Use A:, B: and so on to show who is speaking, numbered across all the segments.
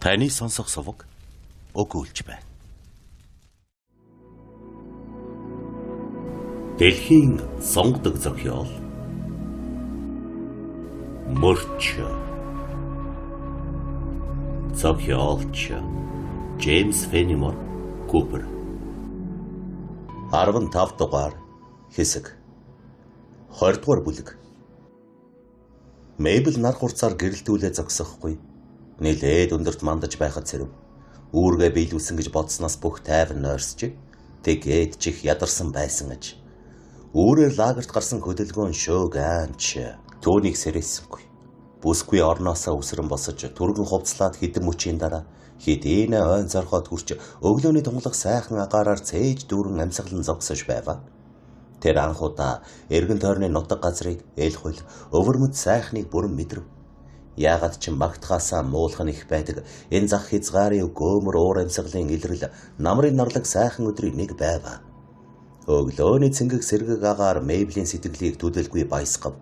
A: Таны сонсох суваг өгүүлж байна. Дэлхийн сонгодог зохиол Мөрч зохиолч Джеймс Феннимор Купер 15 дугаар хэсэг 20 дугаар бүлэг. Мэйбл нар хурцаар гэрэлтүүлээ зогсохгүй. Нилээд өндөрт мандаж байхад зэрв. Үүргээ биелүүлсэн гэж бодсноос бүх тайван нойрсч тэгээд чих ядарсан байсан аж. Үүрээр лагерт гарсан хөдөлгөөн шөөг аанч түүнийг сэрээсэнгүй. Бүсгүй орноосоо үсрэн босож түргэн хувцлаад хэдэн мөчийн дараа хэдийнэ ойн зорхоод хүрч өглөөний тунгалах сайхан агаараар цээж дүүрэн амьсгалан зогсож байва. Тэр анхудаа эргэн тойрны нутаг газрыг ээлхүүл өвөрмөд сайхныг бүрэн мэдрэв. Яагаад ч магтахаасаа муулах нь их байдаг энэ зах хязгаарын гөөмөр уур амьсгалын илрэл намрын нарлаг сайхан өдрийн нэг байва. Өглөөний цэнгэг сэргэг агаар Мэйблийн сэтгэлийг төдөлгүй баясгав.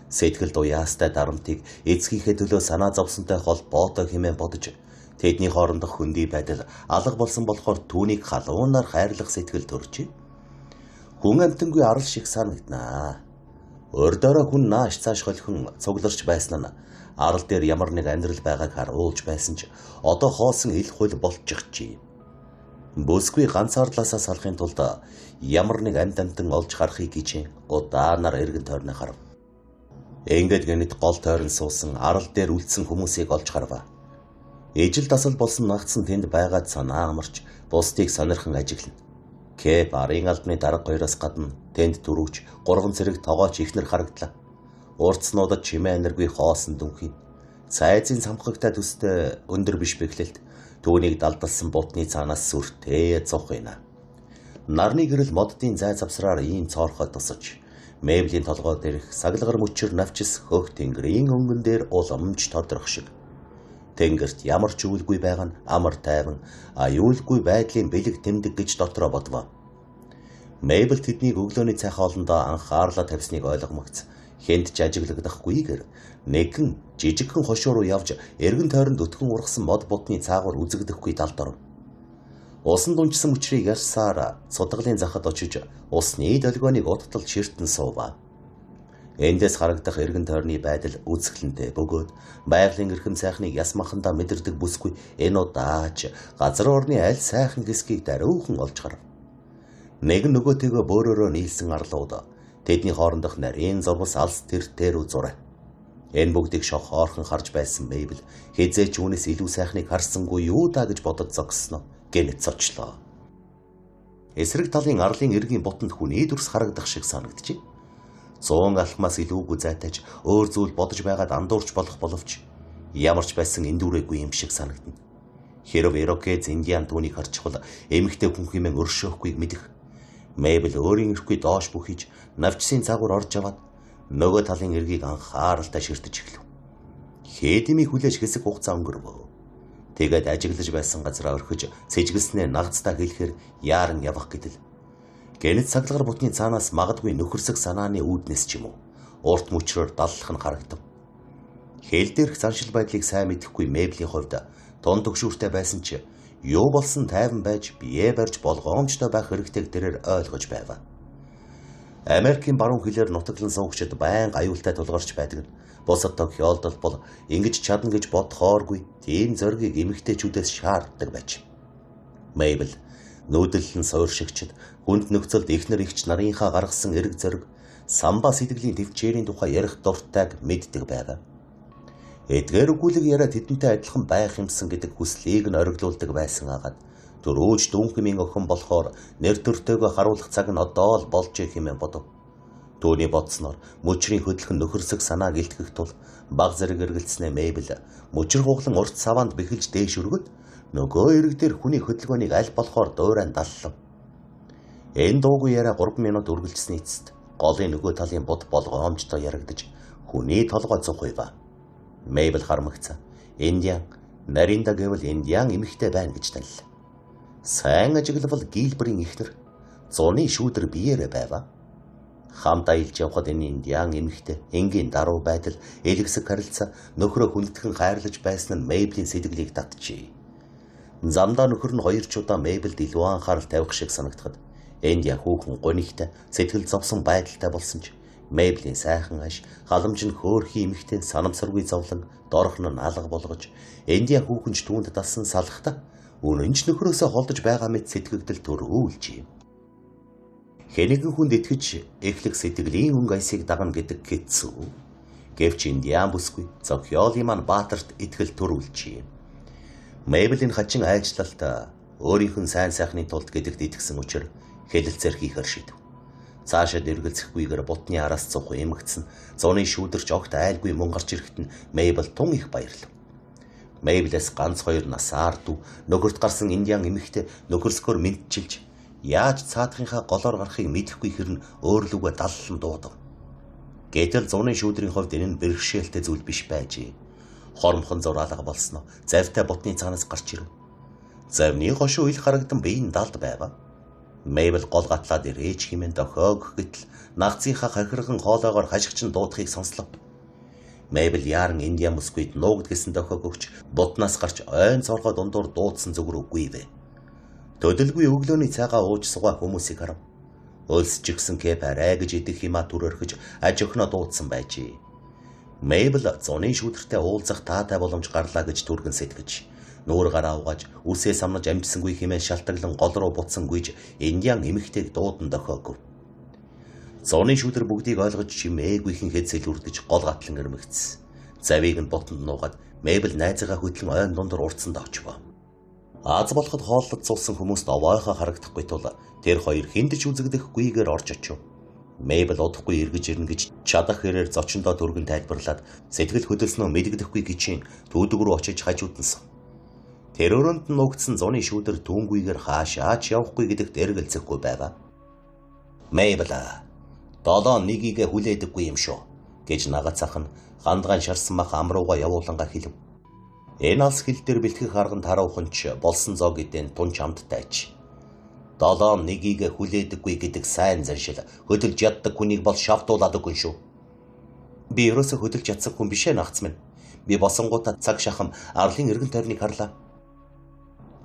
A: Сэтгэл дуяастай дарамтыг эцгийнхээ төлөө санаа зовсонтой холбоотой хэмээн бодож тэдний хоорондох хөндөй байдал алга болсон болохоор түүнийг халуунаар хайрлах сэтгэл төрж хүн амтангүй арал шиг санагданаа. Өрдөөрөө хүн нааш цааш холихон цугларч байсан нь арал дээр ямар нэг амьдрал байгааг харуулж байсан ч одоо хоосон ил хөл болчихжээ. Бүсгүй ганцаардлаасаа салахын тулд ямар нэг амтан олж харахыг гэж удаанаар эргэн тойрны харав. Ингээд гэнэт гол тойрон суусан арал дээр үлдсэн хүмүүсийг олж харва. Ижил дасал болсон нагцсан тэнд байгаад санаа амарч бусдыг сонирхон ажиглана. Кэ барын албаны дарга хоёроос гадна тэнд дөрөвч 3 зэрэг тогооч ихнэр харагдлаа. Урдснуудад чимээ энерги хоосон дүнхийн. Цайзын самхагтай төстэй өндөр биш бэхлэлт түүнийг далдалсан бутны цаанаас сүртэй зовх юм. Нарны гэрэл моддын зай завсраар ийм цоорхой тусаж Мэйблийн толгой дээрх саглагар мөчөр навчис хөх тэнгэрийн өнгөн дээр уламж тодрох шиг. Тэнгэрт ямар ч үйлгүй байгаа нь амар тайван аюулгүй байдлын бэлэг тэмдэг гэж дотроо бодвоо. Мэйбл тэднийг өглөөний цай хоолндоо анхаарлаа тавьсныг ойлгомогц. Хэнд ч ажиглагдахгүйгээр нэгэн жижигхэн хошуу руу явж эргэн тойронд өтгөн ургасан мод бутны цаагуур үзэгдэхгүй талд оров. Усан дунжсан мөчрийг ярьсаар судгалын захад очиж усны долгионыг уттал ширтэн суув. Эндээс харагдах эргэн тойрны байдал үзэсгэлэнтэй бөгөөд байгалийн эрхэм сайхныг ясмахандаа мэдэрдэг бүсгүй энэ удаач газар орны аль сайхан хэсгийг даруйхан олж харав. Нэг нөгөөтэйгөө бөөрөөрөө нийлсэн арлууд тэдний хоорондох нарийн зурвас алс тэртээр үзурэ. Энэ бүгдийг шохоорхон харж байсан Мэйбл хизээч үүнээс илүү сайхныг харсангүй юу даа гэж бодож зогссноо гэнэт цочлоо. Эсрэг талын арлын эргийн бутанд хүний дүрс харагдах шиг санагджээ. 100 алхмаас илүүгүй зайтаж өөр зүйл бодож байгаад андуурч болох боловч ямар ч байсан эндүрээгүй юм шиг санагдана. Хэрв Ирокез Индиан түүнийг харчихвал эмэгтэй хүн хэмээн өршөөхгүйг мэдэх. Мэйбл өөрийн эрхгүй доош бүхийж навчсын цаагуур орж аваад нөгөө талын эргийг анхааралтай ширтэж эхлэв. Хээдимийг хүлээж хэсэг хугацаа өнгөрөв. Тэгээд ажиглаж байсан газраа орхиж сэжгэлснээ нагцдаа хэлэхээр яаран явах гэдэл. Гэнэт саглагар бутны цаанаас магадгүй нөхөрсөг санааны үүднээс ч юм уу урт мөчрөөр даллах нь харагдав. Хэл дээрх заншил байдлыг сайн мэдэхгүй Мэйблийн хувьд тун төгшүүртэй байсан ч юу болсон тайван байж бие барьж болгоомжтой байх хэрэгтэйг тэрээр ойлгож байв. Америкийн баруун хилээр нутаглан суугчид байнга аюултай тулгарч байдаг нь бусад тохиолдол бол ингэж чадна гэж бодохооргүй тийм зоригийг эмэгтэйчүүдээс шаарддаг байж. Мэйбл нүүдэллэн суурьшигчд хүнд нөхцөлд ихнэр ихч нарынхаа гаргасан эрг зориг самбаа сэтгэлийн төвчээрийн тухай ярих дуртайг мэддэг байв. Эдгээр үгүлэг яриа тэдэнтэй адилхан байх юмсан гэдэг хүслийг нь ориглуулдаг байсан агаад төрөөж дүнхмийн охин болохоор нэр төртөөгөө харуулах цаг нь одоо л болж хэмээн бодов. Төвний бодсноор мөчрийн хөдлөх нөхөрсөг санааг илтгэх тул баг зэрэг эргэлцснээ Мэйбл мөчр хуглан урт саваанд бэхэлж дээш өргөд нөгөө эрэг дээр хүний хөдөлгөөнийг аль болохоор дуурайн даллав. Энэ дуугүй яриа 3 минут үргэлжсэний эцэст голын нөгөө талын бут болгоомжтой ярагдаж хүний толгой цухайва. Мэйбл харамгцаа. Индиан нарийнда гэвэл Индиан эмэгтэй байна гэж танил. Сайн ажиглавал гийлбэрийн ихнэр зуны шүүдэр биеэрээ байва. Хамт аялж явхад энэ индиан эмэгтэй энгийн даруй байдал, элэгсэг харилцаа нөхрөө хүндэтгэн хайрлаж байсан нь Мэйблийн сэтгэлийг татжээ. Замдаа нөхөр нь хоёр ч удаа Мэйбэлд илүү анхаарал тавих шиг санагдахад Энди хүүхэн гонигтай сэтгэл зовсон байдалтай болсон ч Мэйблийн сайхан аш, халамж нь хөөрхий эмэгтэй санамсаргүй зовлон, дорхон нь алга болгож Энди хүүхэн ч түүнд дасан салахта үнэн ч нөхрөөсөө холдож байгаа мэт сэтгэгдэл төрүүлжээ. Хэнэгэн хүнд итгэж эхлэх сэтгэлийн өнгө айсыг дагна гэдэг хэцүү. Гэвч Индиан бүсгүй зохиолын маань Баатарт итгэл төрүүлжээ. Мэйблийн хачин айжлалт өөрийнх нь сайн сайхны тулд гэдэгт итгэсэн учраас хэлэлцээр хийхээр шийдэв. Цаашаа дэргэлзэхгүйгээр бутны араас цух эмгцэн зуны шүүдэрч огт айлгүй мөн гарч ирэхэд нь Мэйбл тун их баярлав. Мэйблээс ганц 2 насаар дүү нөхөрт гарсан индиан эмэгтэй нөхөрсгөөр мэдчилж яаж цаадахынхаа голоор гарахыг мэдэхгүй хэрн өөрлөгөө даллан дуудав. Гэтэл зуны шүүдрийн хувьд энэ нь бэрхшээлтэй зүйл биш байжээ. Хормхон зураалга болсноо завтай бутны цаанаас гарч ирэв. Завны хошуу ил харагдан биеийн далд байва. Мэйбл гол гатлаад ирээч хэмээн дохиог гэтэл нагцынхаа хахирхан хоолоогоор хашигчин дуудахыг сонслоо. Мэйбл яаран Индиан бүсгүйд нуугд гэсэн дохиог өгч бутнаас гарч ойн цоргоо дундуур дуудсан зүгээр үгүй вэ. Төдөлгүй өглөөний цайгаа ууж сугаа хүмүүсийг харав. Өлсч гисэн Кэп арай гэж идэх хэмаа түрэрхэж аж өхнөө дуудсан байжээ. Мэйбл зуны шүүдэртээ уулзах таатай боломж гарлаа гэж түргэн сэтгэж нүүр гараа угааж үсээ самнаж амжсангүй хэмээн шалтгаглан гол руу буцсан гүйж индиан эмэгтэйг дуудан дохиогов. Зуны шүүдэр бүгдийг ойлгож чимээгүйхэн хэд сэлүрдэж гол гатлан ирмэгцсэн. Завийг нь ботонд нуугаад Мэйбл найзаагаа хөдлөн ойн дундор урдсанд очив. Аз болоход хооллол цуусан хүмүүст овоойхоо харагдахгүй тул тэр хоёр хиндэж үзэгдэхгүйгээр орж очив. Мэйбл удахгүй эргэж ирнэ гэж чадах хэрээр зочиндоо түргэн тайлбарлаад сэтгэл хөдлснөө мэдэгдэхгүй гिचийн төвдөг рүү очиж хажуудсан. Тэр өрөөнд нь нуугдсан зуны шүүдэр түүнгүйгээр хаашаач явахгүй гэдэгт эргэлзэхгүй байв. Мэйбл 7-1-ийг хүлээдэггүй юм шүү гэж нагацах нь хандгаан шарсан мах амрууга явуулангаа хэлв. Энэ алс хил дээр бэлтгэх арганд харауханч болсон зоо гэдэн тун чамдтайч. 7-1-ийг хүлээдэггүй гэдэг сайн заншил хөдөлж яддаг хүнийг бол шавтуулаад өгөн шүү. Би ерөөсө хөдөлж ядсан хүн бишээ нагц минь. Би босонгуудаа цаг шахам арлын эргэн тойрныг харлаа.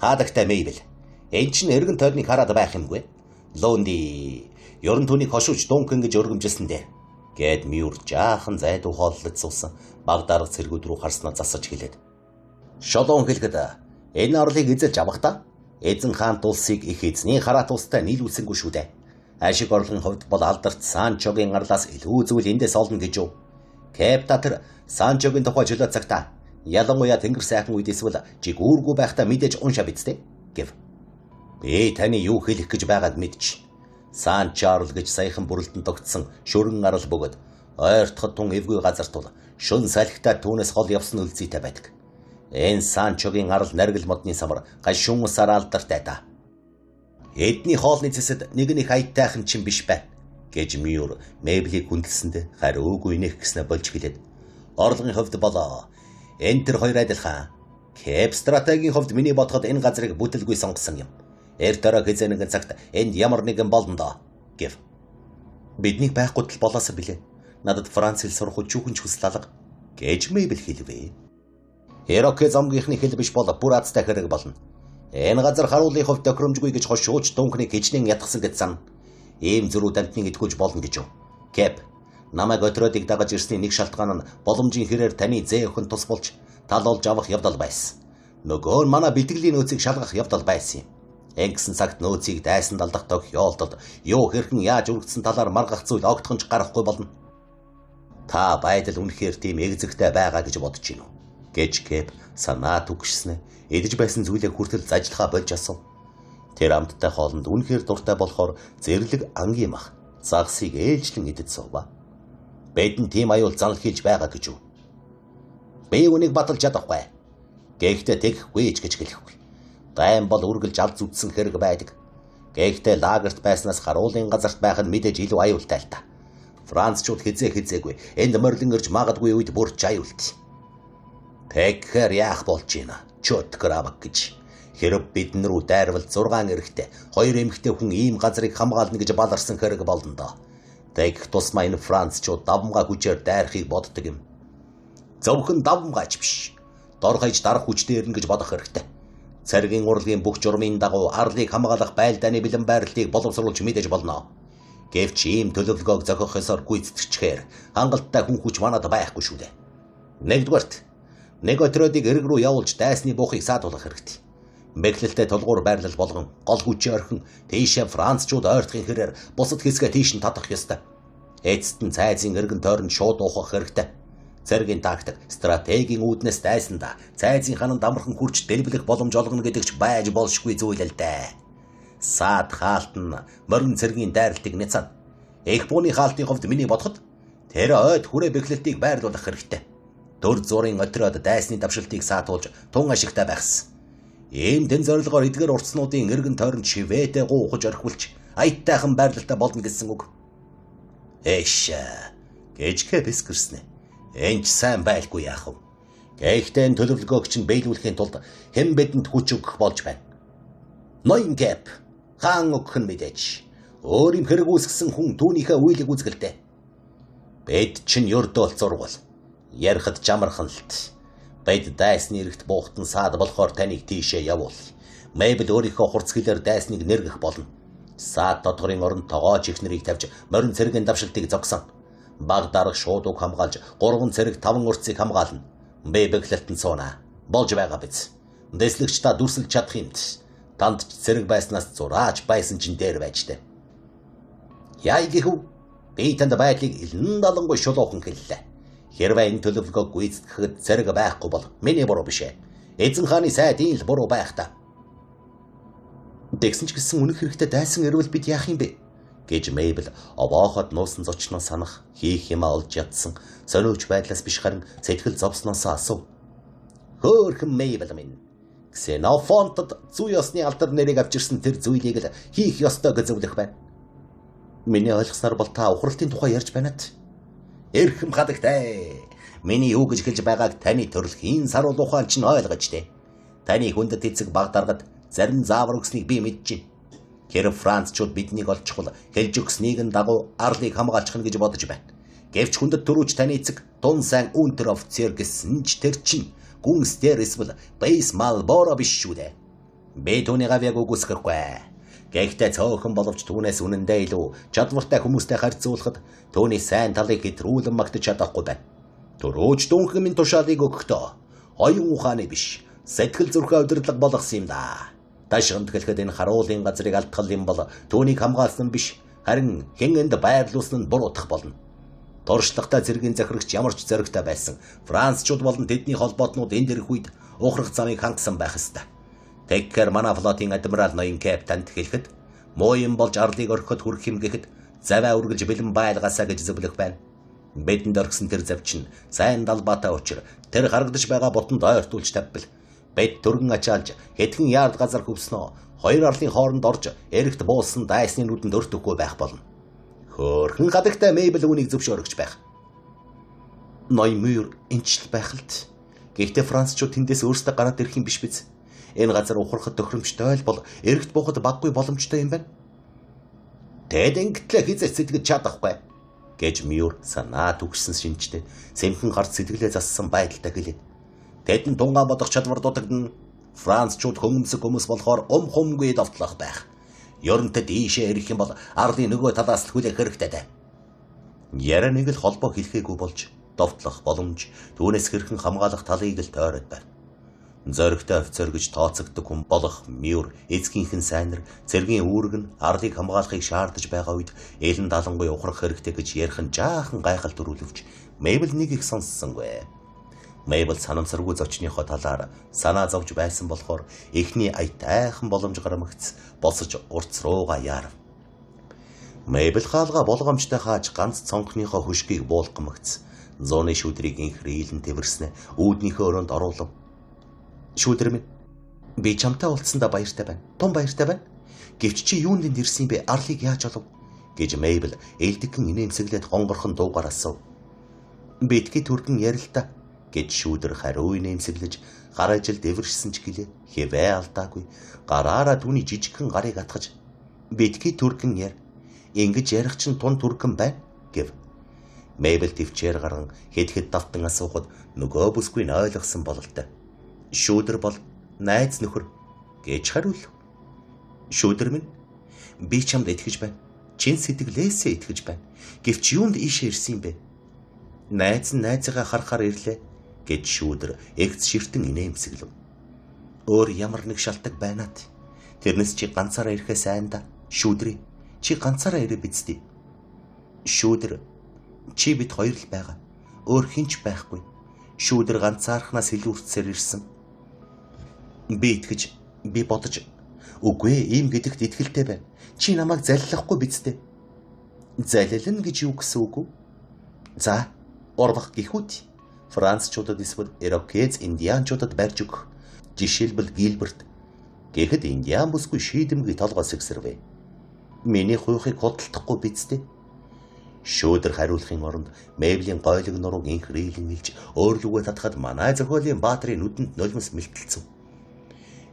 A: Хадагтай Мэйбл. Энд чинь эргэн тойрныг хараад байх юмгүй. Лонди ерөн түүнийг хошууч дунк ингэж өргөмжилсэн дээ. Гэд Мюр жаахан зайдуу хооллож суусан баг дарга цэргүүд рүү харснаа засаж хэлээд. Шолон хэлэхэд энэ арлыг эзэлж авах та. Эзэн хаант улсыг их эзний хараат улстай нийлүүлсэнгүй шүү дээ. Ашиг орлогын хувьд бол алдарт Санчогийн арлаас илүү зүйл эндээс олно гэж юу. Кэпта тэр Санчогийн тухай чөлөө цагта ялангуяа тэнгэр сайхан үед эсвэл жиг үүргүй байхдаа мэдээж уншаа бидтэй гэв. Би таны юу хэлэх гэж байгааг мэдчих. Сан Чарл гэж саяхан бүрэлдэн тогтсон шөрөн арал бөгөөд ойртоход тун эвгүй газар тул шөн салхитаар түүнээс хол явсан үлзийтэй байдаг. Энэ Санчогийн арал наргил модны самар гашуун усаар алдартай та. Эдний хоолны цэсэд нэг хайтайхан чинь биш бай гэж Мюр Мэйблийг хүндэлсэндээ хариу үгүй нэх гэснэ болж хэлээд. Орлогын хувьд болоо. Энэ тэр хоёр адилхан. Кэп стратегийн хувьд миний бодоход энэ газрыг бүтэлгүй сонгосон юм. Эртөрөө хэзээ нэгэн цагт энд ямар нэгэн болно доо гэв. Биднийг байхгүй тал болоосоо билээ. Надад Франц хэл сурах хүчүүхэн ч хүсэл алга гэж Мэйбл хэлвэ. Ирокэ замгийнхны хэл биш бол бүр азтай хэрэг болно. Энэ газар харуулын хувьд тохиромжгүй гэж хошууч дункны хичнээн ятгсан гэж сан. Ийм зөрүү дамтныг итгүүлж болно гэж юу. Кэп намайг өтрөөдийг дагаж ирсний нэг шалтгаан нь боломжийн хэрээр таны зээ өхөн тус болж тал олж авах явдал байсан. Нөгөө нь манай бэлтгэлийн нөөцийг шалгах явдал байсан юм. Ингэсэн цагт нөөцийг дайсанд алдах тохиолдолд юу хэрхэн яаж өргөцсөн талаар маргах зүйл огтхонч гарахгүй болно. Та байдал үнэхээр тийм эгзэгтэй байгаа гэж бодож байна уу? Гэж Кэп санаа түгшснэ эдэж байсан зүйлээ хүртэл зажлахаа болж асуув. Тэр амттай хоолнд үнэхээр дуртай болохоор зэрлэг ангийн мах загсыг ээлжлэн идэж суув. Бэдэн тийм аюул занал хийж байгаа гэж юу? Би үнийг баталж чадахгүй. Гэхдээ тэгэхгүй ч гэж хэлэхгүй. Дайм бол үргэлж алд зүтсэн хэрэг байдаг. Гэхдээ лагерт байснаас харуулын газарт байх нь мэдээж илүү аюултай л та. Францчууд хизээгүй энд морилон ирж магадгүй үед бүр ч аюултай. Тэгэхэр яах болж байна? Чот граб гэж. Хэрэг бидэн рүү дайрвал 6 эрэхтэй 2 эмэгтэй хүн ийм газрыг хамгаална гэж баларсан хэрэг болно доо. Тэгэх тусмаа энэ Францчууд давмгаа хүчээр дайрахыг боддог юм. Зөвхөн давмгаач биш. Дор хаяж дарах хүчтэй ирнэ гэж бодох хэрэгтэй. Цэргийн урлагийн бүх журмын дагуу арлыг хамгаалах байлдааны бэлэн байрлалыг боловсруулж мэдэж болно. Гэвч ийм төлөвлөгөөг зохиох ёсоор гүйцэтгэжхээр хангалттай хүн хүч манад байхгүй шүү дээ. Нэгдүгээрт нэг отрядыг эрг рүү явуулж дайсны буухыг саатуулах хэрэгтэй. Бэхлэлтэй тулгуур байрлал болгон гол хүчээ орхин тийшээ Францчууд ойртохын хэрээр бусад хэсгээ тийш нь татах ёстой. Эцэст нь цайзын эргэн тойронд шууд уухах хэрэгтэй. Цэргийн тактик, стратегийн үүднээс дайсанда цайзын хананд амархан хурж дэлбэлэх боломж олгоно гэдэг ч байж болшгүй зүйл л дээ. Саад хаалт нь морин цэргийн дайралтыг няцаана. Эх бууны хаалтын хувьд миний бодоход тэр ойд хүрээ бэхлэлтийг байрлуулах хэрэгтэй. Төр зургийн отряд дайсны давшилтыг саатуулж тун ашигтай байхсан. Ийм тэн зорилгоор эдгээр уртснуудын эргэн тойронд шивэдэ гуухаж орхиволж аятайхан байрлалтай болно гэсэн үг. Гэжгэ бэскэрснэ. Энд сайн байлгүй яах вэ? Гэхдээ энэ төлөвлөгөөг чинь биелүүлэхийн тулд хэн бидэнд хүч өгөх болж байна. Ноён Кэп хаан өгөх нь мэдээж. Өөр юм хэрэг үүсгэсэн хүн түүнийхээ үеийг үзгэлтэй. Бид чинь ердөө зургуул. Ярихад жамархан лт. Бид дайсны эрэгт буухтан саад болохоор таныг тийшээ явуул. Мэйбл өөрийнхөө хурц хилээр дайсныг нэргэх болно. Саад тодорын оронд тогоож их нэрийг тавьж морин цэргийн давшилтыг зогсон. Баг дарга шууд уг хамгаалж 3 цэрэг 5 урцыг хамгаална. Бэхлэлтэн цуунаа. Болж байгаа биз. Дэслэгч та дүрсэлж чадах юмт. Танд цэрэг байснаас зураач байсан чинь дээр байж тээ. Яа гэхүү? Би танд байдлыг илэн далангуй шулуухан хэллээ. Хэрвээ энэ төлөвлөгөөг гүйцэтгэхэд цэрэг байхгүй бол миний буруу биш ээ. Эзэн хааны сайдын л буруу байх та. Тэгсэн ч гэсэн үнэх хэрэгтэй дайсан ирвэл бид яах юм бэ? Гэж Мэйбл овоохот нуусан зочноо санах хийх юм олж ядсан сониуч байдлаас биш харин сэтгэл зовсноос асуув. Хөөхөн Мэйбл минь. Ксенофонтод зүй ёсны алдар нэрийг авчирсан тэр зүйлийг л хийх ёстой гэж зөвлөх байна. Миний ойлгосноор бол та ухралтын тухай ярьж байнат. Эрхэм хадагтай. Миний юу гэж хэлж байгааг таны төрөлхийн саруул ухаан чинь ойлгож дээ. Таны хүндэт эцэг баг даргад зарим заавар өгснийг би мэдчихэв. Хэрэг Францчууд биднийг олчихвол хэлж өгснийг нь дагуу арлыг хамгаалчих нь гэж бодож байна. Гэвч хүндэт төрүүч таны эцэг тун сайн үнтер офицер гэсэн ч тэр чинь гүнс дээр эсвэл бейс малборо биш шүү дээ. Би түүний гавьяаг үгүйсэхгүй. Гэхдээ цөөхөн боловч түүнээс үнэндээ илүү чадвартай хүмүүстэй харьцуулахад түүний сайн талыг хэтрүүлэн магтаж чадахгүй байна. Төрөөч дүнхэн минь тушаалыг өгөхдөө оюун ухааны биш сэтгэл зүрхээ удирдлага болгосон юм да. Ташганд хэлэхэд энэ харуулын газрыг алдтал юм бол түүнийг хамгаалсан биш харин хэн энд байрлуулсан нь буруутах болно. Туршлагатай цэргийн захирагч ямар ч зоригтой байсан Францчууд болон тэдний холбоотнууд энд ирэх үед ухрах замыг хангасан байх ёстой. Тэгэхээр манай флотын адмирал ноён Кэп танд хэлэхэд муу юм болж арлыг орхиход хүрэх юм гэхэд заваа үргэлж бэлэн байлгаасаа гэж зөвлөх байна. Бидэнд орхисон тэр зав чинь сайн далбаатай учир тэр харагдаж байгаа ботонд ойртуулж тавьбал бид түргэн ачаалж хэдхэн яард газар хөвснөө хоёр арлын хооронд орж эрэгт буулсан дайсны нүдэнд өртөхгүй байх болно. Хөөхөн хадагтай Мэйбл үнийг зөвшөөрөгч байх. Ноён Мюр энчл байх л. Гэхдээ Францчууд тэндээс өөрсдөө гараад ирэх юм биш биз? Энэ газар ухрахад тохиромжтой бол эрэгт буухад баггүй боломжтой юм байна. Тэд ингэтлээ хизээ сэтгэж чадахгүй гэж Мюр санаа түгшсэн шинжтэй сэмхэн гарт сэтгэлээ зассан байдалтай хэлээд тэдэн тунгаан бодох чадвар дутагдана. Францчууд хөнгөмсөг хүмүүс болохоор хумгүй довтлох байх. Ёронтэд ийшээ ирэх юм бол арлын нөгөө талаас л хүлээх хэрэгтэй дээ. Яриа нэг л холбоо хэлхээгүй болж довтлох боломж түүнээс хэрхэн хамгаалах талыг л тойроод байна. Зоригтой офицер гэж тооцогддог хүн болох Мюр эцгийнхэн сайнэр цэргийн үүрэг нь арлыг хамгаалахыг шаардаж байгаа үед элен далангуй ухрах хэрэгтэй гэж ярих нь жаахан гайхал төрүүлвч Мэйбл нэг их сонссонгүй. Мэйбл санамсаргүй зочныхоо талаар санаа зовж байсан болохоор эхний аятайхан боломж гарамгц босож урц руугаа яарав. Мэйбл хаалга болгоомжтой хааж ганц цонхныхоо хөшгийг буулгамгц зууны шүдрийг инхрийлэн тэрснэ үүднийхөө өрөөнд оруулав. Шүүдэр минь би чамтай уулзсандаа баяртай байна. Тун баяртай байна. Гэвч чи юунд энд ирсэн бэ? Арлыг яаж олов? Гэж Мэйбл ээлдэгэн инээмсэглээд гонгорхон дуугаар асуув. Бидгээ түргэн ярилтаа гэж шүүдэр хариу инээмсэглэж гар ажил дэвэршсэн ч гэлээ хэвээ алдаагүй гараараа түүний жижигхэн гарыг атгаж бидгээ түргэн яр Ингэж ярих чинь тун түргэн байна гэв. Мэйбл төвчээр гарган хэд давтан асуухад нөгөө бүсгүй нь ойлгосон бололтой. Шүүдэр бол найз нөхөр гэж хариулв. Шүүдэр минь би чамд итгэж байна. Чин сэтгэлээсээ итгэж байна. Гэвч юунд ийшээ ирсэн юм бэ? Найз нь найзыгаа харахаар ирлээ гэж шүүдэр эгц шивтэн инээмсэглэв. Өөр ямар нэг шалтгаан байна ат. Тэрнээс чи ганцаараа ирэхээ сайн да. Шүүдрий. Чи ганцаараа ирээ биз дээ. Шүүдэр чи бид хоёр л байгаа. Өөр хинч байхгүй. Шүүдэр ганцаархнаас илүү үрцээр ирсэн. Би итгэж, би бодож, үгүй ээ ийм гэдэгт итгэлтэй байна. Чи намайг заллахгүй биз дээ. Залилна гэж юу гэсэн үг вэ? За, орлох гихүүд Францчуудад эсвэл Ирокез индианчуудад барьж өгөх. Жишээлбэл Гилберт гэхэд индиан бүсгүй шийдэмгий толгоос ихсэрвэ. Миний хуйхыг худалдахгүй биз дээ. Шүүдэр хариулахын оронд Мэйблийн гойлог нурууг инхрийлэн илж өөрлөгөө татахад манай зохиолын баатрын нүдэнд нулимс мэлтэлцв.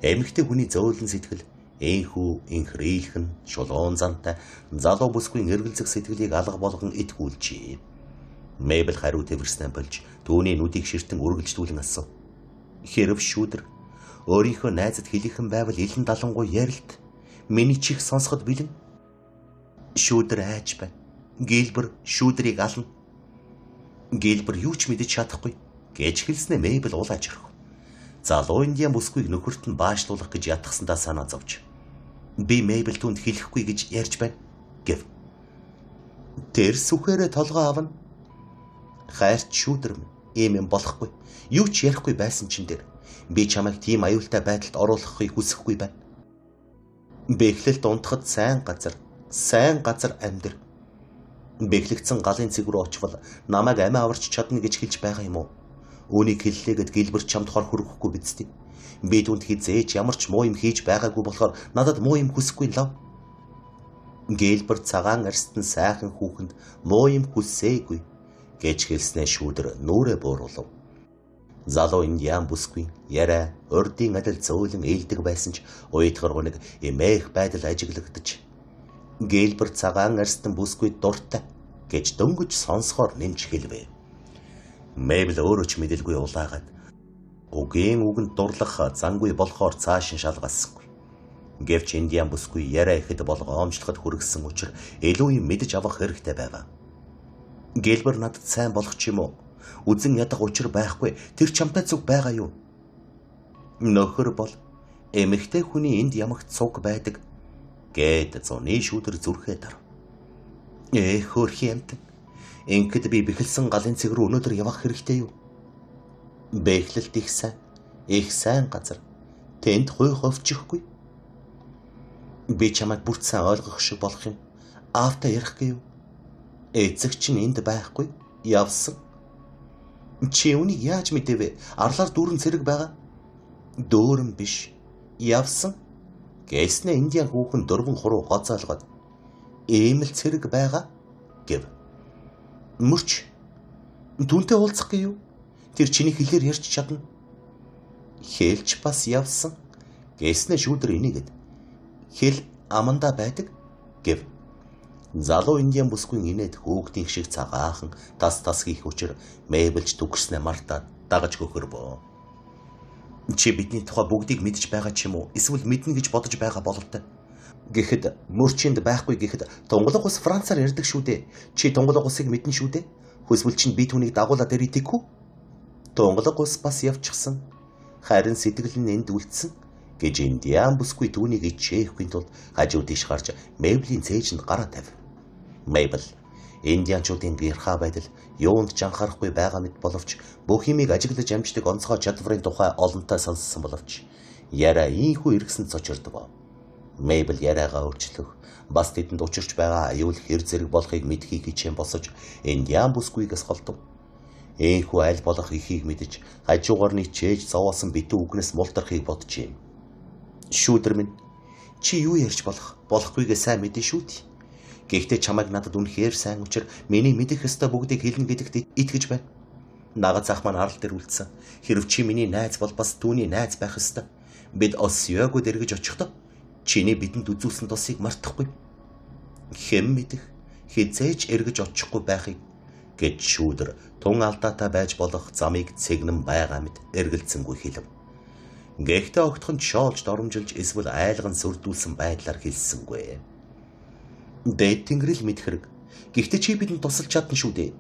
A: Эмэгтэй хүний зөөлөн сэтгэл энхүү инхрийлхэн шулуун зантай залуу бүсгүй эргэлзэх сэтгэлийг алга болгон итгүүлжээ. Мэйбл хариу тэрснээ болж түүний нүдийг ширтэн үргэлжлүүлэн асуув. Хэрв шүүдэр өөрийнхөө найзад хэлийхэн байвал илэн далангуй ярилт миний чих сонсоход бэлэн. Шүүдэр айж байна. Гилбер шүүдрийг ална. Гилбер юу ч мэдэж чадахгүй гэж хэлснээр Мэйбл улааж орхив. Залуу индиан бүсгүйг нөхөрт нь баашлуулах гэж ятгсандаа санаа зовж. Би Мэйбл түнд хэлэхгүй гэж ярьж байна гэв. Тэр сүхээрээ толгоо авна. Хайрч шүүдэр минь ийм юм болохгүй. Юу ч ярихгүй байсан чин дээр би чамайг тийм аюултай байдалд оруулахыг хүсэхгүй байна. Бэхлэлд унтахад сайн газар амьдр. Бэхлэгдсэн галын цэг рүү очвол намайг амиа аварч чадна гэж хэлж байгаа юм уу? Үүнийг хэллээгээд Гилберт чамд хор хөрөхгүй биз дээ. Би түнд хизээж ямар ч муу юм хийж байгаагүй болохоор надад муу юм хүсэхгүй лав. Гилберт цагаан арстан сайхан хүүхэнд муу юм хүссээгүй гэж хэлснээр шүүдэр нүрээ бууруулав. Залуу индиан бүсгүй яриа урдын адил зөөлөн ээлдэг байсан ч уйдгаргуу нэг эмээх байдал ажиглагдаж Гилберт цагаан арстан бүсгүй дуртай гэж дөнгөж сонсохоор нэмж хэлвэ. Мэйбл өөрөө ч мэдэлгүй улаагаад үгийн үгэнд дурлах зангүй болохоор цааш нь шалгассангүй. Гэвч индиан бүсгүй яриа ихэд болгоомжлоход хүргэсэн учраас илүү юм мэдэж авах хэрэгтэй байв. Гилбер надад сайн болох ч юм уу? Үзэн ядах учир байхгүй. Тэр чамтай зүг байгаа юу? Нөхөр бол эмэгтэй хүний энд ямагт цуг байдаг гэд зуны шүүдэр зүрхээ дарв. Хөөрхи амт. Ингээд би бэхэлсэн галын цэг рүү өнөөдөр явах хэрэгтэй юу? Бэхлэлт их сайн газар. Тэнд хуй ховчихгүй. Би чамайг бүрт сайн ойлгох шиг болох юм. Аавтай ярих гэв. Эцэг чинь энд байхгүй. Явсан. Чи үнийг яаж мэдээвэ? Арлаар дүүрэн цэрэг байгаа. Дүүрэн биш. Явсан. Гэснэ индиан хүүхэн дөрвөн хуруу гоцоолгоод ийм л цэрэг байгаа гэв. Мөрч түүнтэй уулзах гэв. Тэр чиний хэлээр ярьж чадна. Хэлж бас явсан. Гэснэ шүүдэр энийгэд хэл аманда байдаг гэв. Залуу индиан бүсгүй инээд хөөгдийн шиг цагаахан тас хийх учир Мэйбэлж түгснэ мартаад дагаж хөхөрбөө. Чи бидний тухай бүгдийг мэдж байгаа ч юм уу? Эсвэл мэднэ гэж бодож байгаа бололтой. Гэхэд мөрчинд байхгүй гэхэд тунгалаг ус Францаар ярьдаг шүү дээ. Чи тунгалаг усыг мэднэ шүү дээ. Хүсвэл чинь би түүнийг дагуулад ирэхгүй. Тунгалаг ус бас явчихсан. Харин сэтгэл нь энд үлдсэн гэж индиан бүсгүй түүнийг ичээхгүй тул хажуу тийш гарч Мэйблийн цээжинд гараа тавив. Мэйбл индианчуудын гэрхаа байдал юунд ч анхаарахгүй байгаа мэт боловч бүх юмыг ажиглаж амждаг онцгой чадварын тухай олонтой сонссон боловч яриа ийхүү эргэсэн цочирдов. Мэйбл яриагаа өөрчлөх бас тэдэнд учирч байгаа аюул хэр зэрэг болохыг мэдхийг хичээн босож индиан бүсгүйгээс холдов. Ийхүү аль болох ихийг мэдэж хажуугаар нь чээж зовоосон битүү үгнээс мултрахыг боджээ. Шүүдэр минь чи юу ярьж болохгүйгээ сайн мэдэн шүү дээ. Гэхдээ чамайг надад үнэхээр сайн учир миний мэдэх ёстой бүгдийг хэлнэ гэдэгт итгэж байна. Нагад зах маань арал дээр үлдсэн. Хэрв чи миний найз бол бас түүний найз байх ёстой. Бид Осиогод эргэж очихдоо чиний бидэнд үзүүлсэн тусыг мартахгүй. Хэм мэдэх хизээж эргэж очихгүй байхыг гэж шүүдэр тун алдаатай байж болох замыг цэгнэн байгаа мэт эргэлзэнгүй хэлв. Гэхдээ огтхон шоолж доромжилж эсвэл айлган сүрдүүлсэн байдлаар хэлсэнгүй. Дээд тэнгэрэл мэд хэрэг. Гэхдээ чи бидэнд тусалж чадна шүү дээ.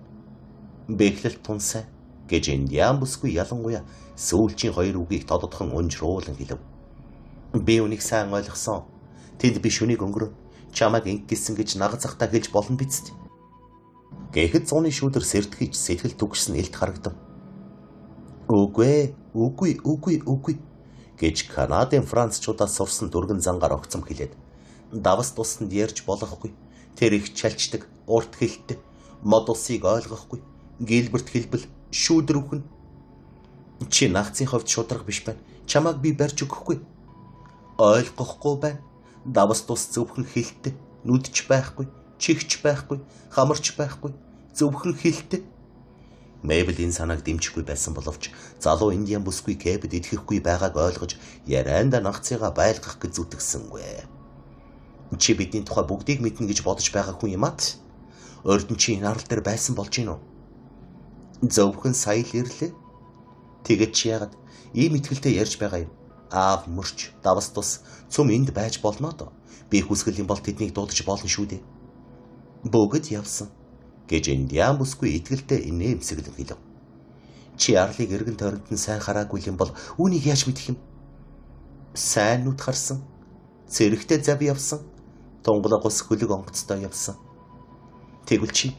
A: Бэхлэл тунсай гэж Индиан бүсгүй ялангуяа сүүлчийн хоёр үгийг тодотхон унжруулан хэлв. Би үнийг сайн ойлгосон. Тэнд би шүнийг өнгөрөө чамайг ингэсэн гэж нагацахтаа хэлж болно биз дээ. Гэхэд зуны шүүдэр сэртгэж сэтгэл түгшсэн элт харагдав. Үгүй гэж Канадын Францчуудаас сурсан дүргэн зангаар огцом хэлээд давас тусанд ярьж болохгүй. Тэр их чалчдаг, урт хэлттэй, мод усыг ойлгохгүй, гэлбэрт хэлбэл шүүдэр үхэн. Чи нагцын хувьд шудраг биш байна. Чамайг би барьж өгөхгүй. Ойлгохгүй байна. Давас тус зөвхөн хэлттэй, нүдч байхгүй, чихч байхгүй, хамарч байхгүй, зөвхөн хэлттэй. Мэйбл энэ санааг дэмжихгүй байсан боловч залуу Индиан бүсгүй Кэбэд итгэхгүй байгааг ойлгож ярианда нагцыгаа байлгах гэж зүтгэсэнгүй. Чи бидний тухай бүгдийг мэднэ гэж бодож байгаа хүн юм аа. Ордон чи энэ арал дээр байсан болж гин үү? Зөвхөн сая л ирлээ. Тэгээд чи яагаад ийм итгэлтэй ярьж байгаа юм? Аав мөрч, давас тус цөм энд байж болно доо. Би хүсгэл юм бол тэднийг дуудаж болно шүү дээ. Бүгд явсан гэж Индиан бүсгүй итгэлтэй инээмсэглэн хэлв. Чи арлыг эргэн тойронд нь сайн хараагүй юм бол үүнийг яаж мэдэх юм? Сайн нүд харсан. Цэрэгтэй зав явсан. Тунгалаг ус хөлөг онгоцтой явсан. Тэгвэл чи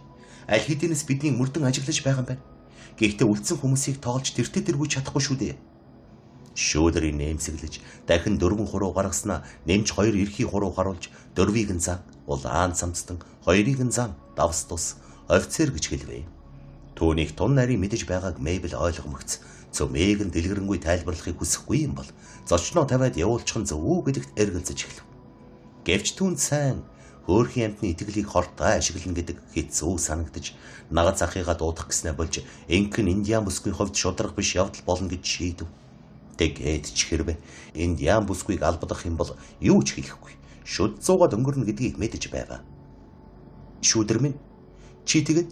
A: аль хэдийнэс бидний мөрдөн ажиглаж байгаа юм байна. Гэхдээ үлдсэн хүмүүсийг тоолж тэртээ тэргүүж чадахгүй шүү дээ. Шүүдэр инээмсэглэж дахин 4 гаргаснаа нэмж 2 эрхий хуруу харуулж 4-ийг нь зам, улаан цамцтан, 2-ыг нь зам, давс тус, офицер гэж хэлвэ. Түүнийг тун нарийн мэдэж байгааг Мэйбл ойлгомогц. Цөмийг нь дэлгэрэнгүй тайлбарлахыг хүсэхгүй юм бол зочноо тавиад явуулчих нь зөв үү гэдэгт эргэлзэж эхлэв. Гэвч түүнд сайн хөөрхийн амтны итгэлийг хортой ашиглана гэдэг хэцүү санагдаж нагад захыгаа дуудах гэснээ болж энхэн Индиан бүсгүй хувьд шудраг биш явдал болно гэж шийдэв. Тэгээд ч хэрвээ Индиан бүсгүйг албадах юм бол юу ч хэлэхгүй. Шүд зуугаад өнгөрнө гэдгийг мэдэж байваа. Шүүдэр минь чи тэгэд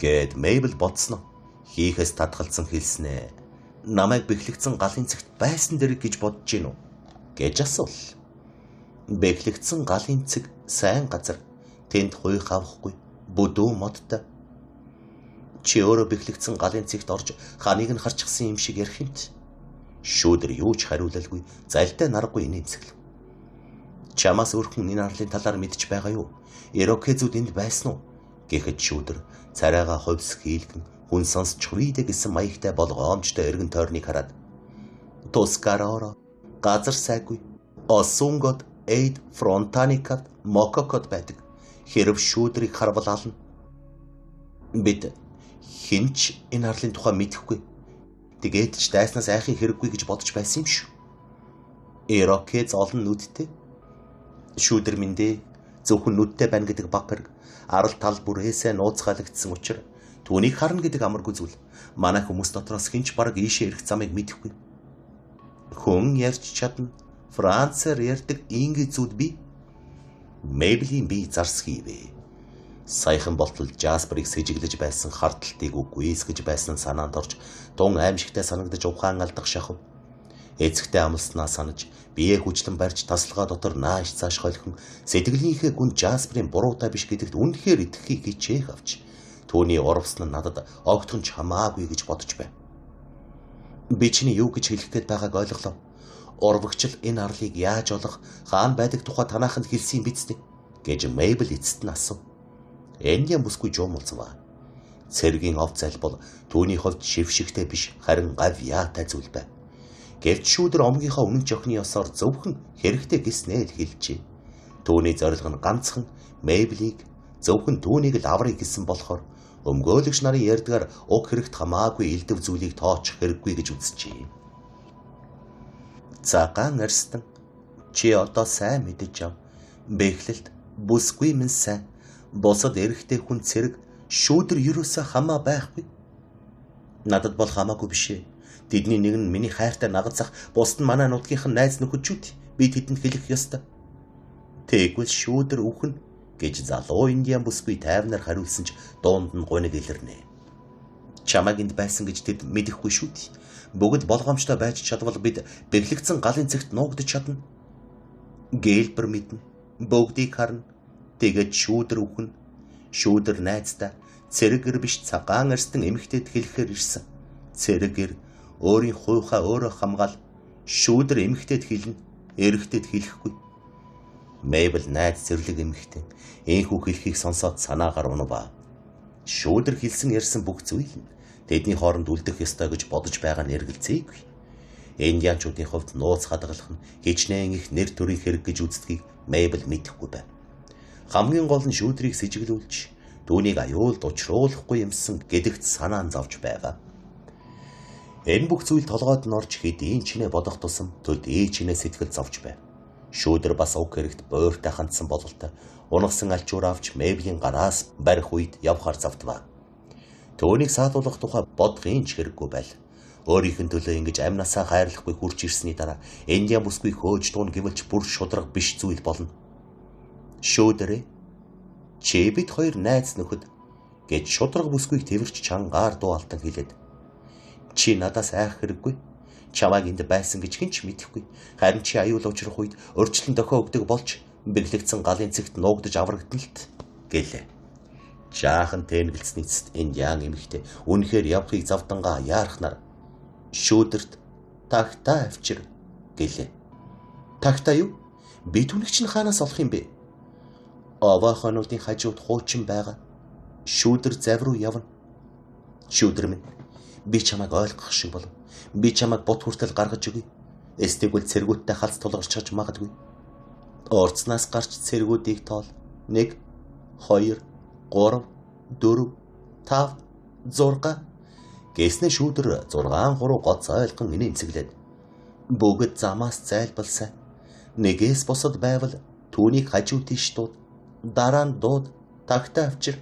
A: гэд Мэйбл бодсноо. Хийхээс татгалзсан хэлснэ. Намайг бэхлэгдсэн галын цэгт байсан дэрэг гэж бодож гин үү? Гэж асуул. Бэхлэгдсэн галын цэг сайн газар. Тэнд хуйх авахгүй. Бүдүү модтой. Чи өөрөө бэхлэгдсэн галын цэгт орж ханыг нь харчихсан юм шиг ярих юмт. Шүүдэр юу ч хариулалгүй, залтай наргагүй инээмсэглэв. Чамаас өөрхөн энэ арлын талаар мэдж байгаа юу? Ирокезүүд энд байсан уу? Гэхэд шүүдэр царайгаа хувьс хийлгэн хүн сонсч хүрийдэ гэсэн маягтай болгоомжтой эргэн тойрныг хараад Тускароро газар сайгүй Осунгод эйд фронтаникад мококод байдаг. Хэрв шүүдрийг харвал ална. Бид хинч энэ арлын тухай мэдэхгүй. Тэгээд ч дайснаас айхын хэрэггүй гэж бодож байсан юм шүү. Ирокез олон нүдтэй. Шүүдэр минь зөвхөн нүдтэй байна гэдэг баг хэрэг арал тал бүрээсээ нууцгаалагдсан учраас түүнийг харна гэдэг амаргүй зүйл. Манай хүмүүс дотроос хинч бараг ийшээ ирэх замыг мэдэхгүй. Хүн ярьж чадна. Францаар ярьдаг инглизүүд би. Мэйблийн би зарс хийвэ. Саяхан болтол Жасперыг сэжиглэж байсан харталтыг үгүйсгэж байсан санаанд орж тун аимшигтай санагдаж ухаан алдах шахав. Эцэгтэй амлснаа санаж бие хүчлэн барьж тасалгаа дотор нааш цааш холихон сэтгэлийнхээ гүн Жасперын буруутай биш гэдэгт үнэхээр итгэхийг хичээх авч түүний урвсан нь надад огтхон ч хамаагүй гэж бодож байв. Би чиний юу гэж хэлэх гээд байгааг ойлголоо. Урвагчл энэ арлыг яаж олох хаан байдаг тухай танааханд хэлсэн биз дээ гэж Мэйбл эцэст нь асуув. Индиан бүсгүй жуумалцваа. Цэргийн ов залбол түүний хувьд шившигтэй биш харин гавьяатай зүйл байв. Гэвч шүүдэр омгийнхаа өмнө жохны ёсоор зөвхөн хэрэгтэй гэснээ л хэлжээ. Түүний зорилго нь ганцхан Мэйблийг зөвхөн түүнийг л аврыг гэсэн болохоор өмгөөлөгч нарын ярьдгаар уг хэрэгт хамаагүй элдв зүйлийг тоочих хэрэггүй гэж үзчихээ. Цагаан арстан чи одоо сайн мэдэж ав. Бэхлэлт бүсгүй минь сайн. Босод эрэхтэй хүн цэрэг шүүдэр юусаа хамаа байхгүй. Надад бол хамаагүй бишээ. Тэдний нэг нь миний хайртай нагацах, бусд нь манай нутгийнхан найз нөхөдчүүд. Би тэдэнд хэлэх ёстой. Тэгвэл шүүдэр үхэн гэж залуу индиан бүсгүй тайвнаар хариулсан ч дуунд нь гуниг илэрнэ. Чамайг энд байсан гэж тэд мэдэхгүй шүү дээ. Бүгд болгоомжтой байж чадвал бид бэглэгдсэн галын цэгт нуугдж чадна. Гэлбэр мэднэ. Бүгдийг харна. Тэгээд шүүдэр үхэн. Шүүдэр найздаа цэрэгэр биш цагаан арстан эмэгтэйд хэлэхээр ирсэн. Цэрэгэр өөрийн хуйхаа өөрөө хамгаал. Шүүдэр эмэгтэйд хэлнэ. Эрэгтэйд хэлэхгүй. Мэйбл найз зэрлэг эмэгтэй. Энхүү хэлхийг сонсоод санаагаар унав. Шүүдэр хэлсэн ярьсан бүх зүйл нь тэдний хооронд үлдэх ёстой гэж бодож байгаа нь эргэлзээгүй. Индианчуудын хувьд нууц хадгалах нь хичнээн их нэр төрийн хэрэг гэж үздгийг Мэйбл мэдэхгүй байв. Хамгийн гол нь шүүдрийг сэжиглүүлж түүнийг аюулд учруулахгүй юмсан гэдэгт санаан зовж байгаа. Энэ бүх зүйл толгойд нь орж хэдийн чинээ бодох тусам төдий чинээ сэтгэл зовж байв. Шүүдэр бас уг хэрэгт буйртай хандсан бололтой унагсан альчуур авч Мэйблийн гараас барих үед явхаар завдваа. Төвөнийг саатуулах тухай бодохын ч хэрэггүй байл. Өөрийнх нь төлөө ингэж амнасаа хайрлахгүй хурж ирсний дараа индиан бүсгүй хөөж дуун гэвэлж бүр шудраг биш зүйл болно. Шүүдэрээ чи бид хоёр найз нөхөд гэж шудраг бүсгүйг тэрвэрч чангаар дуу алтан хэлээд чи надаас айх хэрэггүй. Чамайг энд байсан гэж хэн ч мэдэхгүй. Харин чи аюул учрах үед өрчлөн дохио өгдөг болж бэглэгдсэн галын цэгт нуугдж аврагдана л гэлээ. Жаахан тэнэгэлцсэний эцэст индиан эмэгтэй үнэхээр явахыг завдангаа яарахнаар шүүдэрт тагтаа авчир гэлээ. Тагтаа юу? Би түүнийг чинь хаанаас олох юм бэ? Овоохонуудын хажууд хуучин байгаа. Шүүдэр зав руу явна. Шүүдэр минь би чамайг ойлгох шиг болов. Би чамайг бут хүртэл гаргаж өгье. Эстэгвэл цэргүүдтэй халз тулгарч чаж магадгүй. Орцнаас гарч цэргүүдийг тоол. 1 2 3 4 5 6 гэснэ шүүдэр 6 3 гоц ойлгон инээмсэглээд бүгд замаас зайлбалсан. Нэгээс босод байвал түүнийг хажуу тийш дууд. Дараа нь дууд тагтаа авчир.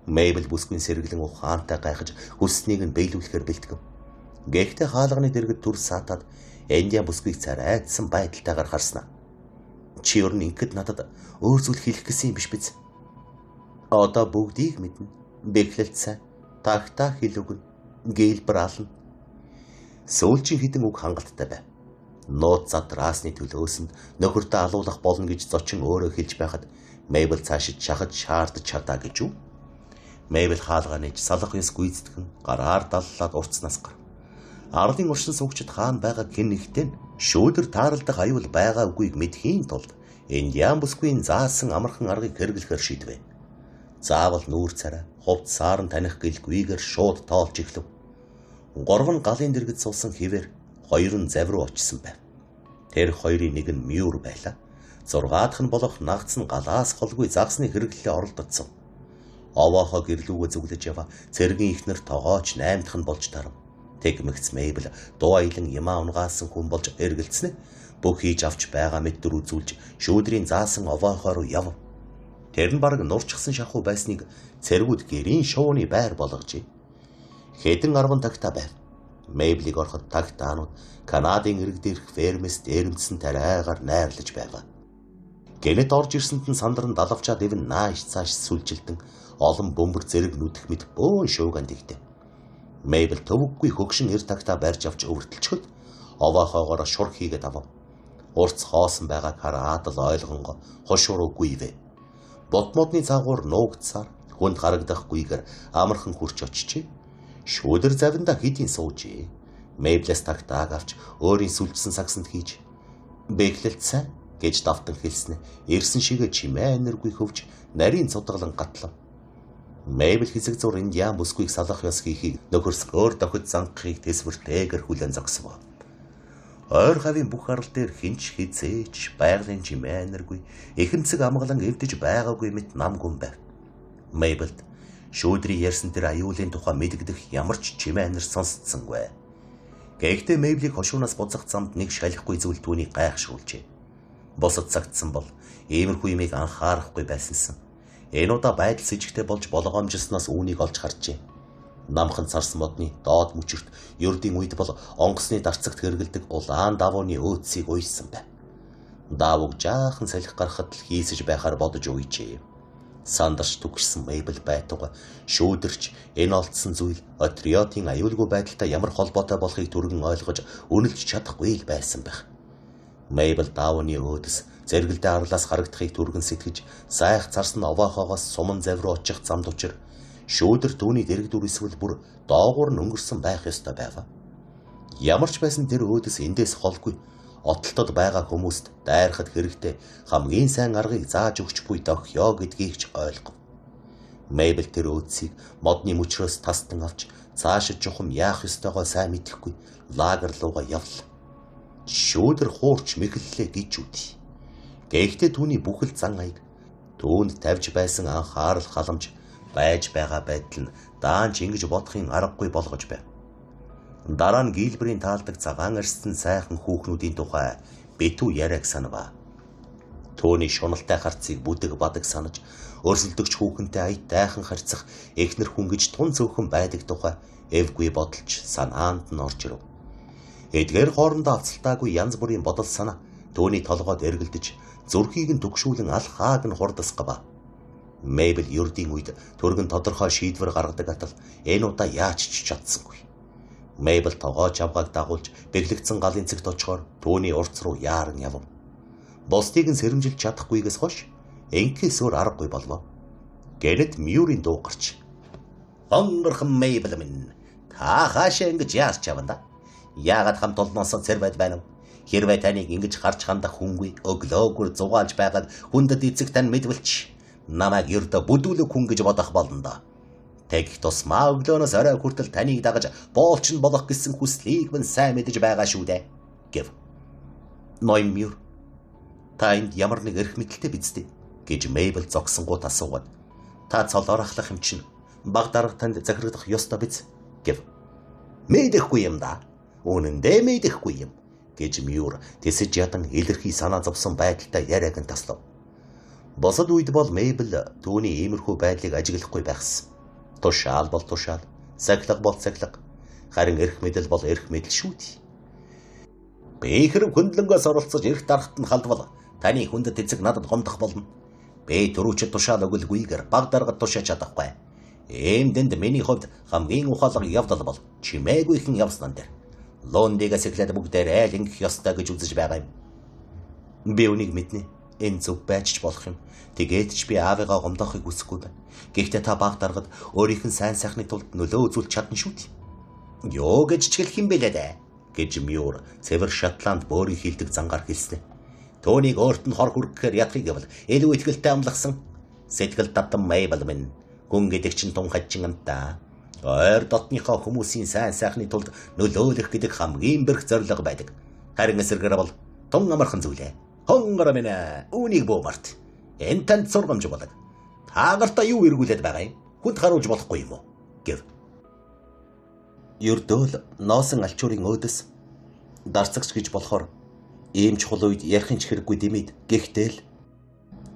A: Мэйбл бүсгүй сэргэлэн ухаантай гайхаж хүсснийг нь биелүүлэхээр бэлтгэв. Гэхдээ хаалганы дэргэд түр саатаад индиан бүсгүйг царайдсан байдалтайгаар харснаа. Чи ер нь ингэхэд надад өөр зүйл хэлэх гэсэн юм биш биз? Одоо бүгдийг мэднэ. Бэглэлт сайн. Тагтаа хэл өгнө. Гэлбэр ална. Сүүлчийн хідэн үг хангалттай байв. Нууц задраасны төлөөсөнд нөхөртөө алуулах болно гэж зочин өөрөө хэлж байхад Мэйбл цаашид шахаж шаардж чадаа гэж үү? Мэйбл хаалганыг салах ёс гүйцэтгэн гараар даллаад уртснаас гар. Арлын уршин суугчид хаана байгаа гин нэгтэн шүүдэр тааралдах аюул байгаа үгүйг мэдхийн тулд индиан бүсгүйн заасан амархан аргыг хэрэглэхээр шийдвэ. Заавал нүүр царай, хувц саарн таних гэлгүйгээр шууд тоолж эхлэв. 3 галын дэргэд суусан хിവэр 2 нь зав руу очсон байв. Тэр хоёрын нэг нь мюр байлаа. 6 дахь нь болох нагц нь галаас холгүй загсны хэрэглэлээ оролдоцсон. Овоохоо гэрлүүгөө зүглэж яваа цэргийн ихнэр тогооч 8 дахь нь болж тарав. Тэгмэгц Мэйбл дуу аялан ямаа унгаасан хүн болж эргэлцснэ. Бүх хийж авч байгаа мэддэр үзүүлж шүүдрийн заасан овоохоо руу яв. Тэр нь бараг нурчсан шахуу байсныг цэргүүд гэрийн шууны байр болгожээ. Хэдэн 10 тагтаа байв. Мэйблийг ороход тагтаанууд Канадын ирэг дээрх фермэс дээрэмдсэн тарайгаар найрлаж байв. Гэнэт орж ирсэнд нь сандран далавчаад ивэн нааш цааш сүлжилтэн олон бөмбөр зэрэг нүдэх мэд бөөн шууган дигдэв. Мэйбл төвөггүй хөгшин эр тагтаа барьж авч өвөртөлчөхөд овоохоогоор шур хийгээд авав. Урц хоосон байгаа караад л ойлгонго хошууруугүй вэ. Бот модны цаагуур нуугдсаар хүнд харагдахгүйгээр амархан хурч очижээ. Шүүдэр завинда хэдийн суужээ. Мэйблээс тагтааг авч өөрийн сүлжсэн сагсанд хийж бэглэлт сайн гэж давтан хэлснэ. Ирсэн шигээ чимээ энергүй хөвж нарийн цудаглан гатлав. Мэйбл хэсэг зур индиан бүсгүйг салах ёс хийхийг нөхөрсгөөр дохид зангахыг тэсвэртэйгэр хүлэн зогсов. Ойр хавийн бүх арал дээр хинч хизээч байгалийн чимээ энергүй эхэмцэг амгалан эвдэж байгаагүй мэт нам гүн байв. Мэйблд шүүдрийн ярьсан тэр аюулын тухай мэддэх ямар ч чимээ энер сонсцсонгүй. Гэхдээ Мэйблийг хошуунаас буцах замд нэг шалихгүй зүйл түүнийг гайхшруулжээ. Босод цагтсан бол иймэрхүү юмыг анхаарахгүй байсансан. Энэ удаа байдал с ิจ гтэй болж болгоомжлснаас үүнийг олж харжээ. Намхан царсан модны доод мөчөрт ердийн үед бол онгоцны дарцагт хэргэлдэг улаан давууны өөцийг уйсан байв. Даавууг жаахан салхи гарахад л хийсэж байхаар бодож үйжээ. Сандарч түгшсэн Мейбл байтугай шүүдэрч энэ олдсон зүйл Отриотын аюулгүй байдалтай ямар холбоотой болохыг түргэн ойлгож үнэлж чадахгүй л байсан байх. Мейбл Даавууны өөдөс зэрэгэлдээ арлаас харагдахыг түргэн сэтгэж сайх царсан овоохоогоос суман зав руу очих замд учир шүүдэр түүний дэрэгдүр эсвэл бүр доогуур нь өнгөрсөн байх ёстой байв. Ямар ч байсан тэр өөдөс эндээс холгүй отолтод байгаа хүмүүст дайрахад хэрэгтэй хамгийн сайн аргыг зааж өгч буй дохио гэдгийг ч ойлгов. Мейбл тэр өөдсийг модны мөчрөөс тастан авч цаашид жухам яах ёстойгоо сайн мэдэхгүй лагер руугаа явлаа. Шүүдэр хуурч мэхэллээ гэж үдий. Гэхдээ түүний бүхэл зан аяг түүнд тавьж байсан анхаарал халамж байж байгаа байдал нь даанч ингэж бодохын аргагүй болгож байв. Дараа нь Гилберийн таалдаг цагаан арьссан сайхан хүүхнүүдийн тухай битүү яриаг санава. Төвний шуналтай харцыг бүдэг бадаг санаж өрсөлдөгч хүүхэнтэй аяд дайхан харьцах эхнэр хүн гэж тун цөөхөн байдаг тухай эвгүй бодолч санаанд нь орж ирэв. Эдгээр хоорондоо авцалтаагүй янз бүрийн бодол санаа төвний толгойд эргэлдэж зүрхийг нь түгшүүлэн алхааг нь хурдасгав. Мейбл ердийн үед түргэн тодорхой шийдвэр гаргадаг атал энэ удаа яаж ч чадсангүй. Мейбл тогооч авгааг дагуулж бэглэгдсэн галын цэгт очихоор түүний урц руу яаран явв. Бусдыг нь сэрэмжилж чадахгүйгээс хойш энхээс өөр аргагүй болов. Гэнэт Мюрийн дуу гарч "Хонгорхон Мейбл минь, та хаашаа ингэж яарч явна да? Яагаад хамт олноосоо цэрвэд байна вэ? Хэрвээ таныг ингэж харж хандах хүнгүй өглөөгөр зугаалж байгаад хүндэт эцэг тань мэдвэлч намайг ердөө бүдүүлэг хүн гэж бодох болно да. Тэгэх тусмаа өглөөнөөс орой хүртэл таныг дагаж боолчин болох гэсэн хүслийг минь сайн мэдэж байгаа шүү дээ" гэв. "Ноён Мюр, та энд ямар нэг эрх мэдэлтэй биз дээ?" гэж Мейбл зогсонгууд асуугаад. "Та цолоор ахлах юм чинь баг дарга танд захирагдах ёстой биз?" гэв. "Мэдэхгүй юм да. Үнэндээ мэдэхгүй юм" гэж Мюр тэсэж ядан илэрхий санаа зовсон байдалтай яриаг нь таслав. Босод үед бол Мейбл түүний иймэрхүү байдлыг ажиглахгүй байхсан. Тушаал бол тушаал, сахилга бол сахилга, харин эрх мэдэл бол эрх мэдэл шүү дээ. "Би хэрэг хөндлөнгөөс оролцож эрх дарахт нь халдвал таны хүндэт эцэг надад гомдох болно. Би түрүүчд тушаал өгөлгүйгээр баг даргад тушааж чадахгүй. Иймдэнд миний хувьд хамгийн ухаалаг явдал бол чимээгүйхэн явсан дээр. Лондигаас эхлээд бүгдээр айл ингэх ёстой гэж үзэж байгаа юм." "Би үнийг мэднэ. Энэ зөв байж ч болох юм. Тэгээд ч би аавыгаа гомдоохыг хүсэхгүй байна. Гэхдээ та баг даргад өөрийнх нь сайн сайхны тулд нөлөө үзүүлж чадна шүү дээ." "Юу гэж ч хэлэх юм бэлээ дээ" гэж Мюр цэвэр Шотланд бөөрийн хилдэг зангаар хэлснэ. "Төвнийг өөрт нь хор хүргэхээр ядахыг гэвэл илүү ихтэй амлахсан. Сэтгэл татам Мейбл минь, хүн гэдэг чинь тун хачин амтаа. Ойр дотныхоо хүмүүсийн сайн сайхны тулд нөлөөлөх гэдэг хамгийн бэрх зорилго байдаг. Харин эсэргээр бол тун амархан зүйлээ. Хонгор минь үүнийг бөөмарт. Энэ танд сургамж болог. Таагартаа юу эргүүлээд байгаа юм? Хүнд харуулж болохгүй юм уу?" гэв. Ердөөл ноосон алчуурын өөдөс дарцагч гэж болохоор ийм чухал үед ярихын ч хэрэггүй дэмэд гэхдээ л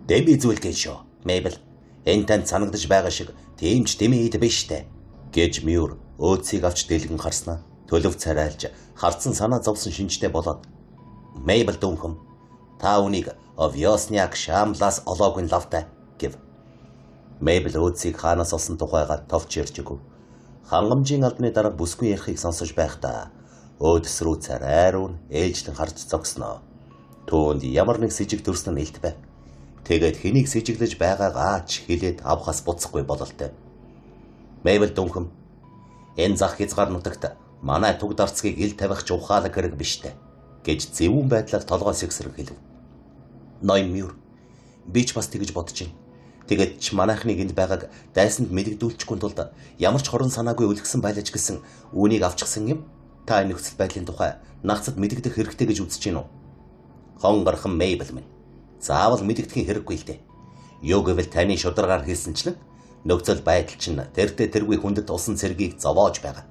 A: "Дэми зүйлгэн шүү. Мейбл, энэ танд санагдаж байгаа шиг тийм ч дэмэд биш дээ" гэж Мюр өөдсийг авч дэлгэн харснаа төлөв царайлж харцсан санаа зовсон шинжтэй болоод "Мейбл дүнхэм, та үнийг овёсняк шамлаас олоогүй лавтай" гэв. Мейбл өөдсийг хаанаас олсон тухайгаар товч ярьж өгөв. Хангамжийн албаны дараа бүсгүй ярихыг сонсож байхдаа өөдөс рүү царайруу ээлжлэн харж зогсноо. Түүнд ямар нэг сэжиг төрсөн нь илт байв. Тэгээд хэнийг сэжиглэж байгаагаа ч хэлээд авахаас буцахгүй бололтой. "Мейбл дүнхэм, энэ зах хязгаар нутагт манай туг дарцгийг ил тавих ч ухаалаг хэрэг биштэй" гэж зөвүүн байдлаар толгой сэгсрэн хэлв. "Ноён Мюр, би ч бас тэгж бодож байна. Тэгээд ч манайхныг энд байгааг дайсанд мэдэгдүүлчихгүй тулд ямар ч хорон санаагүй үлгсэн байлаж гэсэн үүнийг авчихсан юм. Та энэ нөхцөл байдлын тухай нагцад мэдэгдэх хэрэгтэй гэж үзэж байна уу?" "Хонгорхон Мейбл минь, заавал мэдэгдэхин хэрэггүй л дээ. Юу гэвэл таны шударгаар хэлсэнчлэн нөхцөл байдал чинь тэртээ тэргүй хүндэт усан цэргийг зовоож байгаа.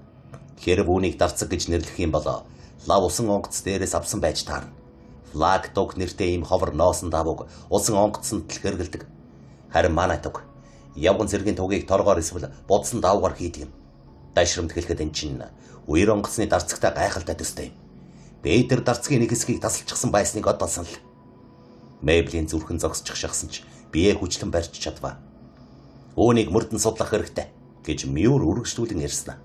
A: Хэрв үүнийг дарцаг гэж нэрлэх юм бол лав усан онгоц дээрээс авсан байж таарна. Флаг туг нэртэй ийм ховор ноосон давууг усан онгоцонд л хэргэлдэг. Харин манай туг явган цэргийн тугийг торгоор эсвэл будсан давгаар хийдэг юм. Дайшрамд хэлэхэд эн чинь үер онгоцны дарцагтай гайхалтай төстэй юм. Би тэр дарцгийн нэг хэсгийг тасалчихсан байсныг одоо санал. Мэйблийн зүрхэн зогсчих шахсан ч бие хүчлэн барьж чадваа. Үүнийг мөрдөн судлах хэрэгтэй гэж Мюр үргэлжлүүлэн ярьсан.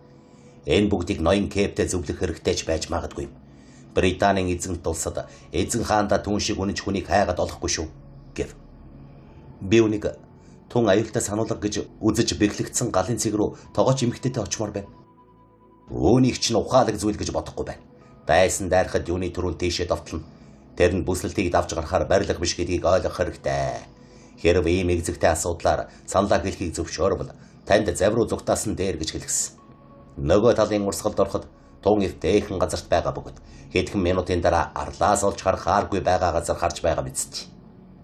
A: Энэ бүгдийг ноён Кэптэй зөвлөх хэрэгтэй ч байж магадгүй. Британийн эзэнт улсад эзэн хаанда түн шиг үнэж хүнийг хайгаад олохгүй шүү гэв. Би үнийг тун аюултай сануулга гэж үзэж бэхлэгдсэн галын цэг рүү тогооч эмэгтэйтэй очмоор байна. Үүнийг ч ухаалаг зүйл гэж бодохгүй байна. Дайсан дайрахад юуны түрүүнд тийшээ довтлно. Тэр нь бүслэлтийг давж гарахаар барилга биш гэдгийг ойлгох хэрэгтэй. Хэрв ийм экзэгтэй асуудлаар саналаа хэлхийг зөвшөөрвөл танд завруу зүгтаасан дээр гэж хэлгэсэн. Нөгөө талын урсгалд ороход тун эрт ээхэн газарт байгаа бөгөөд хэдхэн минутын дараа арлаас олж харахааргүй байгаа газар харж байгаа биз.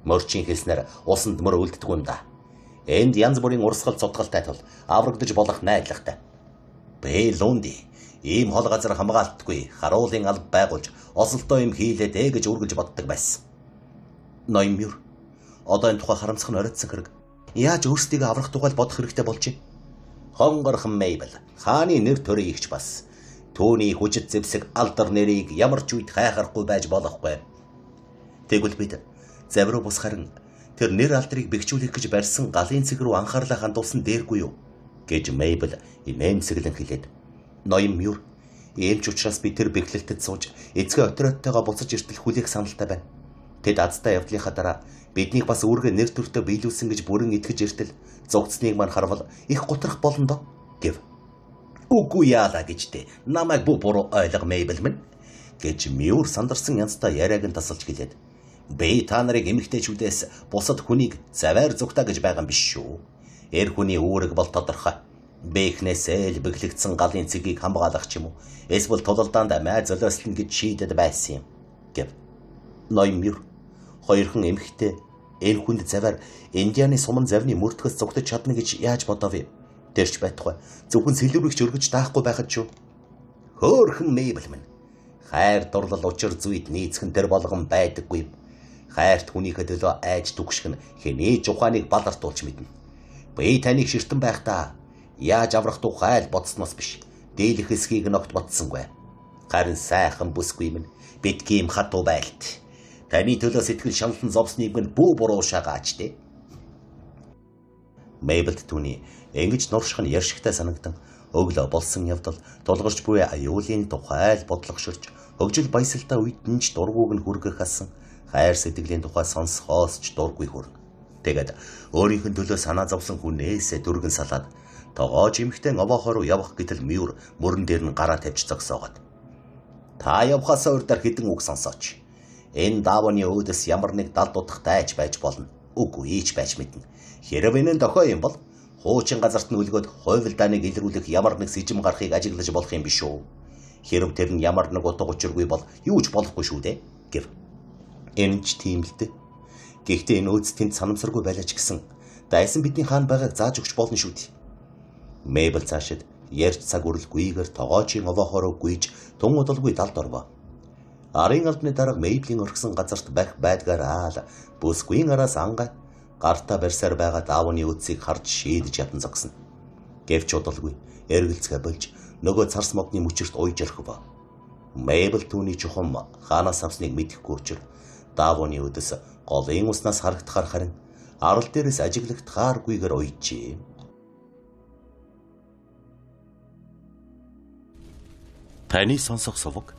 A: Мөрчийн хэлснээр усанд мөр үлддэг юм да. Энд янз бүрийн урсгал цутгалтай тул аврагдаж болох найдлагатай. Бэлунди ийм хол газар хамгаалтгүй харуулын алба байгуулж осолтой юм хийлээ гэж үргэлж боддог байсан. Ноён Мюр одоо энэ тухай харамсах нь оройтсан хэрэг. Яаж өөрсдийгөө аврах тухай бодох хэрэгтэй болж байна? Хонгорхон Мэйбл хааны нэр төрийн ихч бас түүний хүчит зэвсэг алдар нэрийг ямар ч үед хайхарахгүй байж болохгүй. Тэгвэл бид завруу бус харин тэр нэр алдрыг бэхжүүлэх гэж барьсан галын цэг рүү анхаарлаа хандуулсан дээргүй юу гэж Мэйбл инээмсэглэн хэлээд. Ноён Мюр ийм ч учраас би тэр бэхлэлтэд сууж эцгээ отрооттойгоо буцаж иртэл хүлээх саналтай байна. Тэд азтай явдлынхаа дараа биднийг бас үүргээ нэр төртөө биелүүлсэн гэж бүрэн итгэж иртэл зогцсныг мань харвал их готрох болно доо гэв. Үгүй яалаа гэжтэй намайг буруу ойлго Мэйбл минь гэж Мюр сандарсан янзтай яриаг нь тасалж хэлээд. Би та нарыг эмэгтэйчүүдээс бусад хүнийг заваар зүгтаа гэж байгаа юм биш шүү. Эр хүний үүрэг бол тодорхой. Бэхнээсээ л бэглэгдсэн галын цэгийг хамгаалах ч юм уу эсвэл тулалдаанд амиа золиослно гэж шийдэд байсан юм гэв. Ноён Мюр хоёрхан эмэгтэй энэ хүнд заваар Индианы суман завны мөрдгөөс зүгтэж чадна гэж яаж бодов вэ? Тэрч байтугай зөвхөн сэлүүрэгч өргөж даахгүй байхад шүү. Хөөхөн Мэйбл минь хайр дурлал учир зүйд нийцхэн тэр болгон байдаггүй. Хайрт хүнийхээ төлөө айж дүгших нь хэнээж ухааныг балартуулж мэднэ. Би таныг ширтэн байхдаа яаж аврах тухай бодсноос биш. Дийлэх эсхийг ногт бодсонгүй. Харин сайхан бүсгүй минь бидгийн хатуу байлт. Таны төлөө сэтгэл шаналн зовсныг минь бүү буруу шагаач дээ. Мэйбэлд түүний ингэж нурших нь яршигтай санагдан өглөө болсон явдал тулгарч буй аюулын тухай бодлогоширч хөгжил баясгалтай үед нь ч дургууг нь хүргэх асан хайр сэтгэлийн тухай сонсхоос ч дургүй хүрнэ. Тэгэд өөрийнх нь төлөө санаа зовсон хүнээсээ дүргэн салаад тогоож эмхтэн овоохоо руу явах гэтэл Мюр мөрөн дээр нь гараа тавьж зогсоогоод. Та явхаас урдаар хідэн үг сонсооч. Энэ давны өөдөс ямар нэг далд удахтай байж болно. Үгүй ийч байж мэднэ. Хэрэг энэ дохой юм бол хуучин газарт нь үлгөөд хувилдааныг илрүүлэх ямар нэг сэжим гарахыг ажиглаж болох юм биш үү? Хэрэг тэр нь ямар нэг утга учиргүй бол юу ч болохгүй шүү дээ гэв. Энэ ч тийм л дээ. Гэхдээ энэ өөц тэнд санамсаргүй байлаач гэсэн дайсан бидний хаан байгааг зааж өгч болно шүү дээ. Мэйбл цаашид ярьж цаг үрлгүйгээр тогоочийн овоохороо гүйж тун удалгүй далд орвоо. Арын албаны дарга Мэйблийн орхисон газарт байх байдгаар аал бүсгүйн араас ангаа гартаа барьсаар байгаа даавны өөцийг харж шийдэж ятан зогсно. Гэвч удалгүй эргэлцгээ болж нөгөө царс модны мөчөрт уйж орхив. Мэйбл түүний чухам хаанаас авсныг мэдэхгүй учраас даавны өөдөс голын уснаас харагдахаар харин арал дээрээс ажиглагдахааргүйгээр уйжээ. Таны сонсох сувг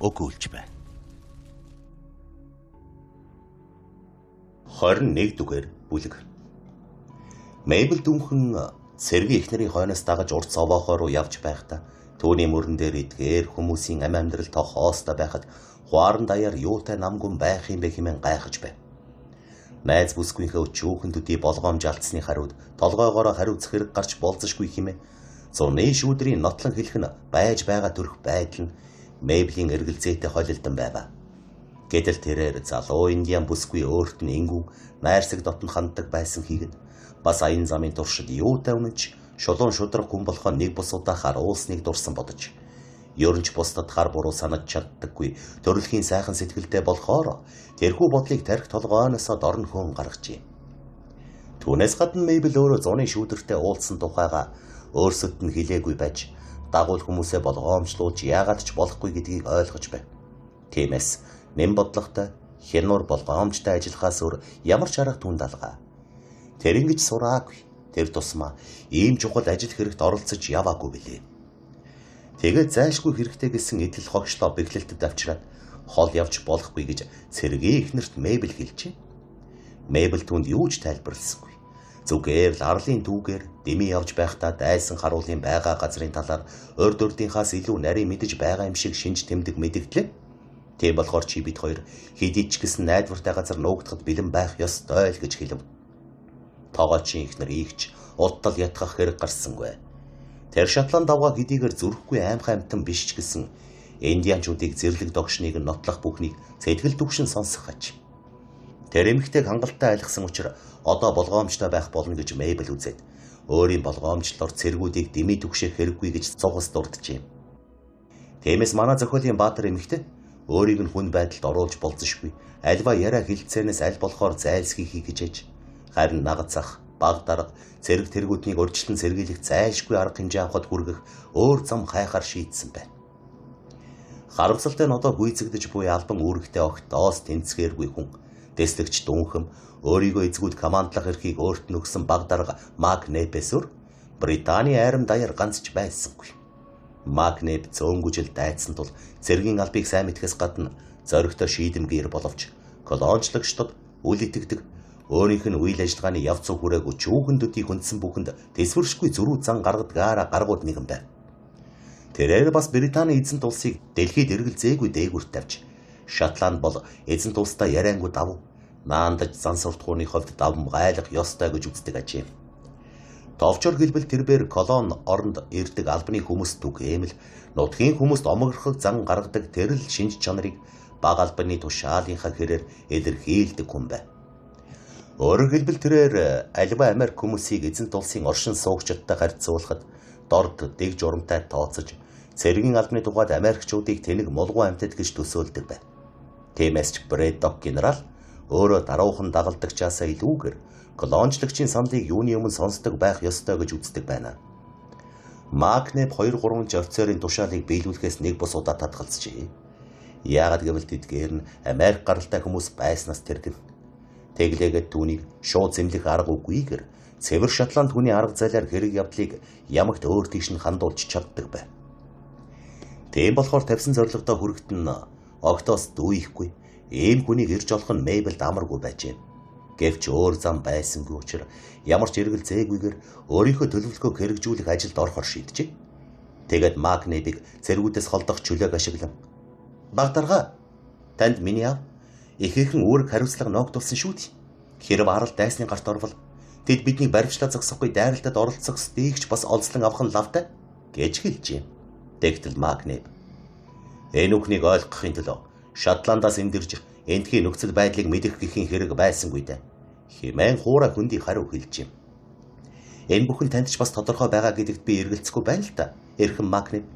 A: өгүүлж байна. 21 дугаар бүлэг. Мэйбл дүнхэн цэргийн эхнэрийн хойноос дагаж урт овоохоо руу явж байхдаа түүний мөрөн дээр эдгээр хүмүүсийн амь амьдрал тохоостой байхад хуаран даяар юутай намгүн байх юм бэ хэмээн гайхаж байв. Найз бүсгүйнхээ өчүүхэн төдий болгоомж алдсны хариуд толгойгоороо хариуцах хэрэг гарч болзошгүй хэмээн зуны шүүдрийн нотлон хэлэх нь байж байгаа төрх байдал нь Мэйблийн эргэлзээтэй холилдсон байв. Гэтэл тэрээр залуу индиан бүсгүй өөрт нь ингүү найрсаг дотн ханддаг байсан хийгэд бас аян замын туршид юутай үнэнч шулуун шудраг хүн болохоо нэг бус удаа харуулсныг дурсан бодож ерөнч бусдад хар буруу санаж чаддаггүй төрөлхийн сайхан сэтгэлдээ болохоор тэрхүү бодлыг тархи толгойносоо дорн хөөн гаргажээ. Түүнээс гадна Мэйбл өөрөө зуны шүүдэртэй уулзсан тухайга өөрсөд нь хэлээгүй байж дагуул хүмүүсээ болгоомжлуулж яагаад ч болохгүй гэдгийг ойлгож байв. Тиймээс нэм бодлоготой Хянуур болгоомжтой ажиллахаас өөр ямар ч арга түнд алгаа. Тэр ингэж сураагүй. Тэр тусмаа ийм чухал ажил хэрэгт оролцож яваагүй билээ. Тэгээд зайлшгүй хэрэгтэй гэсэн эдэл хогшлоо бэглэлтэд авчираад хол явж болохгүй гэж цэргийн эхнэрт Мэйбл хэлжээ. Мэйбл түнд юу ч тайлбарласангүй. Зүгээр л арлын түүгээр дэмий явж байхдаа дайсан харуулын байгаа газрын талаар урд урдынхаас илүү нарийн мэдэж байгаа юм шиг шинж тэмдэг мэдэгдлээ. Тийм болохоор чи бид хоёр хэдий ч гэсэн найдвартай газар нуугдахад бэлэн байх ёстой л гэж хэлв. Тоогоочин ихнэр ийгч удтал ятгах хэрэг гарсангүй. Тэр Шотланд давгаа хэдийгээр зүрхгүй аимхай амтан биш ч гэсэн индианчуудыг зэрлэг догшныг нотлох бүхнийг сэтгэл түгшин сонсох аж. Тэр эмэгтэйг хангалттай айлгсан учраас одоо болгоомжтой байх болно гэж Мэйбл үзээд өөрийн болгоомжлоор цэргүүдийг дэмий түгшэх хэрэггүй гэж цугас дурджээ. Тиймээс манай зохиолын баатар эмэгтэй өөрийг нь хүн байдалд оруулж болзошгүй альва яриа хилцээнээс аль болохоор зайлсхийхий хичээж харин нагацах баг дарга цэрэг тэргүүднийг урьдчилан сэргийлэх зайлшгүй арга хэмжээ авахд хүргэх өөр зам хайхаар шийдсэн байна. Харамсалтай нь одоо гүйцэгдэж буй албан үүрэгтэй огт доос тэнцгээргүй хүн дэслэгч дүнхэм өөрийгөө эзгүүд командлах эрхийг өөрт нь өгсөн баг дарга Макнепээс өөр Британий айрам даяар ганц ч байсангүй. Макнеп цөөнгүжил дайцсан тул цэргийн албыг сайн мэдхээс гадна зоригтой шийдэмгээр боловч колоничлогчдод үл итгэдэг өөрийнх нь үйл ажиллагааны явц хүрээгүй чүүхэндүүдийг хүндсэн бүхэнд тэсвэршгүй зөрүү зан гаргадгаараа гаргууд нэгэн байв. Тэрээр бас Британий эзэнт улсыг дэлхийд эргэлзээгүй дээгүүрт тавьж Шотланд бол эзэнт улстай яриангуй давуу наандаж зан суртахууны хувьд давм гайлах ёстой гэж үздэг ажээ. Товчор хэлбэл тэрбээр колон оронд ирдэг албаны хүмүүст түгээмэл нутгийн хүмүүст омогрохог зан гаргадаг тэрл шинж чанарыг баг албаны тушаалынхаа хэрээр илэрхийлдэг хүн байв. Өөрөөр хэлбэл тэрээр альва Америк хүмүүсийг эзэнт улсын оршин суугчдтай харьцуулахад дорд дэг журамтай тооцож цэргийн албаны тухайд Америкчуудыг тэнэг мулгуу амьтад гэж төсөөлдөг байв. Тиймээс ч Брэддок генерал өөрөө даруухан дагалдагчаасаа илүүгээр колоничлогчийн саналыг юуны өмнө сонсдог байх ёстой гэж үздэг байна. Макнеп 2-3 офицерын тушаалыг биелүүлэхээс нэг бус удаа татгалзжээ. Яагаад гэвэл тэдгээр нь Америк гаралтай хүмүүс байснаас тэргэн. Тэглээгээд түүнийг шууд зэмлэх арга үгүйгээр Цэвэр Шотланд хүний арга зайлаар хэрэг явдлыг ямагт өөр тийш нь хандуулж чаддаг байв. Тийм болохоор тавьсан зорилгодоо хүрэхэд нь огтоос дүүихгүй ийм хүнийг ирж олох нь Мэйбл амаргүй байжээ. Гэвч өөр зам байсангүй учраас ямар ч эргэлзээгүйгээр өөрийнхөө төлөвлөгөөг хэрэгжүүлэх ажилд орохоор шийджээ. Тэгээд Макнепийг цэргүүдээс холдох чөлөөг ашиглан баг дарга танд миний аав ихээхэн үүрэг хариуцлага ноогдуулсан шүү дээ. Хэрв арал дайсны гарт орвол тэд бидний баримтлаа зогсохгүй дайралтад оролцох стейгч бас олзлон авах нь лавтай гэж хэлжээ. Тэгтэл Макнеп энэ үхнийг ойлгохын төлөө Шотландаас эндэрж эндхийн нөхцөл байдлыг мэдэх гэхийн хэрэг байсангүй дээ. Хэмээн хуурай хөндий хариу хэлжээ. Энэ бүхэн танд ч бас тодорхой байгаа гэдэгт би эргэлзэхгүй байна л та. Эрхэм Макнеп.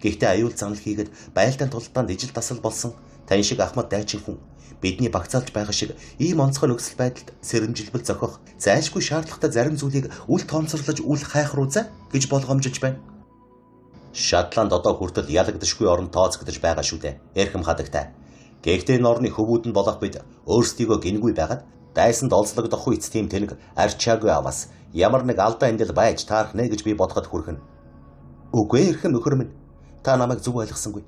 A: Гэхдээ аюул занал хийгээд байлдаан тулдаанд ижил тасал болсон тань шиг ахмад дайчин хүн бидний багцаалж байгаа шиг ийм онцгой нөхцөл байдалд сэрэмжилбэл зохих зайлшгүй шаардлагатай зарим зүйлийг үл тоомсорлож үл хайхруулзаа гэж болгоомжиж байна. Шотланд одоо хүртэл ялагдашгүй орон тооцогдож байгаа шүү дээ. Эрхэм хадагтай. Гэхдээ энэ орны хөвүүд нь болох бид өөрсдийгөө гингүй байгаад дайсанд олзлогдох үец тийм тэнэг арчаагүй аваас ямар нэг алдаа эндэл байж таарах нэ гэж би бодоход хүрхэн. Үгүй эрхэм нөхөр минь. Та намайг зөв ойлгосонгүй.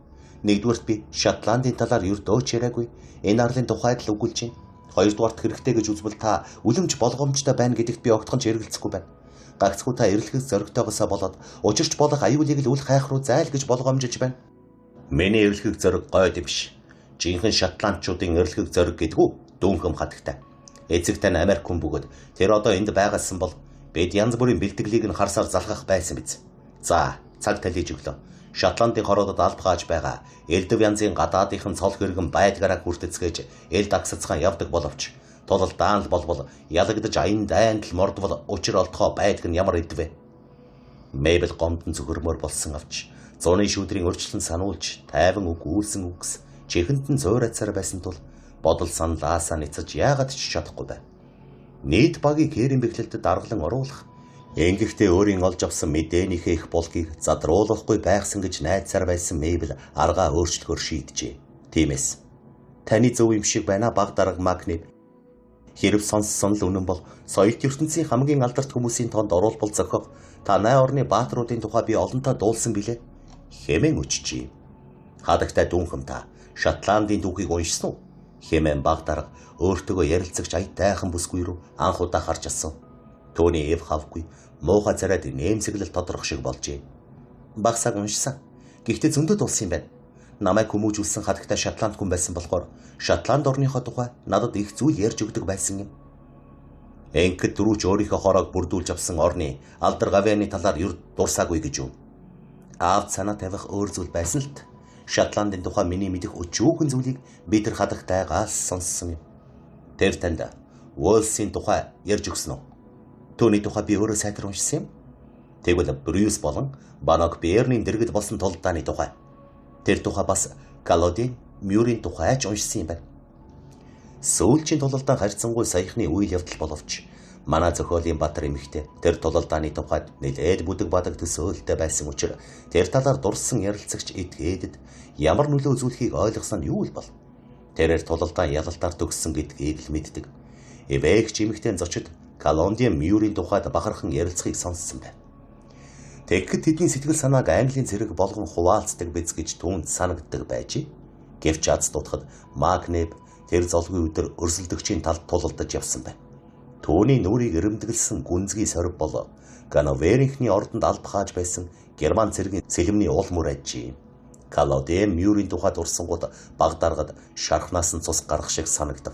A: Нэгдүгээрт би Шотландын талаар ердөө ч яриагүй. Энэ арлын тухайд л өгүүлж байна. Хоёрдугаарт хэрэгтэй гэж үзвэл та үлэмж болгоомжтой байна гэдэгт би огтхон ч эргэлзэхгүй байна. Гагцхүү та эрэлхэх зоригтойгоосоо болоод учирч болох аюулыг л үл хайх руу зайл гэж болгоомжиж байна. Миний эрэлхэх зориг гойд биш. Жинхэнэ шотландчуудын эрэлхэх зориг гэдгүү дүүнхэм хатагтай. Эцэг тань Америк хүн бөгөөд тэр одоо энд байгаасан бол бид янз бүрийн бэлтгэлийг нь харсаар залхах байсан биз. За, цаг талиж өглөө. Шотландын хоруудад алд хааж байгаа элдв янзын гадаадынхан цол хэрэгэн байдгаараа хүртэцгээж эл дагсацгаан явдаг боловч тулалдаан л болбол ялагдаж аян дайнд л мордвол учир олдохоо байдаг нь ямар эдвэ. Мэйбл гомдон зүгэрмөр болсон авч зуны шүүдрийн өрчлөн сануулж тайван үг үйлсэн үгс чихэнд нь зуурайцаар байсан тул бодол саналаасаа ницэж яагаад ч чадахгүй байв. Нийт багийг хээрийн бэхлэлтэд аргалан оруулах Ингэхдээ өөрийн олж авсан мэдээнийхээ их булгийг задруулахгүй байхсан гэж найдсаар байсан Мэйбл аргаа өөрчлөхөөр шийджээ. Тиймээс Таны зөв юм шиг байна баг дарга Макнеб. Хэрв сонссон л үнэн бол соёлт ертөнцийн хамгийн алдарт хүмүүсийн тоонд оруулбал зохиох та 8 орны баатруудын тухай би олонтаа дуулсан билээ. Хэмээн өччихье. Хадагтай дүүнхэм та Шотландын түүхийг уншсан уу? Хэмээн баг дарга өөртөө ярилцагч аятайхан бүсгүй рүү анх удаа харж асан. Төвний эв хавгүй муухай царайд нэмсэглэл тодрох шиг болжээ. Багсаг уншсан. Гэхдээ зөндөд улс юм байна. Намайг хүмүүжүүлсэн хадагтай Шотланд хүн байсан болохоор Шотланд орныхоо тухай надад их зүйл ярьж өгдөг байсан юм. Энгэд дөрүүч өөрийнхөө хороог бүрдүүлж авсан орны алдар гавьяаны талаар юр дурсаагүй гэж юу? Аав санаа тавих өөр зүйл байсан л т. Шотландын тухай миний мэдих өчүүхэн зүйлийг би тэр хадагтайгаас сонссон юм. Тэр танд Уолсын тухай ярьж өгсөн үү? Түүний тухай би өөрөө сайтар уншсан юм. Тэгвэл Брюс болон Банок Бернийн дэргэд болсон толдааны тухай. Тэр тухай бас Калодин Мюрийн тухайч уншсан юм байна. Сүүлчийн тулалдаан харьцангуй саяхны үйл явдал боловч манай зохиолын Батар эмэгтэй тэр тулалдааны тухайд нэлээд бүдэг бадаг төсөөлтөй байсан учраас тэр талаар дурсан ярилцагч этгээдэд ямар нөлөө үзүүлэхийг ойлгосон нь юу бол? Тэрээр тулалдаан ялалтаар төгссөн гэдгийг л мэддэг. Эвэгч эмэгтэй зочид Калодин Мюрийн тухайд бахархан ярилцахыг сонссон байна. Тэгэхэд тэдний сэтгэл санааг Английн зэрэг болгон хуваалцдаг биз гэж түүнд санагддаг байж. Гэвч аз дутахад Макнеб тэр золгүй өдөр өрсөлдөгчийн талд тулалдаж явсан байна. Түүний нүрийг эрэмдэглэсэн гүнзгий сорив бол Ганноверийнхний ордонд алба хааж байсан Герман цэргийн сэлэмний уул мөр ажээ. Калодин Мюрийн тухайд урсангууд баг даргад шархнаас нь цус гарах шиг санагдав.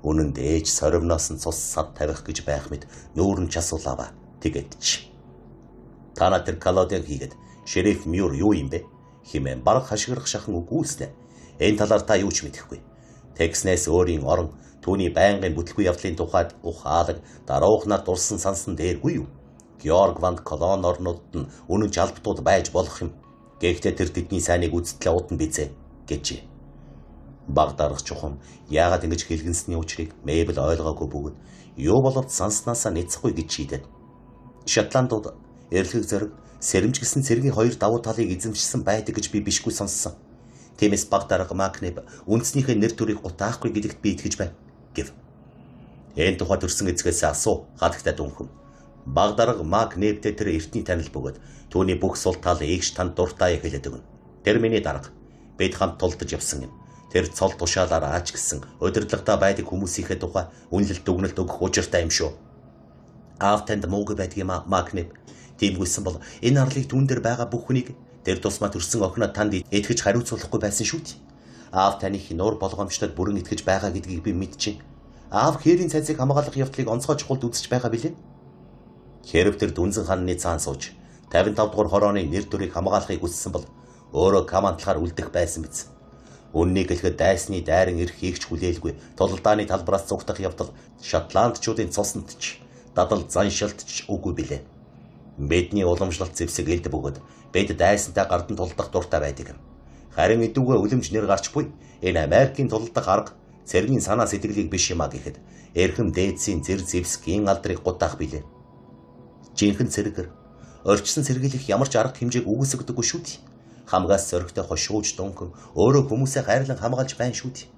A: Үнэн дээж соривноос нь цус сад тавих гэж байх мэт нүүрэн часуулава. Тэгээд ч Тана тэр Калодин хийгээд шериф Мюр юу юм бэ? Хэмээн бараг хашгирах шахан үгүйснэ. Энэ талаар та юу ч мэдэхгүй. Текснээс өөрийн орон түүний байнгын бүтлгүй явдлын тухайд ухаалаг даруухнаар дурсан сансан дээргүй юу? Георг ван Колон орнуудад нь үнэн жалбтууд байж болох юм. Гэхдээ тэр тэдний сайныг үзтлээ удна бизээ гэжээ. Баг дарах чухам яагаад ингэж хэлгэнсний учрыг Мэйбл ойлгоогүй бөгөөд юу боловч санснасаа нэцэхгүй гэж шийдэв. Шотландууд эрлэг зэрэг сэрэмжгэлсэн цэргийн хоёр давуу талыг эзэмшсэн байдаг гэж би бишгүй сонссон. Тиймээс баг дарга Макнеб үндснийхээ нэр төрийг утаахгүй гэдэгт би итгэж байна гэв. Энэ тухай төрсөн эцгээс асуу хадагтай дүнхэн. Баг дарга Макнебтэй тэр эртний танил бөгөөд түүний бүх сул тал эгш танд дуртай хэлээд өгнө. Тэр миний дарга. Бид хамт тулдаж явсан юм. Тэр цол тушаалаар аач гисэн удирдлагатай байдаг хүмүүсийнхээ тухай үнэлэлт дүгнэлт өгөх учиртай юм шүү. Аав танд муугүй байдаг юм Макнеб. Тиймгүйсэн бол энэ арлыг түүн дээр байгаа бүх хүнийг тэр тусмаа төрсэн охиноо танд итгэж хариуцуулахгүй байсан шүү дээ. Аав таних нуур болгоомжтойд бүрэн итгэж байгаа гэдгийг би мэдчихэв. Аав хээрийн цайзыг хамгаалах явдлыг онцгой чухалд үзэж байгаа билээ. Хэрв тэр дүнзэн хааны цаан сууж 55 дугаар хорооны нэр төрийг хамгаалахыг хүссэн бол өөрөө командлахаар үлдэх байсан биз. Үннийг хэлэхэд дайсны дайран эрх хийгч хүлээлгүй тулалдааны талбараас зүгтах явдал Шотландчуудын цуснд ч дадал заншилт ч үгүй билээ. Бидний уламжлалт зэвсэг элд бөгөөд бид дайсантай гардан тулдах дуртай байдаг юм. Харин идүүгээ үлэмж нэр гарч буй энэ Америкийн тулдах арга цэргийн санаа сэтгэлийг биш юм а гэхэд эрхэм дээдсийн зэр зэвсгийн алдрыг гутаах билээ. Жинхэнэ цэргэр орчсон сэргийлэх ямар ч арга хэмжээг үгүйсгдэггүй шүү дээ. Хамгаас зөрөгтэй хошууж дунхан өөрөө хүмүүсээ хайрлан хамгаалж байна шүү дээ.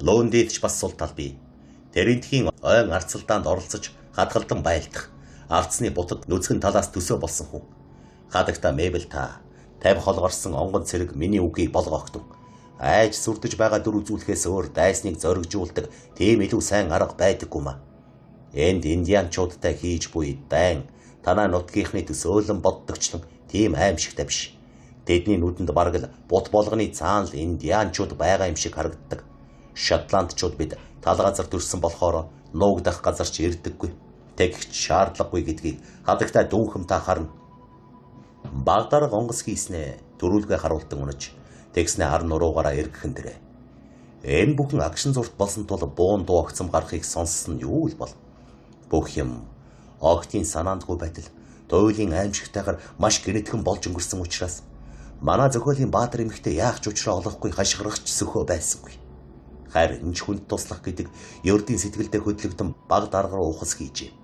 A: Лондид ч бас сул тал бий. Тэрэнтхийн ойн арцалдаанд оролцож хадгалдан байлдах Авцны бутад нүцгэн талаас төсөө болсон хүн. Хадагта Мэйбл та 50 холгорсон онгон цэрэг миний үгийг болгоогтун. Айж сүрдэж байгаа дүр үзүүлэхээс өөр дайсныг зоригжуулдаг тийм илүү сайн арга байдаггүй маа. Энд индианчуудтай хийж буй дайн танаа нутгийнхны төсөөлөн боддогчлон тийм аимшигтай биш. Тэдний нүдэнд бараг л бут болгоны цаана л индианчууд байгаа юм шиг харагддаг. Шотландчууд бид тал газар төрсэн болохоор нуугдах газар ч ирдэггүй. Тэгч шаардлагагүй гэдгийг хадагтай дүүнхэм та харна. Баг дарга онгоц хийснэ төрүүлгээ харуулдаг унаж тэгснэ ар нуруугаараа эргэхэн дэрэ. Энэ бүхэн агшин зурт болсон тул буун дуу огцом гарахыг сонссон юу л бол. Бүх юм огтын санаандгүй байтал туйлын аимшигтайгаар маш гинэтхэн болж өнгөрсөн учраас манай зохиолын Баатар эмэгтэй яах ч учраа олохгүй хашгирахч сөхөө байсангүй. Харин ч хүнд туслах гэдэг ердийн сэтгэлдээ хөдлөгдөн баг дарга руу ухас хийжээ.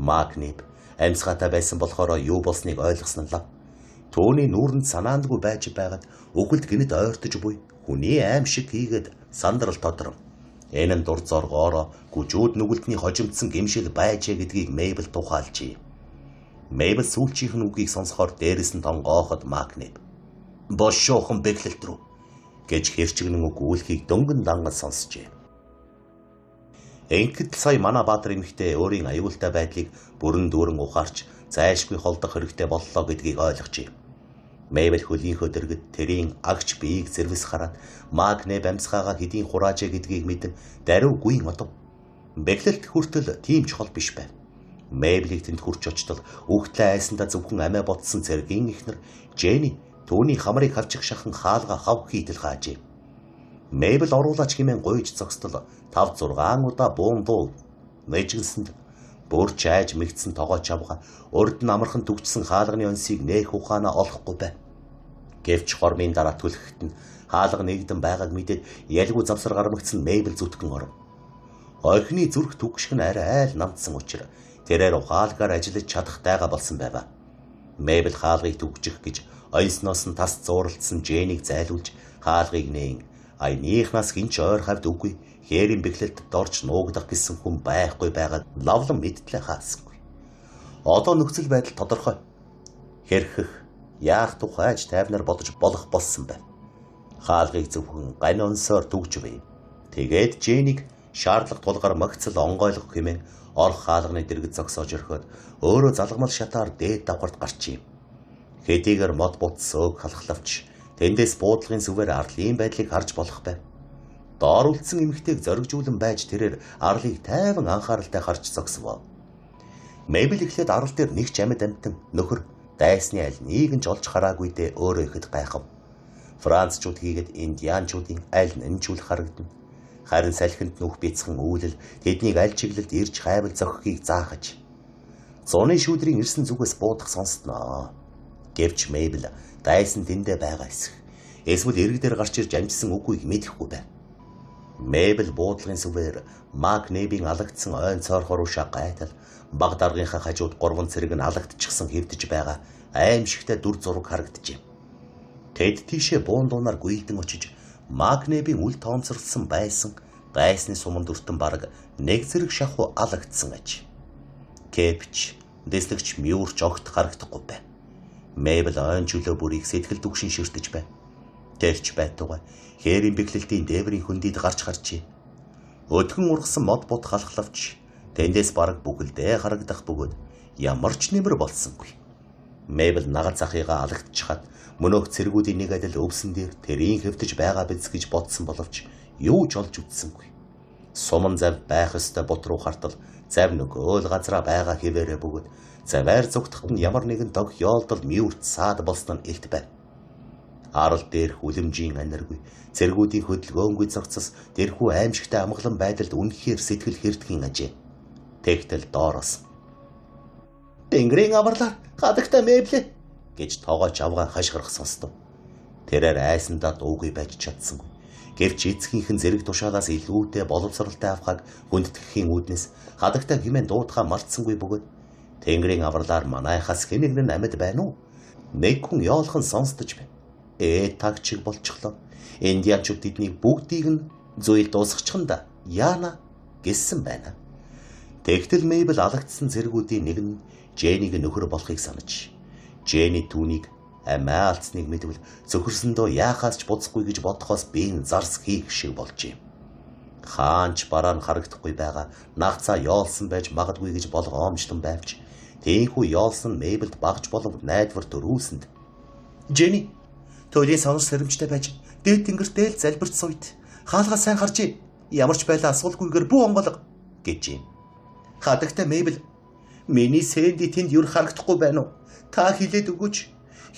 A: Макнеб амьсгаатай байсан болохоор юу болсныг ойлгосон л. Төвний нүүрэнд санаандгүй байж байгаад үхэлд гинэд ойртож буй хүний аим шиг хийгээд сандрал тодрон. Энэ нь дур зоргоороо гүжүүд нүгэлтний хожимдсан гэмшил байжээ гэдгийг Мэйбл тухайлжээ. Мэйбл сүүлчийнх нь үгийг сонсохоор дээрээс нь тонгооход Макнеб бошоохон бэглэлт рүү гэж хэрчгэн үг үйлхийг дөнгөн данган сонсчээ. Энхэд сая манай Баатар эмэгтэй өөрийн аюултай байдлыг бүрэн дүүрэн ухаарч зайлшгүй холдох хэрэгтэй боллоо гэдгийг ойлгожээ. Мэйбл хөлийнхөө дэргэд тэрийн агч биеийг зэрвэс хараад Макнеб амьсгаагаа хэдийн хураажээ гэдгийг мэдэн даруй гүйн одов. Бэглэлт хүртэл тийм чухал биш байв. Мэйблийг тэнд хурч очтол үхтлээ айсандаа зөвхөн амиа ботсон цэргийн ихнэр Жэни түүний хамрыг хавчих шахан хаалга хав хийдэл хаажээ. Мэйбл оруулаач хэмээн гуйж зогсдол 5-6 удаа буун дуу мэжгэлсэнд бүр чайж мэгдсэн тогооч авга урд нь амархан төгчсөн хаалганы онсыг нээх ухаанаа олохгүй байв. Гэвч хормын дараа түлхэхэд нь хаалга нэгдэн байгааг мэдээд ялгүй завсар гармагцсан Мэйбл зүтгэн оров. Ойхны зүрх түгших нь арай айл намдсан учраас тэрээр ухаалгаар ажиллаж чадах дайгаа болсон байв. Мэйбл хаалгыг түгжих гэж ойсноос нь тас зууралдсан Жэнийг зайлуулж хаалгыг нээн аяныхнаас хинч ойр хавьд үгүй хээрийн бэглэлтэд орж нуугдах гэсэн хүн байхгүй байгаад лавлан мэдтлээ хаасангүй. Одоо нөхцөл байдал тодорхой. Хэрхэх, яах тухайж тайвнаар бодож болох болсон байна. Хаалгыг зөвхөн гань онсоор түгжвэ. Тэгээд Жэнийг шаардлага тулгаар магцал онгойлгох хэмээн орох хаалганы дэргэд зогсоож өрхөд өөрөө залгамал шатаар дээд давхарт гарчив. Хэдийгээр мод бутс өг халахлавч тэндээс буудлагын сүвээр арлын байдлыг харж болох байв. Доор үлдсэн эмэгтэйг зоригжуулан байж тэрээр арлыг тайван анхааралтай харж зогсов. Мэйбл эхлээд арал дээр нэг ч амьд амтан нөхөр дайсны аль нэг нь ч олж хараагүй дээ өөрөө ихэд гайхав. Францчууд хийгээд индианчуудын аль нь чүлх харагдана. Харин салхинд нүх бяцхан үйлэл тэднийг аль чиглэлд ирж хайвал зохихыг заахаж. Зуны шүүдрийн ирсэн зүгээс буудах сонсноо. Гэвч Мэйбл дайсан тэндэ байгаа эсэх. Эсвэл эрэг дээр гарч ирж амжсан үгүйг мэдэхгүй байв. Мэйбл буудлагын сүвээр Макнебийн алагдсан ойн цойрхоор ушаа гайтал баг даргынхаа хажууд 3 цэрэг нь алагдчихсан хэвдэж байгаа аимшигтай дүр зураг харагджээ. Тэд тийшээ буун дуунаар гүйдэн очиж Макнебийн үл тоомцорлсон байсан дайсны суманд өртөн бараг нэг зэрэг шахуу алагдсан аж. Кэпч дэслэгч мюрч огт харагдахгүй байв. Мэйбл ойн чөлөө бүрийг сэтгэл дүгшин ширтэж байв. Тэрч байтугай хээрийн бэглэлтийн дээврийн хөндийд гарч гарчээ. Өдгөн ургасан мод бут халахлавч тэндээс бараг бүгэлдээ харагдах бөгөөд ямар ч нэмэр болсонгүй. Мэйбл нагал захыгаа алагдчихад мөнөөх цэргүүдийн нэг адил өвсөн дээр тэрийн хэвтэж байгаа биз гэж бодсон боловч юу ч олж үзсэнгүй. Суман зав байх ёстой бут руу хартал зав нөгөө л газараа байгаа хэвээрээ бөгөөд заваар зүгтхад нь ямар нэгэн дог ёолдол мюрт саад болсон нь илт байв. Арал дээрх үлэмжийн аниргүй цэргүүдийн хөдөлгөөнгүй зогцос тэрхүү аимшигтай амгалан байдалд үнэхээр сэтгэл хэрдгийн ажээ. Тэгтэл доороос Тэнгэрийн авралаар хадагтай Мэйблээ гэж тоогооч авгаа хашгирах сонстов. Тэрээр айсандаа дуугүй байж чадсангүй. Гэвч эцгийнхэн зэрэг тушаалаас илүүтэй боловсралтай авахаг хүндэтгэхийн үүднээс хадагтай хэмээн дуудахаа мартсангүй бөгөөд Тэнгэрийн авралаар манайхаас хэн нэгэн амьд байна уу? Нэг хүн яолхон сонсдож байна. Тагчиг болчихлоо. Индианчууд тэднийг бүгдийг нь зөөл дуусгачихна яана гэсэн байна. Тэгтэл Мэйбл алагдсан зэргүүдийн нэг нь Жэнийг нөхөр болохыг санаж. Жэни түүнийг амиа алдсныг мэдвэл цөхөрсөндөө яахаас ч буцахгүй гэж бодохоос биеийн зарс хийх шиг болжээ. Хаанч бараа нь харагдахгүй байгаа нагцаа ёолсон байж магадгүй гэж болгоомжлон байвч тийхүү ёолсон Мэйблд багж болов найдвар дөрүүлсэнд Жэни Төлийн сонор сэрэмжтэй байж дээд тэнгэртэй л залбирч сууйт. Хаалгаа сайн харжээ. Ямар ч байлаа асуулгүйгээр бүү онголго гэжээ. Хадагтай Мэйбл миний Сэнди тэнд юр харагдахгүй байна уу? Та хэлээд өгөөч.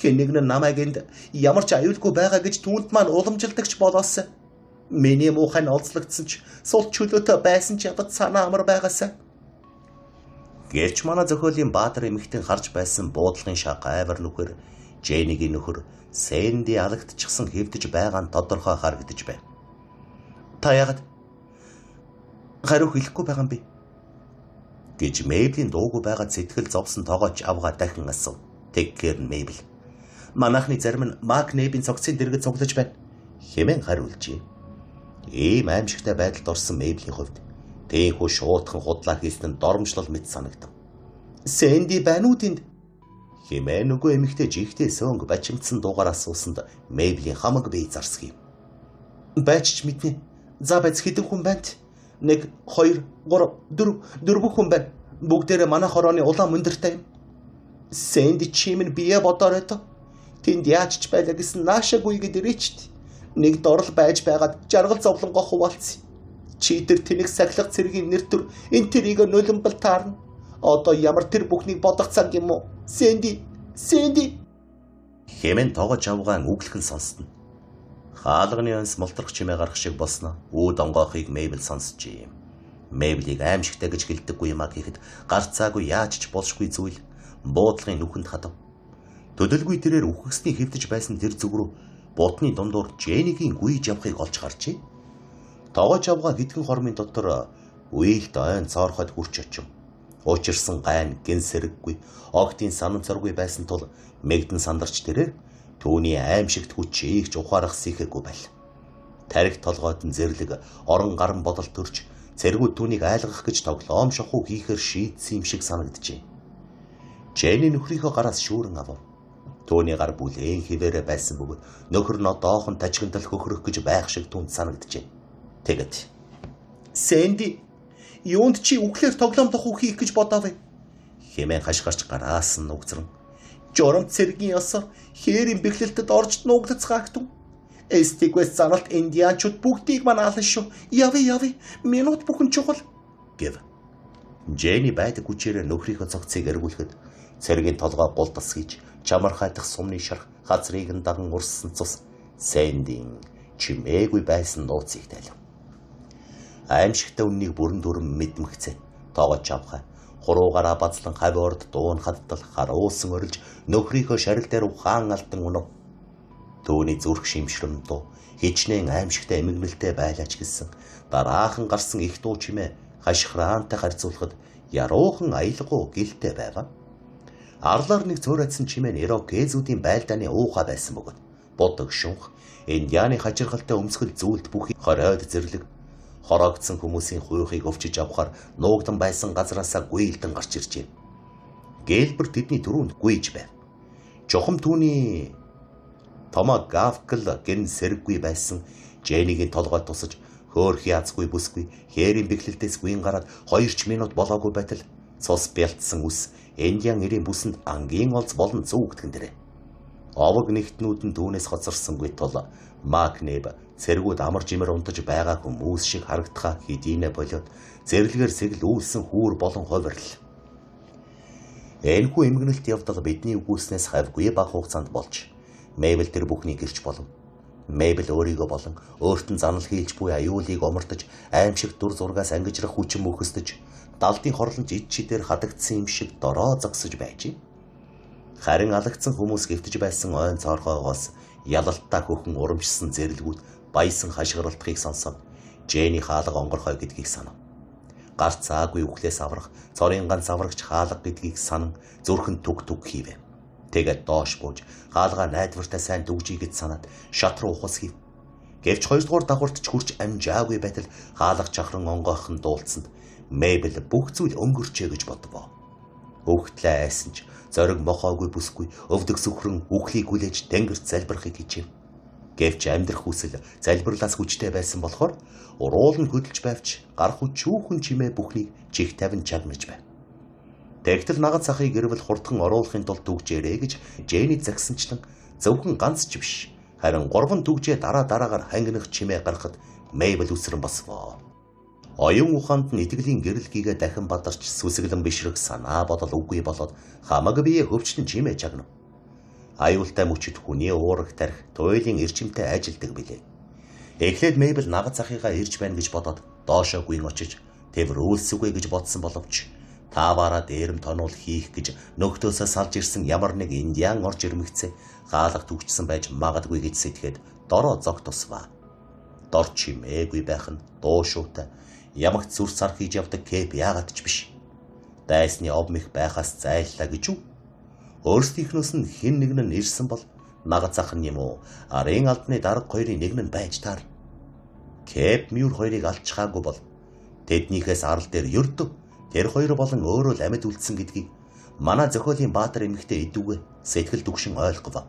A: Хэн нэг нь намайг энд ямар ч аюулгүй байгаа гэж түүнд маань уламжилдагч болоосаа. Миний муухай нь олзлогдсон ч сул чөлөөтэй байсан ч ядад санаа амар байгаасаа. Гэвч манай зохиолын Баатар эмэгтэн харж байсан буудлагын шаг айвар нүхэр Жэнигийн нөхөр Сэнди алагдчихсан хэвдэж байгаа нь тодорхой харагдаж байна. Та яагаад хариу хэлэхгүй байгаа юм бэ? Гэж Мэйблийн дуугүй байгаа сэтгэл зовсон тоогооч авгаа дахин асуув. Тэггээр Мэйбл манайхны зарим нь Макнебийн цогцын дэргэд цуглаж байна хэмээн хариулжээ. Ийм аимшигтай байдалд орсон Мэйблийн хувьд тээнхүү шуудхан худлаа хийсэн нь доромжлол мэт санагдав. "Сэнди байна уу тэнд?" хэмээн нөгөө эмэгтэй жигтэй сөнг бачимдсан дуугаар асуусанд Мэйблийн хамаг бие зарсхийв. "Байчч мэднэ. За байц хэдэн хүн байна? 1, 2, 3, 4 хүн байна. Бүгдээрээ манай хорооны улаан мундиртай юм. Сэнди чимэн бие бодоорой то. Тэнд яаж ч байлаа гэсэн наашаагүй гэд ирээчт. Нэг дорл байж байгаад жаргал зовлонгоо хуваалцъя. Чи тэр тэнэг сахилга цэргийн нэр төр энэ тэрийг нулимбал таарна. Одоо ямар тэр бүхнийг бодох цаг юм уу? Сэнди хэмээн тоогож авгаан үглхэн сонстно. Хаалганы онс мултрах чимээ гарах шиг болсноо үүд онгоохыг Мэйбл сонсчээ. Мэйблийг аимшигтай гэж хэлдэггүй юмаа гэхэд гарцаагүй яаж ч болшгүй зүйл буудлагын нүхэнд хадав. Төдөлгүй тэрээр үхгсний хэвдэж байсан тэр зүг рүү буудны дундуур Жэнигийн гүйж явахыг олж харжээ. Тоогож авгаа хэдхэн хормын дотор үеэлд ойн цоорхойд хурч очив. Уучирсан гайн гин сэрэггүй огтын санам цоргүй байсан тул мэгдэн сандарч тэрээр түүний аимшигт хүч ийгч ухаарах сэхэргүй байл. Тарих толгойд нь зэрлэг орон гарan бодол төрж цэргүүд түүнийг айлгах гэж тоглоом шохуу хийхээр шийдсэн юм шиг санагджээ. Жэни нөхрийнхөө гараас шүүрэн авав. Түүний гар бүлээн хിവэрэ байсан бөгөөд нөхөр нь одоохон тажигнтал хөхрөх гэж байх шиг түнд санагджээ. Тэгэд "Сэнди, юунд чи үхлээр тоглоомдох уу хийх гэж бодов вэ?" хэмээн хашгирч гараас нь нуугцран. "Жором цэргийн ёсоор хээрийн бэхлэлтэд орж нуугдцгаагдав. Эстигвэс заналт индианчууд бүгдийг манаална шүү. Яви, минут бүхэн чухал" гэв. Жэни байдаг хүчээр нөхрийнхөө цогцыг эргүүлэхэд цэргийн толгой гулдас хийж чамар хайтах сумны шарх хазрыг нь даган урссан цус Сэндийн чимээгүй байсан нууцыг тайлав. Аимшигтай үннийг бүрэн дүрм мэдмэгцээ тоогож авхаа хуруугаараа бацлан хавиорд дуун хадтал харуулсан орилж нөхрийнхөө шарил дээр ухаан алдан унав. Түүний зүрх шимшрэн дуу хичнээн аимшигтай эмгэнэлтэй байлаач гэсэн дараахан гарсан их дуу чимээ хашхраантай харьцуулахад яруухан аялгуу гэлтэй байга. Арлаар нэг цөөрөдсөн чимээ нь ирокезүүдийн байлдааны уухай байсан бөгөөд будаг шунх индианы хачиргалтай өмсгөл зүйлд бүхий хоройд зэрлэг хороогдсон хүмүүсийн хуйхыг өвчиж авахар нуугдан байсан газраасаа гуйлдан гарч иржээ. Гэлбэр тэдний дөрөнд гүйж байв. Чухам түүний Тома Гавкл гэн сэрэггүй байсан Жэнигийн толгойд тусаж хөөрхий азгүй бүсгүй хээрийн бэхлэлтээс гүйн гараад 2 минут болоогүй байтал цус бялтсан үс Индиан эрийн бүсэнд ангийн олз болон зүүгдгэн дэрэ. Овог нэгтнүүд нь түүнээс хоцорсонгүй тул Макнеб цэргүүд амар жимэр унтаж байгаа хүмүүс шиг харагдхаа хэдийнэ болоод зэрлэгээр сэгэл үйлсэн хүүр болон хувирл. Энэхүү эмгэнэлт явдал бидний үгүйснээс хавьгүй бага хугацаанд болж Мэйбл тэр бүхнийг гэрч болов. Мэйбл өөрийгөө болон өөртөө занал хийлж буй аюулыг омортож аимшиг дур зургаас ангижрах хүчин мөхөсдөж далдын хорлонч ид чидээр хадагдсан юм шиг дороо зогсож байжээ. Харин алагдсан хүмүүс гэвтэж байсан ойн цоорхоогоос ялалтаа хөхөн урамшсан зэрлгүүд баясан хашгиралтыг сонсоод Жэни хаалга онгорхой гэдгийг санав. Гарцаагүй үхлээс аврах цорын ганц аврагч хаалга гэдгийг санан зүрхэн түг хийвэ. Тэгээд доош бууж хаалгаа найдвартай сайн дүгжий гэж санаад шат руу ухас хийв. Гэвч 2 дугаар дагуурт ч хүрч амжаагүй байтал хаалга чахран онгойхон дуулцсанд Мэйбл бүх зүйл өнгөрчээ гэж бодвоо. Өгтлээ айсан ч зориг мохоогүй бүсгүй өвдөг сүхрэн үхлийг хүлээж тэнгэрт залбирахыг хичээв. Гэвч амьдрах хүсэл залбирлаас хүчтэй байсан болохоор уруул нь хөдөлж байвч гарах хүчүүхэн чимээ бүхнийг чих тавин чагнаж байв. Тэгтэл нагад сахыг ирвэл хурдхан оруулахын тулд түгжээрэй гэж Жэни загсанчлан зөвхөн ганц ч биш харин 3 түгжээ дараагаар хангинах чимээ гаргахад Мэйбл үсрэн босвоо. Оюун ухаанд нь итгэлийн гэрэлгийгээ дахин бадарч сүсгэлэн бишрэх санаа бодол үгүй болоод хамаг бие хөвчлэн чимээ чагнав. Аюултай мөчөд хүний уурах тарих туйлын эрчимтэй ажилдаг билээ. Эхлээд Мэйбл нагад сахыгаа ирж байна гэж бодоод доошоо гүйн очиж тэвэр үйлсүгэ гэж бодсон боловч тааваараа дээрэм тонуул хийх гэж нөхдөөсөө салж ирсэн ямар нэг индиан орж ирмэгцээ хаалга түгчсэн байж магадгүй гэж сэтгэхэд дороо зог тусваа. Дор чимээгүй байх нь дуу шуутай ямагт зүр сар хийж явдаг Кэп яагаад ч биш. Дайсны обмих байхаас зайллаа гэж үү? Өөрсдийнхнөөс нь хэн нэг нь ирсэн бол нагад сах нь юм уу? Арын албаны дарга хоёрын нэг нь байж таар. Кэп Мюр хоёрыг алж чаагүй бол тэднийхээс арал дээр ердөө тэр хоёр болон өөрөө л амьд үлдсэн гэдгийг манай зохиолын баатар эмэгтэй идүүгээ сэтгэл дүгшин ойлгов.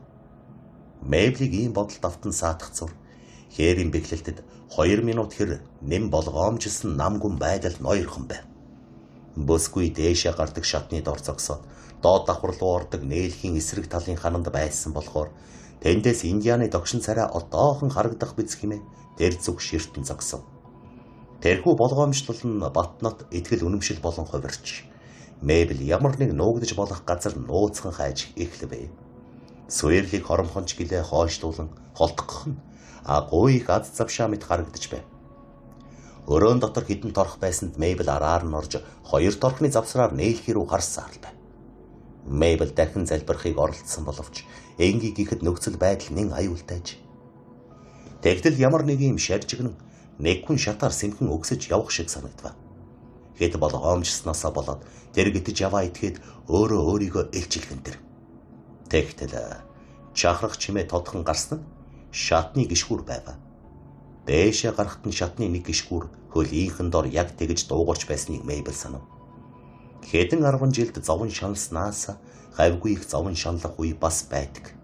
A: Мэйблийг ийм бодолд автан саатгцур хээрийн бэхлэлтэд 2 минут хэр нэм болгоомжлсон намгүн байдал ноёрхон байв. Бүсгүй дээшээ гардаг шатны дор зогсоод доод давхар руу ордог нээлхийн эсрэг талын хананд байсан болохоор тэндээс Индианы догшин царай одоохон харагдах биз хэмээн тэр зүг ширтэн зогсов. Тэрхүү болгоомжлол нь Батнат итгэл үнэмшил болон хувирч Мэйбл ямар нэг нуугдж болох газар нууцхан хайж эхлэв. Суйрлыг хоромхонч гэлээ хойшлуулан холдгох нь агуу их аз завшаа мэт харагдаж байв. Өрөөн дотор хідэн торох байсанд Мэйбл араар нь орж 2 торхны завсраар нээлхий рүү харсаар байв. Мэйбл дахин залбирахыг оролдсон боловч энгийг ихэд нөхцөл байдал нэн аюултайж. Тэгтэл ямар нэг юм шаржигнан нэг хүн шатаар сэмхэн өгсөж явах шиг санагдав. Хэд болгоомжсноосоо болоод тэр гитэж яваа итгэхэд өөрөө өөрийгөө элчилгэн тэр. Тэгтэл чахрах чимээ тодхон гарсан нь шатны гიშгүүр байв. Дээшээ гарахт нь шатны нэг гიშгүүр хөлийнхэн дор яг тэгж дуугарч байсныг Мэйбл санав. Хэдэн 10 жилд зовон шаналснаас гавгүй их зовон шаналх үе бас байдаг.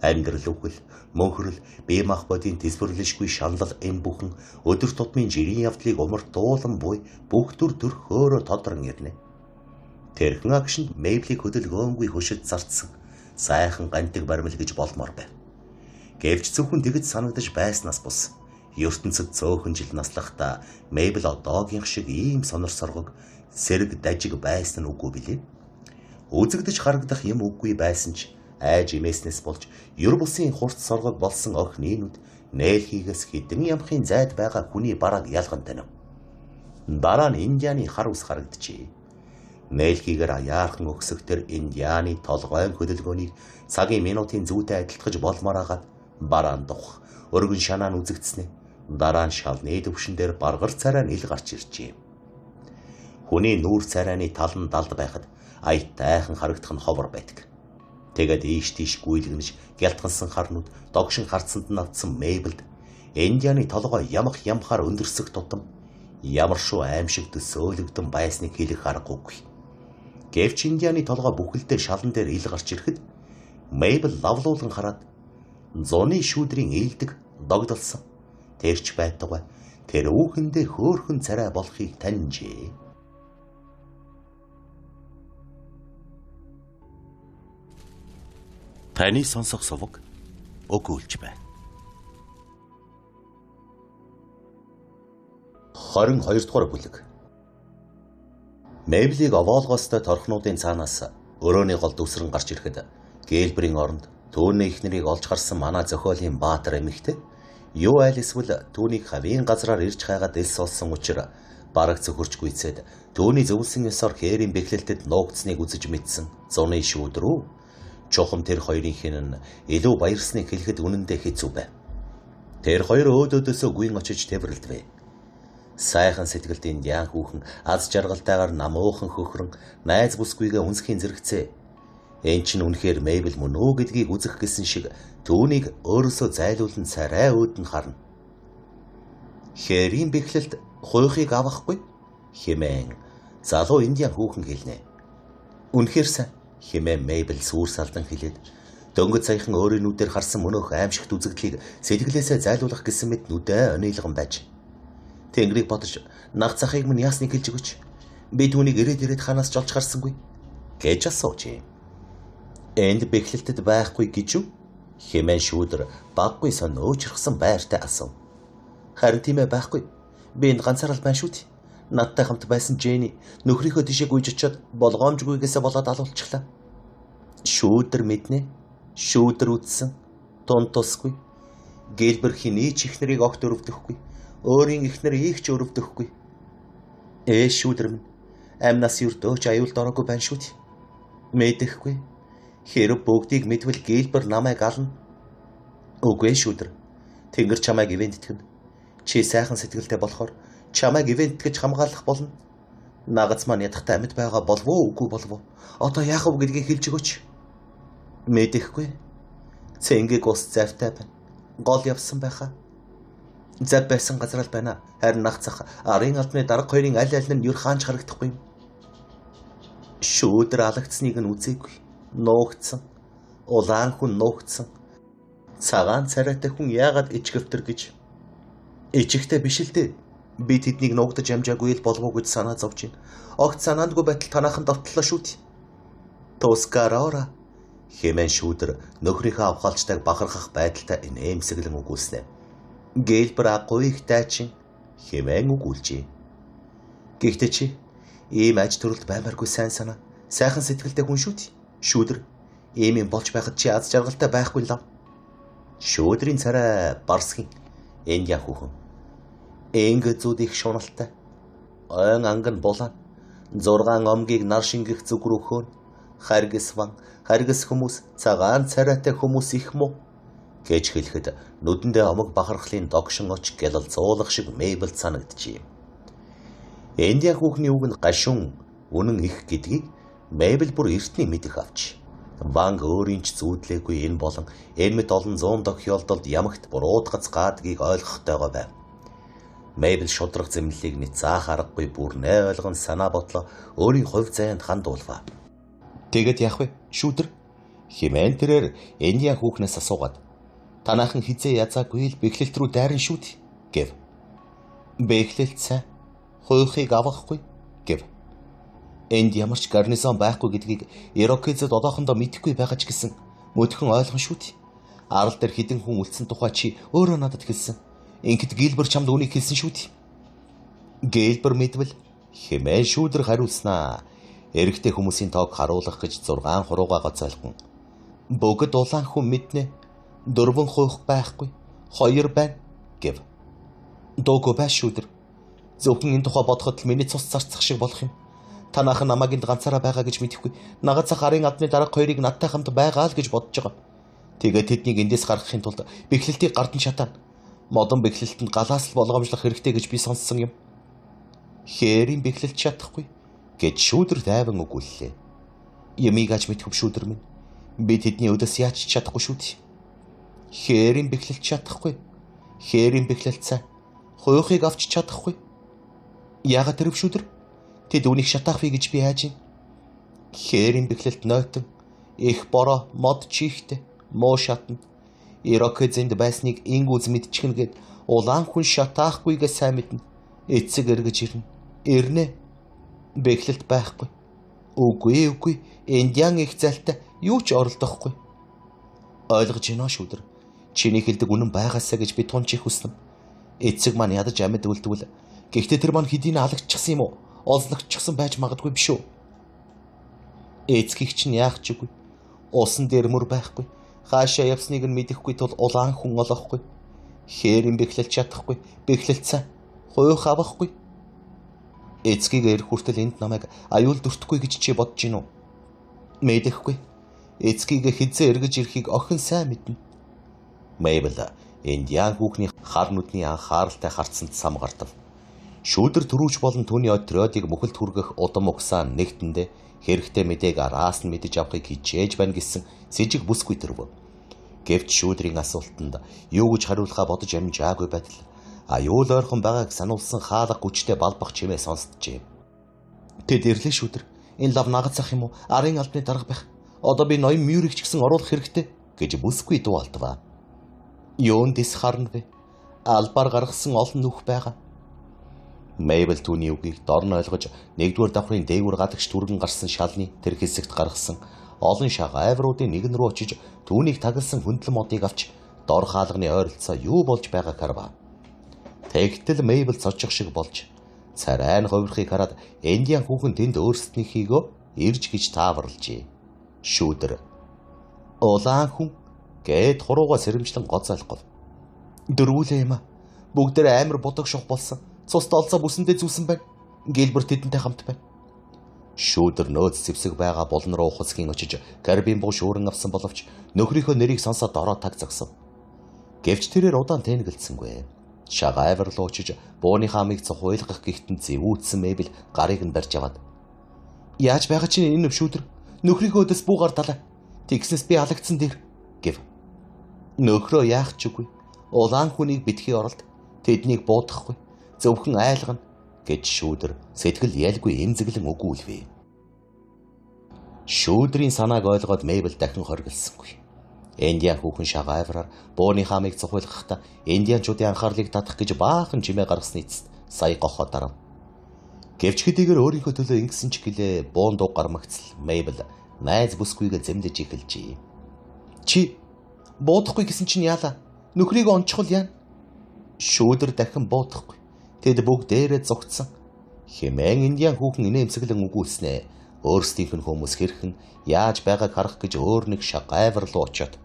A: Амьдрал үхэл, мөнхрөл, бие махбодын тэсвэрлэшгүй шаналл эм бүхэн өдөр тутмын жирийн явдлыг умарт дуулан буй бүх төр төрхөөрөө тодрон ирнэ. Тэрхэн агшинд Мэйблийг хөдөлгөөнгүй хөшөж зарцсан сайхан гантиг баримл гэж болмоор байв. Гэвч зөвхөн тэгж санагдаж байснаас бус ертөнцид цөөхөн жил наслахта Мэйбл одоогийн шиг ийм сонор соргог сэрэг дажиг байсан нь үгүй билээ. Үзэгдэж харагдах юм үгүй байсан ч айж имээснээс болж ер бусын хурц соргог болсон охинууд нээлхийгээс хідэн ямхын зайд байгаа хүний бараг ялган танив. Дараа нь Индианы хар ус харагджээ. Нээлхийгээр аяархан өгсөх тэр Индианы толгойн хөдөлгөөнийг цагийн минутын зүйтэй адилтгаж болмоор агаад бараан дух өргөн шанаа нь үзэгдснэ. Дараа нь шалны төвшин дээр баргар царай нь ил гарч иржээ. Хүний нүүр царайны тал нь далд байхад аятайхан харагдах нь ховор байдаг. Тэгээд ийш тийш гүйлгэнэж гялтгансан харнууд догшин харцанд нь автсан Мэйблд Индианы толгой ямх ямхаар өндөрсөх тутам ямар шоу аимшиг төсөөлөгдөн байсныг хэлэх аргагүй. Гэвч Индианы толгой бүхэлдээ шалан дээр ил гарч ирэхэд Мэйбл лавлуулан хараад зуны шүүдрийн ээлдэг догдолсон тэрч байтугай тэр үүхэндээ хөөхөн царай болохыг таньжээ. Таны сонсох сувг өгүүлж байна. 22 дугаар бүлэг. Мэйблийг овоолгоостой торхнуудын цаанаас өрөөний гол дүсрэн гарч ирэхэд гэлбэрийн оронд түүний эхнэрийг олж харсан манай зохиолын баатар эмэгтэй юу айл эсвэл түүнийг хавийн газраар ирж хайгаад элс олсон учраас бараг зөвхөрч гүйцээд түүний зөвлөсөн ёсоор хээрийн бэхлэлтэд нуугдсныг үзэж мэдсэн зуны шүүд рүү чухам тэр хоёрынх нь илүү баярсныг хэлэхэд үнэндээ хэцүү байв. Тэр хоёр өөдөөдөөсөө гүйн очиж тэмрэлдвэ. Сайхан сэтгэлд Индиан хүүхэн аз жаргалтайгаар намуухан хөхрөн найз бүсгүйгээ үнсхийн зэрэгцээ. Энд чинь үнэхээр Мэйбл мөн үү гэдгийг үзэх гэсэн шиг түүнийг өөрөөсөө зайлуулан царай өөд нь харна. Хээрийн бэхлэлд хуйхыг авахгүй хэмээн залуу Индиан хүүхэн хэлнэ. Үнэхээр сайн хэмээн Мэйбл сүр салдан хэлээд дөнгөж саяхан өөрийн нүдээр харсан мөнөөх аимшигт үзэгдлийг сэтгэлээсээ зайлуулах гэсэн мэт нүдээ онилгон байж. Тэнгэрийг бодож наг захыг минь яасныг хэлж өгөөч. Би түүнийг ирээд ханаас жолж харсангүй гэж асууж. Энд бэхлэлтэд байхгүй гэж юу? Хэмээн шүүдэр баггүй сон өөчрхсэн байртай асуув. Харин тийм ээ байхгүй. Би энд ганцаараа байна шүү дээ. Надтай хамт байсан Жэни нөхрийнхөө тишээ гүйж очиод болгоомжгүйгээсээ болоод алуулчихлаа. Шүүдэр мэднэ. Шүүдэр үтсэн. Тун тусгүй. Гэлбэр хиний ч ихнэрийг огт өрөвдөхгүй. Өөрийн ихнэр ийх ч өрөвдөхгүй. Шүүдэр минь амнаас юрдөөч аюулд ороогүй байна шүү дээ. Мэдэхгүй. Хэрэг бүгдийг мэдвэл Гэлбэр намайг ална. Үгүй шүүдэр. Тэнгэр чамайг ивент итгэн. Чи сайхан сэтгэлтэй болохоор чамайг ивент гэж хамгаалах болно. Нагац маань ядахтай амьд байгаа болов уу үгүй болов уу? Одоо яах вэ гэдгийг хэлж өгөөч. Мэдэхгүй. Цэнгийг ус завтай байна. Гол явсан байхаа. Зав байсан газар л байна. Харин нагцах арын албаны дарга хоёрын аль аль нь юр хаанч харагдахгүй юм. Шүүдэр алагдсныг нь үзээгүй. Нуугдсан. Улаан хүн нуугдсан. Цагаан царайтай хүн яагаад ичгэвтэр гэж. Ичгтэй биш л дээ. Би тэднийг нуугдаж амжаагүй л болов уу гэж санаа зовж байна. Огт санаандгүй байтал танаахан давтлаа шүүд. Тускарора хэмээн шүүдэр нөхрийнхөө авхалжтайг бахархах байдалтай инээмсэглэн үгүүлснэ. Гэлбэр аггүй их тайчин хэмээн үгүүлжээ. Гэхдээ чи ийм аж төрөлд баймааргүй сайн санаа, сайхан сэтгэлтэй хүн шүү дээ. Шүүдэр ийм юм болж байхад чи аз жаргалтай байхгүй лав. Шүүдрийн царай барсхин энэ яхухан. Энгэ зүд их шуналтай. Ойн анган булан 6 омгийг нар шингэх зүг рүү хөөн. Харгас хүмүүс, цагаан царайтай хүмүүс их муу гэж хэлэхэд нүдэндээ омог бахархлын догшин оч гялал зуулах шиг Мэйбл санагджээ. Энд яхухны үг нь гашуун үнэн их гэдгийг Мэйбл бүр эртний мэдэх авч. Банк өөрийн ч зүүдлээгүй энэ болон энэ мэт олон 100 тохиолдолд ямагт буруудгац gaadгийг ойлгохтойгоо байв. Мэйбл шудраг зэмлэлийг нь заах аргагүй бүр нэ ойлгон санаа бодлоо өөрийн хувь заяанд хандуулваа. Тэгэд яах вэ? Шүүдэр хэмээн тэрээр энэ яхухнаас асуугаад танаахан хизээ язаагүй л бэхлэлт рүү дайран шүүд гэв. Бэхлэлт сайн хуйхыг авахгүй гэв. Энд ямар ч гарнизон байхгүй гэдгийг Ирокезэд одоохондоо мэдэхгүй байгаа ч гэсэн мөдхөн ойлгон шүүд. Арал дээр хідэн хүн үлдсэн тухай чи өөрөө надад хэлсэн. Ингээд Гэлбэр чамд үнийг хэлсэн шүүд. Гэлбэр мэдвэл хэмээн шүүдэр хариулснаа. Эрэгтэй хүмүүсийн тоог харуулах гэж 6 хуруугаа гоцойлгон. Бүгд улаан хүн мэднэ. 4 хуйх байхгүй. 2 байна гэв. Дуугүй байш шүүдэр. Зөвхөн энэ тухай бодоход л миний цус зарцах шиг болох юм. Танах намайг энд ганцаараа байгаа гэж мэдэхгүй. Нагацах арын албаны дарга хоёрыг надтай хамт байгаа л гэж бодож байгаа. Тэгээд тэднийг эндээс гаргахын тулд бэхлэлтийг гардан шатаана. Модон бэхлэлтэнд галаас л болгоомжлох хэрэгтэй гэж би сонссон юм. Хээрийн бэхлэлт шатахгүй гэж шүүдэр тайван өгүүллээ. Ямиг аж мэдхэв шүүдэр минь. Би тэдний өдөөс яаж чадахгүй шүү дээ. Хээрийн бэхлэлт шатахгүй. Хээрийн бэхлэлт цаа. Хуйхыг авч чадахгүй. Яагаад тэрв шүүдэр? Тэд үнийг шатаах вэ гэж би яаж юм? Хээрийн бэхлэлт нойтон их бороо мод чихтэй муу шатна. Ирокезэнд байсныг ингүүз мэдчихнэ гэд улаан хүн шатаахгүйгээ сайн мэднэ. Эцэг эргэж ирнэ. Ирнэ. Бэхлэлт байхгүй. Үгүй. Индиан их зайлтай юу ч оролдохгүй. Ойлгож байна шүүдэр. Чиний хэлдэг үнэн байгаасаа гэж би тунчих хүснэ. Эцэг маань ядаж амьд үлдвэл гэхдээ тэр маань хэдийнэ алагдчихсан юм уу? Олзлогдчихсан байж магадгүй биш үү? Эцгийг чинь яах ч үгүй. Усан дээр мөр байхгүй. Хаашаа явсныг нь мэдэхгүй тул улаан хүн олохгүй. Хээрийн бэхлэлт чадахгүй. Бэхлэлт цаа. Хуйх авахгүй. Эцгийг эрх хүртэл энд намайг аюул дүртэхгүй гэж чи бодож гин үү? Мэдэхгүй. Эцгийг хизээ эргэж ирэхийг охин сайн мэднэ. Мэйбл Индиан хүүхний хар нүдний анхааралтай харцанд сам гардав. Шүүдэр төрүүч болон түүний отрядыг мөхөлд хүргэх удам угсаа нэгтэндээ хэрэгтэй мэдээг араас нь мэдэж авахыг хичээж байна гэсэн сэжиг бүсгүй төрөв. Гэвч шүүдрийн асуултанд юу гэж хариулахаа бодож амжаагүй байтал аюул ойрхон байгааг сануулсан хаалга хүчтэй балбах чимээ сонсджээ. Тэд ирлээ шүүдэр. Энэ лав нагацах юм уу? Арын албаны дарга байх. Одоо би ноён мюрийг ч гэсэн оруулах хэрэгтэй гэж бүсгүй дуу алдваа. Юунд дэс харна вэ? Албаар гаргасан олон нүх байгаа. Мэйбл түүний үгийг дорн ойлгож нэгдүгээр давхрын дээгүүр гадагш түргэн гарсан шалны тэр хэсэгт гаргасан олон шагайвруудын нэгэн рүү очиж түүнийг тагласан хөндлөн модыг авч дор хаалганы ойролцоо юу болж байгааг харваа. Тэгтэл Мэйбл цочих шиг болж царай нь хувирахыг хараад Индиан хүүхэн тэнд өөрсдийнхийгөө ирж гэж тааварлжээ. Шүүдэр. Улаан хүн гээд хуруугаа сэрэмжлэн гоцойлгов. Дөрвүүлээ юм а. Бүгдээр амар будаг шух болсон. Цус долцоо бүсэндээ зүүсэн байна. Гэлбэр тэдэнтэй хамт байна. Шүүдэр нөөц зэвсэг байгаа булан руу ухасгийн очиж карбин буу шүүрэн авсан боловч нөхрийнхөө нэрийг сонсоод ороо таг загсав. Гэвч тэрээр удаан тэнэгэлцсэнгүй. Шагайвар руу очиж бууны хаамыг цохойлгох гихтэн зэвүүцсэн Мэйбл гарыг нь барьж аваад яаж байгаа чинь энэ шүүдэр нөхрийнхөө өдөөс буугаар далаа. Тэгснэс би алагдсан дээр гэв. Нөхрөө яах ч үгүй. Улаан хүнийг битгий оролт. Тэднийг буудахгүй, зөвхөн айлгана гэж шүүдэр сэтгэл ялгүй эмзэглэн өгүүлвэ. Шүүдрийн санааг ойлгоод Мэйбл дахин хоригдсангүй. Индиан хүүхэн шагайвраар бууны хаамыг цохилгахдаа индианчуудын анхаарлыг татах гэж баахан жимээ гаргасны эцэст сая гохоо дарав. Гэвч хэдийгээр өөрийнхөө төлөө ингэсэн ч гэлээ буун дуу гармагцл Мэйбл найз бүсгүйгээ зэмлэж эхэлжээ. Чи буудахгүй гэсэн чинь яалаа? Нөхрийг онцгол яана. Шүүдэр дахин буудахгүй. Тэд бүгдээрээ зогтсон. Хэмээн индиан хүүхэн инээмсэглэн өгүүлснэ. Өөрсдийнх нь хүмүүс хэрхэн яаж байгааг харах гэж өөр нэг шагайвар руу очиод.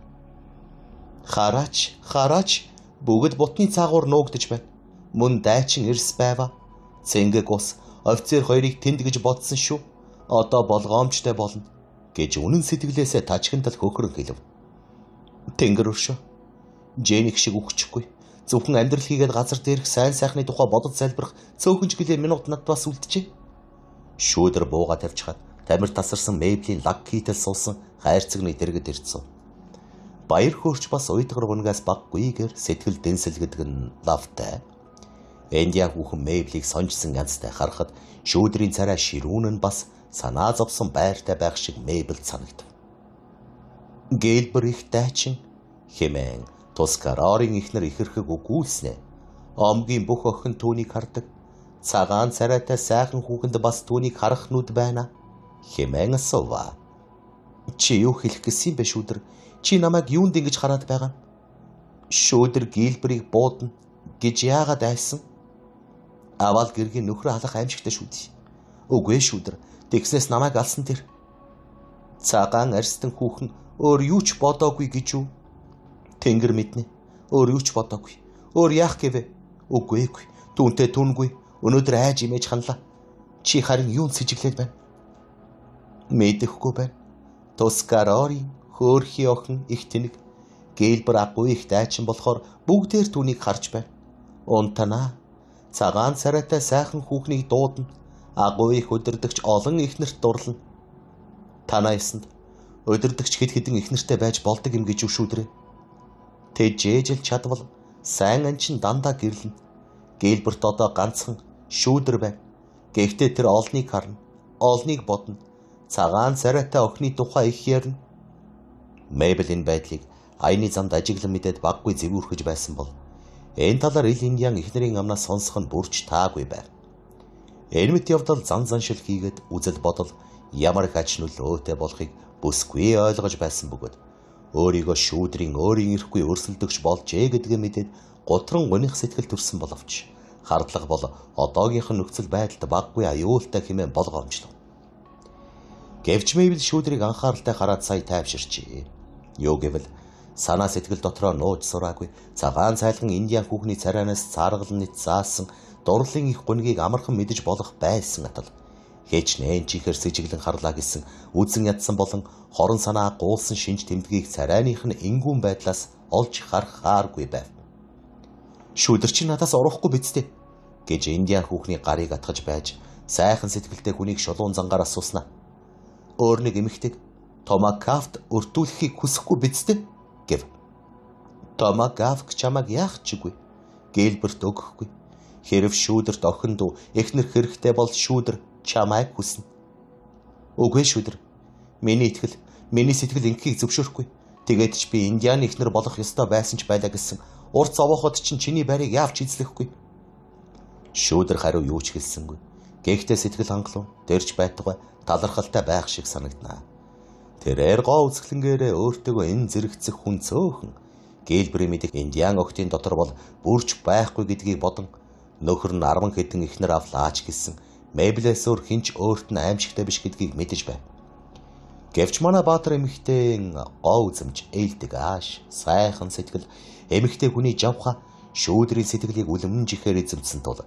A: Хараач бүгд бутны цаагуур нуугдж байна. Мөн дайчин эрс байва. Цэнгэг ус офицер хоёрыг тэнд гэж бодсон шүү. Одоо болгоомжтой болно гэж үнэн сэтгэлээсээ тажхинтал хөхрөн хэлв. Тэнгэр өршөө. Жэник шиг үхчихгүй. Зөвхөн амьдрал хийгээд газар дээрх сайн сайхны тухай бодож залбирах цөөхөн ч гэлээ минут над бас үлджээ. Шүүдэр бууга тавьчихад тамир тасарсан Мэйблийн лаг хийтэл суусан хайрцагны дэргэд ирцв. Баяр хөөрч бас уйдгар бунгаас баггүйгээр сэтгэл дэнсэлгэдэг нь лавтай. Индиан хүүхэн Мэйблийг сонжсон янзтай харахад шүүдрийн царай ширүүн нь бас санаа зовсон байртай байх шиг Мэйбл санагдав. Гэлбэр их дайчин хэмээн Тускарорын ихнэр ихэрхэг өгүүлснэ. Омгийн бүх охин түүнийг хардаг. Цагаан царайтай сайхан хүүхэнд бас түүнийг харах нүд байна хэмээн асуув. Чи юу хэлэх гэсэн бэ шүүдэр? Чи намайг юунд ингэж хараад байгаа? Шүүдэр Гэлбэрийг буудна гэж яагаад айсан? Аваад гэргийн нөхрөө халах аимшигтай шүүдий. Үгүй шүүдэр, тэгснээс намайг алсан тэр. Цагаан арстан хүүхэн өөр юу ч бодоогүй гэж үү? Тэнгэр мэднэ. Өөр юу ч бодоогүй. Өөр яах гэвэ? Үгүй. Түүнтэй түнгүй. Өнөөдөр айж имэж ханлаа. Чи харин юунд сэжиглээд байна? Мэдэхгүй байна. Тускарорын хөөрхий охин их тэнэг. Гэлбэр аггүй их дайчин болохоор бүгдээр түүнийг харж байна. Унтана. Цагаан царайтай сайхан хүүхнийг дуудана. Аггүй их өдөрдөгч олон ихнэрт дурлана. Танаа ясанд өдөрдөгч хэд хэдэн ихнэртэй байж болдог юм гэж шүүдрээ. Тэ жээжэл чадвал сайн анчин дандаа гэрлэн. Гэлбэрт одоо ганцхан шүүдэр байна. Гэхдээ тэр олныг харна. Олныг бодно. Цагаан царайтай охины тухай их ярина. Мэйбл энэ байдлыг аяны замд ажиглан мэдээд баггүй зэвүүрхэж байсан бол энэ талаар ил индиан ихнэрийн амнаас сонсох нь бүрч таагүй байв. Энэ мэт явдал зан заншил хийгээд үзэл бодол ямар их ач нөлөөтэй болохыг бүсгүй ойлгож байсан бөгөөд өөрийгөө шүүдрийн өөрийн ирэхгүй өрсөлдөгч болжээ гэдгээ мэдээд готрон гоних сэтгэл төрсөн боловч хардлага бол одоогийнх нь нөхцөл байдалд баггүй аюултай хэмээн болгоомжлов. Гэвч Мэйбл шүүдрийг анхааралтай хараад сая тайвширчээ. Юу гэвэл санаа сэтгэл дотроо нууж сураагүй цагаан цайлган индиан хүүхний царайнаас цааргалны заасан дурлалын их гунгийг амархан мэдэж болох байсан атал хээчнээн чихэр сэжиглэн харлаа гэсэн үзэн ядсан болон хорон санаа гуулсан шинж тэмдгийг царайных нь ингүүн байдлаас олж харахааргүй байв. Шүүдэр чи надаас орохгүй бидтэй гэж индиан хүүхний гарыг атгаж байж сайхан сэтгэлтэй хүнийг шулуун зангаар асууснаа. Өөр нэг эмэгтэйг Томакавт өртүүлэхийг хүсэхгүй бидтэй гэв. Томакавк чамаг яах чигүй. Гэлбэрт өгөхгүй. Хэрв шүүдэрт охин дүү эхнэр хэрэгтэй бол шүүдэр чамайг хүснэ. Үгүй шүүдэр. Миний сэтгэл инхийг зөвшөөрөхгүй. Тэгээд ч би индианы эхнэр болох ёстой байсан ч байлаа гэсэн урт зовооход чинь чиний байрыг яавч эзлэхгүй. Шүүдэр хариу юу ч хэлсэнгүй. Гэхдээ сэтгэл хангалуун, дэрж байтугай талархалтай байх шиг санагданаа. Тэрээр гоо үзэсгэлэнгээрээ өөртөөгөө энэ зэрэгцэх хүн цөөхөн Гэлбэрийн мэдих индиан охтын дотор бол бүрч байхгүй гэдгийг бодон нөхөр нь 10 хэдэн ихнэр авлаач гэсэн Мэйблээс өөр хинч өөрт нь аимшигтай биш гэдгийг мэдэж байв. Гэвч манай баатар эмэгтэйн гоо үзэмж ээлдэг ааш сайхан сэтгэл эмэгтэй хүний жавха шүүдрийн сэтгэлийг үлэмжихээр эзэмсэн тул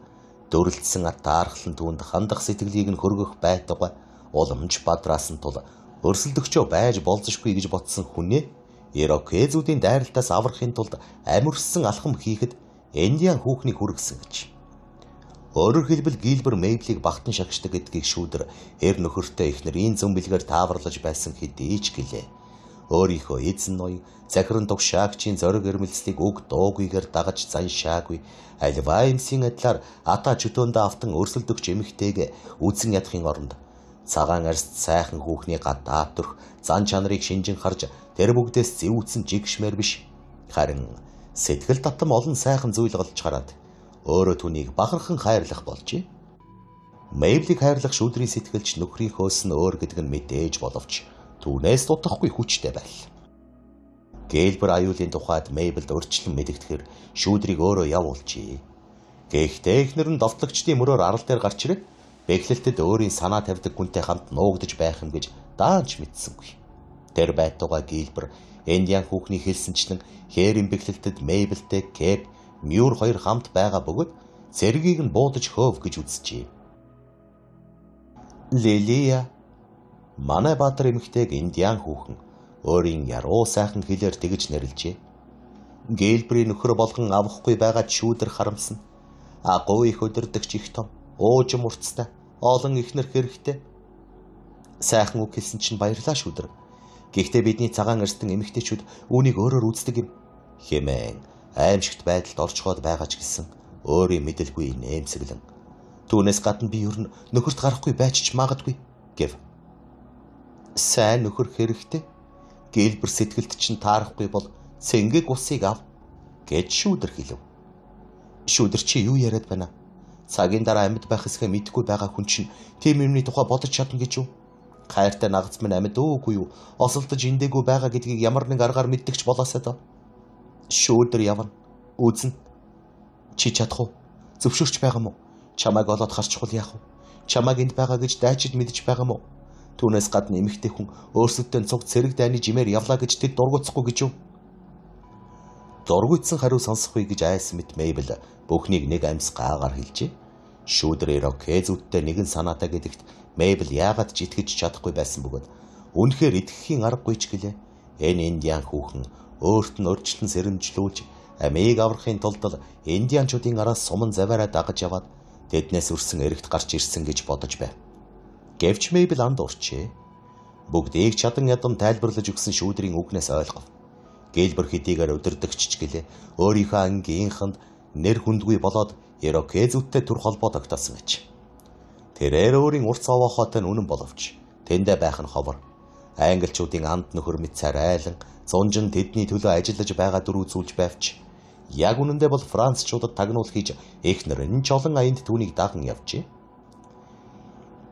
A: дөрөлдсөн атаархлан түүнд хандах сэтгэлийг нь хөргөх байтугай уламж бадраасан тул өрсөлдөгчөө байж болзошгүй гэж бодсон хүнээ Ирокезүүдийн дайралтаас аврахын тулд амирсан алхам хийхэд индиан хүүхнийг хүргэсэн гэж. Өөрөөр хэлбэл Гэлбэр Мэйблийг багтан шагшдаг гэдгийг шүүдэр эр нөхөртэй ихнэр энэ зүүн бэлгээр тааварлаж байсан хэдий ч гэлээ. Өөрийнхөө эзэн ноён захиран тугшаагчийн зориг эрмэлзлийг уг дуугүйгээр дагаж заншаагүй. Альва эмсийн адилаар ата чөтөөндөө автан өрсөлдөгч эмэгтэйг үзэн ядахын оронд цагаан арьст сайхан хүүхний гадаа төрх зан чанарыг шинжин харж тэр бүгдээс зэвүүцэн жигшмээр биш. Харин сэтгэл татам олон сайхан зүйл олж хараад өөрөө түүнийг бахархан хайрлах болжээ. Мэйблийг хайрлах шүүдрийн сэтгэлч нөхрийнхөөс нь өөр гэдэг нь мэдээж боловч түүнээс дутахгүй хүчтэй байл. Гэлбэр аюулын тухайд Мэйблд урьдчилан мэдэгдэхээр шүүдрийг өөрөө явуулжээ. Гэхдээ эхнэр нь довтлогчдын мөрөөр арал дээр гарч ирээд бэхлэлтэд өөрийн санаа тавьдаг хүнтэй хамт нуугдж байх юм гэж даанч мэдсэнгүй. Тэр байтугай Гэлбэр Индиан хүүхний хэлсэнчлэн хээрийн бэхлэлтэд Мэйблтэй Кэп, Мюр хоёр хамт байгаа бөгөөд цэргийг нь буудаж хөөв гэж үзжээ. Лилия манай баатар эмэгтэйг Индиан хүүхэн өөрийн яруу сайхан хэлээр тэгж нэрлжээ. Гэлбэрийн нөхөр болгон авахгүй байгаад шүүдэр харамсна. Агуу их өдөрдөгч их том, уужим уртстай, олон ихнэр хэрэгтэй. Сайхан үг хэлсэн чинь баярлаа шүүдэр. Гэхдээ бидний цагаан арстан эмэгтэйчүүд үүнийг өөрөөр үздэг юм хэмээн аимшигт байдалд орчхоод байгаа ч гэсэн өөрийн мэдэлгүй нэмсэглэн. Түүнээс гадна би ер нь нөхөрт гарахгүй байж ч магадгүй гэв. Сайн нөхөр хэрэгтэй. Гэлбэр сэтгэлд чинь таарахгүй бол цэнгэг усыг ав гэж шүүдэр хэлв. Шүүдэр чи юу яриад байна? Цагийн дараа амьд байх эсхэ мэдгүй байгаа хүн чинь тийм юмны тухай бодож чадна гэж юу? Хайртай нагц минь амьд өөгүй юу? Осолдож индээгүй байгаа гэдгийг ямар нэг аргаар мэддэгч болоосаа доо. Шүүдэр явна. Үзнэ. Чи чадах уу? Зөвшөөрч байгаа мó? Чамайг олоод харчихвал яах вэ? Чамайг энд байгаа гэж дайчид мэдэж байгаа мó? Түүнээс гадна эмэгтэй хүн өөрсөдөө цуг цэрэг дайны жимээр явлаа гэж тэд дургуцахгүй гэж юу? Дургуйцсан хариу сонсохгүй гэж айсан мэт Мэйбл бүхнийг нэг амьс гаагаар хэлжээ. Шүүдэр Ирокезүүдтэй нэгэн санаатай гэдэгт Мэйбл яагаад ч итгэж чадахгүй байсан бөгөөд үнэхээр итгэхийн аргагүй ч гэлээ. Энэ Индиан хүүхэн өөрт нь урьдчилан сэрэмжлүүлж амийг аврахын тулд Индианчуудын араас суман заваараа дагаж яваад тэднээс өрсөн эрэгт гарч ирсэн гэж бодож байв. Гэвч Мэйбл анд урчээ. Бүгдийг чадан ядам тайлбарлаж өгсөн шүүдрийн үгнээс ойлгов. Гэлбэр хэдийгээр өдөрдөгч гэлээ өөрийнхөө ангийнханд нэр хүндгүй болоод Ирокезүүдтэй түр холбоо тогтоосон гэж. Тэрээр өөрийн урт цаваахаатай нь үнэн боловч тэндэ байх нь ховор. Англичуудын анд нөхөр мэт царайлан зунжин тэдний төлөө ажиллаж байгаа дүр үзүүлж байвч яг үнэндээ бол Францчуудад тагнуул хийж эхнэр нь чолон аянд түүнийг даган явжээ.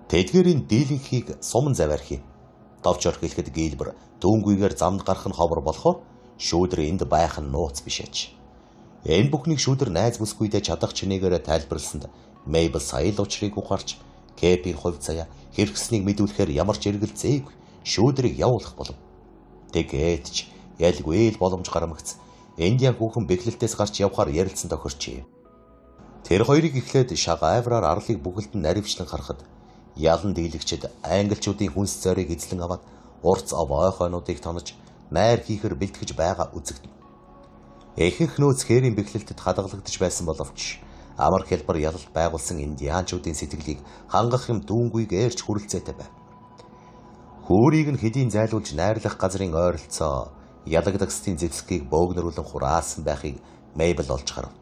A: Тэдгээрийн дийлэнхийг суман заваархий. Товч орхилэхэд Гэлбэр дүүнгүйгээр замд гарах нь ховор болохоор шүүдэр энд байх нь нууц биш аж. Энэ бүхнийг шүүдэр найз бүсгүйдээ чадах чинээгээр тайлбарласанд Мэйбл саял учрыг ухаарч Кэпийн хувь заяа хэрэгснийг мэдүүлэхээр ямар ч эргэлзээгүй шүүдрийг явуулах болов. Тэгээд ч ялгүй л боломж гарамгц Индиан хүүхэн бэхлэлтээс гарч явхаар ярилцсан тохирчээ. Тэр хоёрыг эхлээд шагайвраар арлыг бүхэлд нь наривчлан харахад ялан дийлэгчэд англичуудын хүнс цорыг эзлэн аваад урц овоохонуудыг тонож найр хийхэр бэлтгэж байгаа үзэгдэн. Ихэнх нөөц хээрийн бэхлэлтэд хадгалагдаж байсан боловч амар хэлбэр ялалт байгуулсан индианчуудын сэтгэлийг хангах юм дүүнгүйг ээрч хүрэлцээтэй байв. Хөөрийг нь хэдийн зайлуулж найрлах газрын ойролцоо ялагдагсдын зэвсгийг бөөгнөрүүлэн хураасан байхыг Мэйбл олж харав.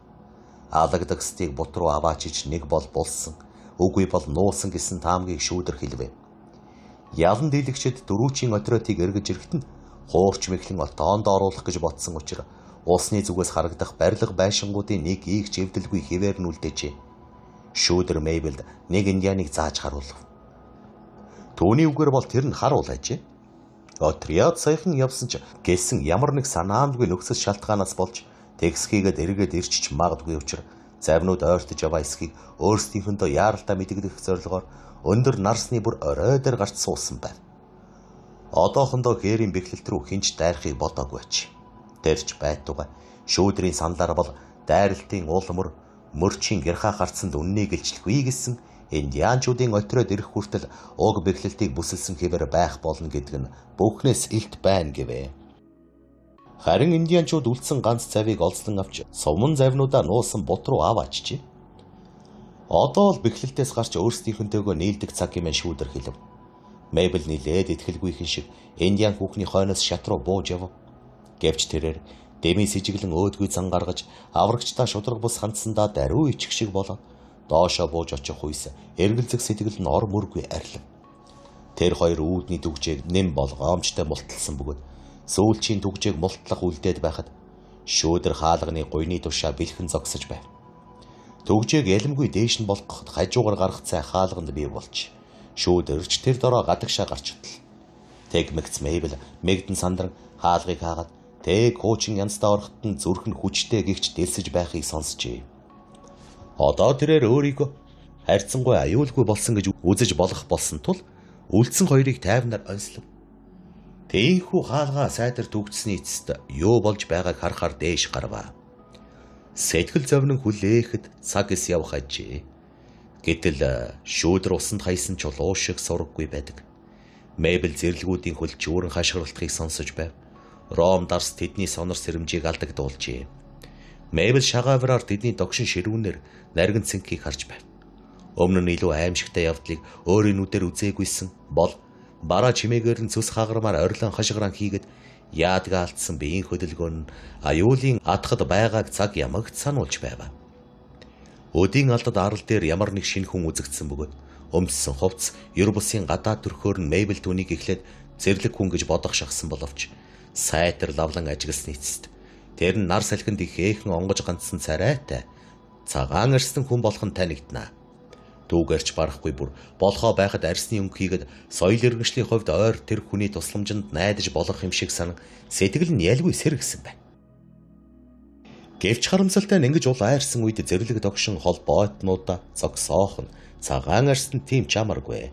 A: Алагдагсдыг бут руу аваачиж нэг бол булсан, үгүй бол нуусан гэсэн таамгийг шүүдэр хэлвэ. Ялан дийлэгчэд дөрүүчийн отротыг эргэж ирэхэд нь хуурч мэхлэн отоонд оруулах гэж ботсон учраас усны зүгээс харагдах барилга байшингуудын нэг ийх живдэлгүй хിവэр нь үлдээжээ. Шүүдэр Мэйблд нэг индианыг зааж харуулв. Түүний үгээр бол тэр нь харуул ажээ. Отряд саяхан явсан ч гэсэн ямар нэг санаандгүй нөхцөл шалтгаанаас болж текскийгээд эргээд ирчиж магадгүй учраас завнууд ойртож яваа эсхийг өөрсдийнхөндөө яаралтай мэдэгдэх зорилгоор өндөр нарсны бүр орой дээр гарч суусан байв. Одоохондоо хээрийн бэхлэлт рүү хинч дайрахыг бодоогүй аж. Тэрч байтугай шүүдрийн саналаар бол дайралтын уулмөр мөрчийн гэрхаа гарцсанд үннийг илчлэхгүй гэсэн индианчуудын отроод ирэх хүртэл уг бэхлэлтийг бүсэлсэн хэвээр байх болно гэдэг нь бүхнээс илт байна гэвэ. Харин индианчууд үлдсэн ганц цавийг олзлон авч суман завнуудаа нуусан бут руу аваачжээ. Одоо л бэхлэлтээс гарч өөрсдийнхөнтэйгөө нийлдэг цаг юм шүүдэр хэлв. Мэйбл нилээд итгэлгүйхэн шиг Индиан хүүхний хойноос шат руу бууж яв. Гэвч тэрээр Дэми сэжиглэн өөдгүй зан гаргаж аврагчдаа шудраг бус хандсандаа даруй ичих шиг болоод доошоо бууж очих үйс эргэлзэх сэтгэл нь ор мөргүй арилав. Тэр хоёр үүдний дүгжээг нэм болгоомжтой мулталсан бөгөөд сүүлчийн дүгжээг мултлах үлдээд байхад шүүдэр хаалганы гуйны тушаа бэлхэн зогсож байв. Дүгжээг ялмгүй дээш нь болгоход хажуугаар гарах цай хаалганд бий болж шүүдэрч тэр дороо гадагшаа гарч утал. Тэгмэгц Мэйбл мэгдэн сандран хаалгыг хаагаад тэг хуучин янзтай ороход нь зүрх нь хүчтэй гихч дэлсэж байхыг сонсчээ. Одоо тэрээр өөрийгөө хайрцангуй аюулгүй болсон гэж үзэж болох болсон тул үлдсэн хоёрыг тайвнаар онцлов. Тээнхүү хаалгаа сайдар түгдсэний эцэст юу болж байгааг харахаар дээш гарваа. Сэтгэл зовнин хүлээхэд цаг ис явах ажээ. Гэтэл шүүдэр усанд хаясан чулуу шиг сураггүй байдаг. Мэйбл зэрлгүүдийн хөлж үүрэн хашгиралтыг сонсож байв. Ром дарс тэдний сонор сэрэмжийг алдагдуулжээ. Мэйбл шагавраар тэдний догшин ширүүнээр наргин цэнхийг харж байв. Өмнө нь илүү аимшигтай явдлыг өөрийн нүдээр үзээгүйсэн бол бараа чимээгээр нь цус хагармаар орилон хашгиран хийгээд яадгаа алдсан биеийн хөдөлгөөн нь аюулын атхад байгааг цаг ямагт сануулж байв. Өдийн алдад арал дээр ямар нэг шинэ хүн үзэгдсэн бөгөөд өмссөн хувцс ер бусын гадаад төрхөөр нь Мэйбл түүнийг эхлээд зэрлэг хүн гэж бодох шахсан боловч сайтар лавлан ажигласны эцэст тэр нь нар салхинд их ээхэн онгож ганцсан царайтай цагаан арьсан хүн болох нь танигдана. Түүгээрч барахгүй бүр болохоо байхад арьсны өнгө хийгээд соёл иргэншлийн хувьд ойр тэр хүний тусламжинд найдаж болох юм шиг санан сэтгэл нь ялгүй сэргсэн байна. Гэвч харамсалтай нь ингэж уул айрсан үед зэрлэг догшин холбоотнуудаа зогсоох нь цагаан арьсанд тийм чамаргүй.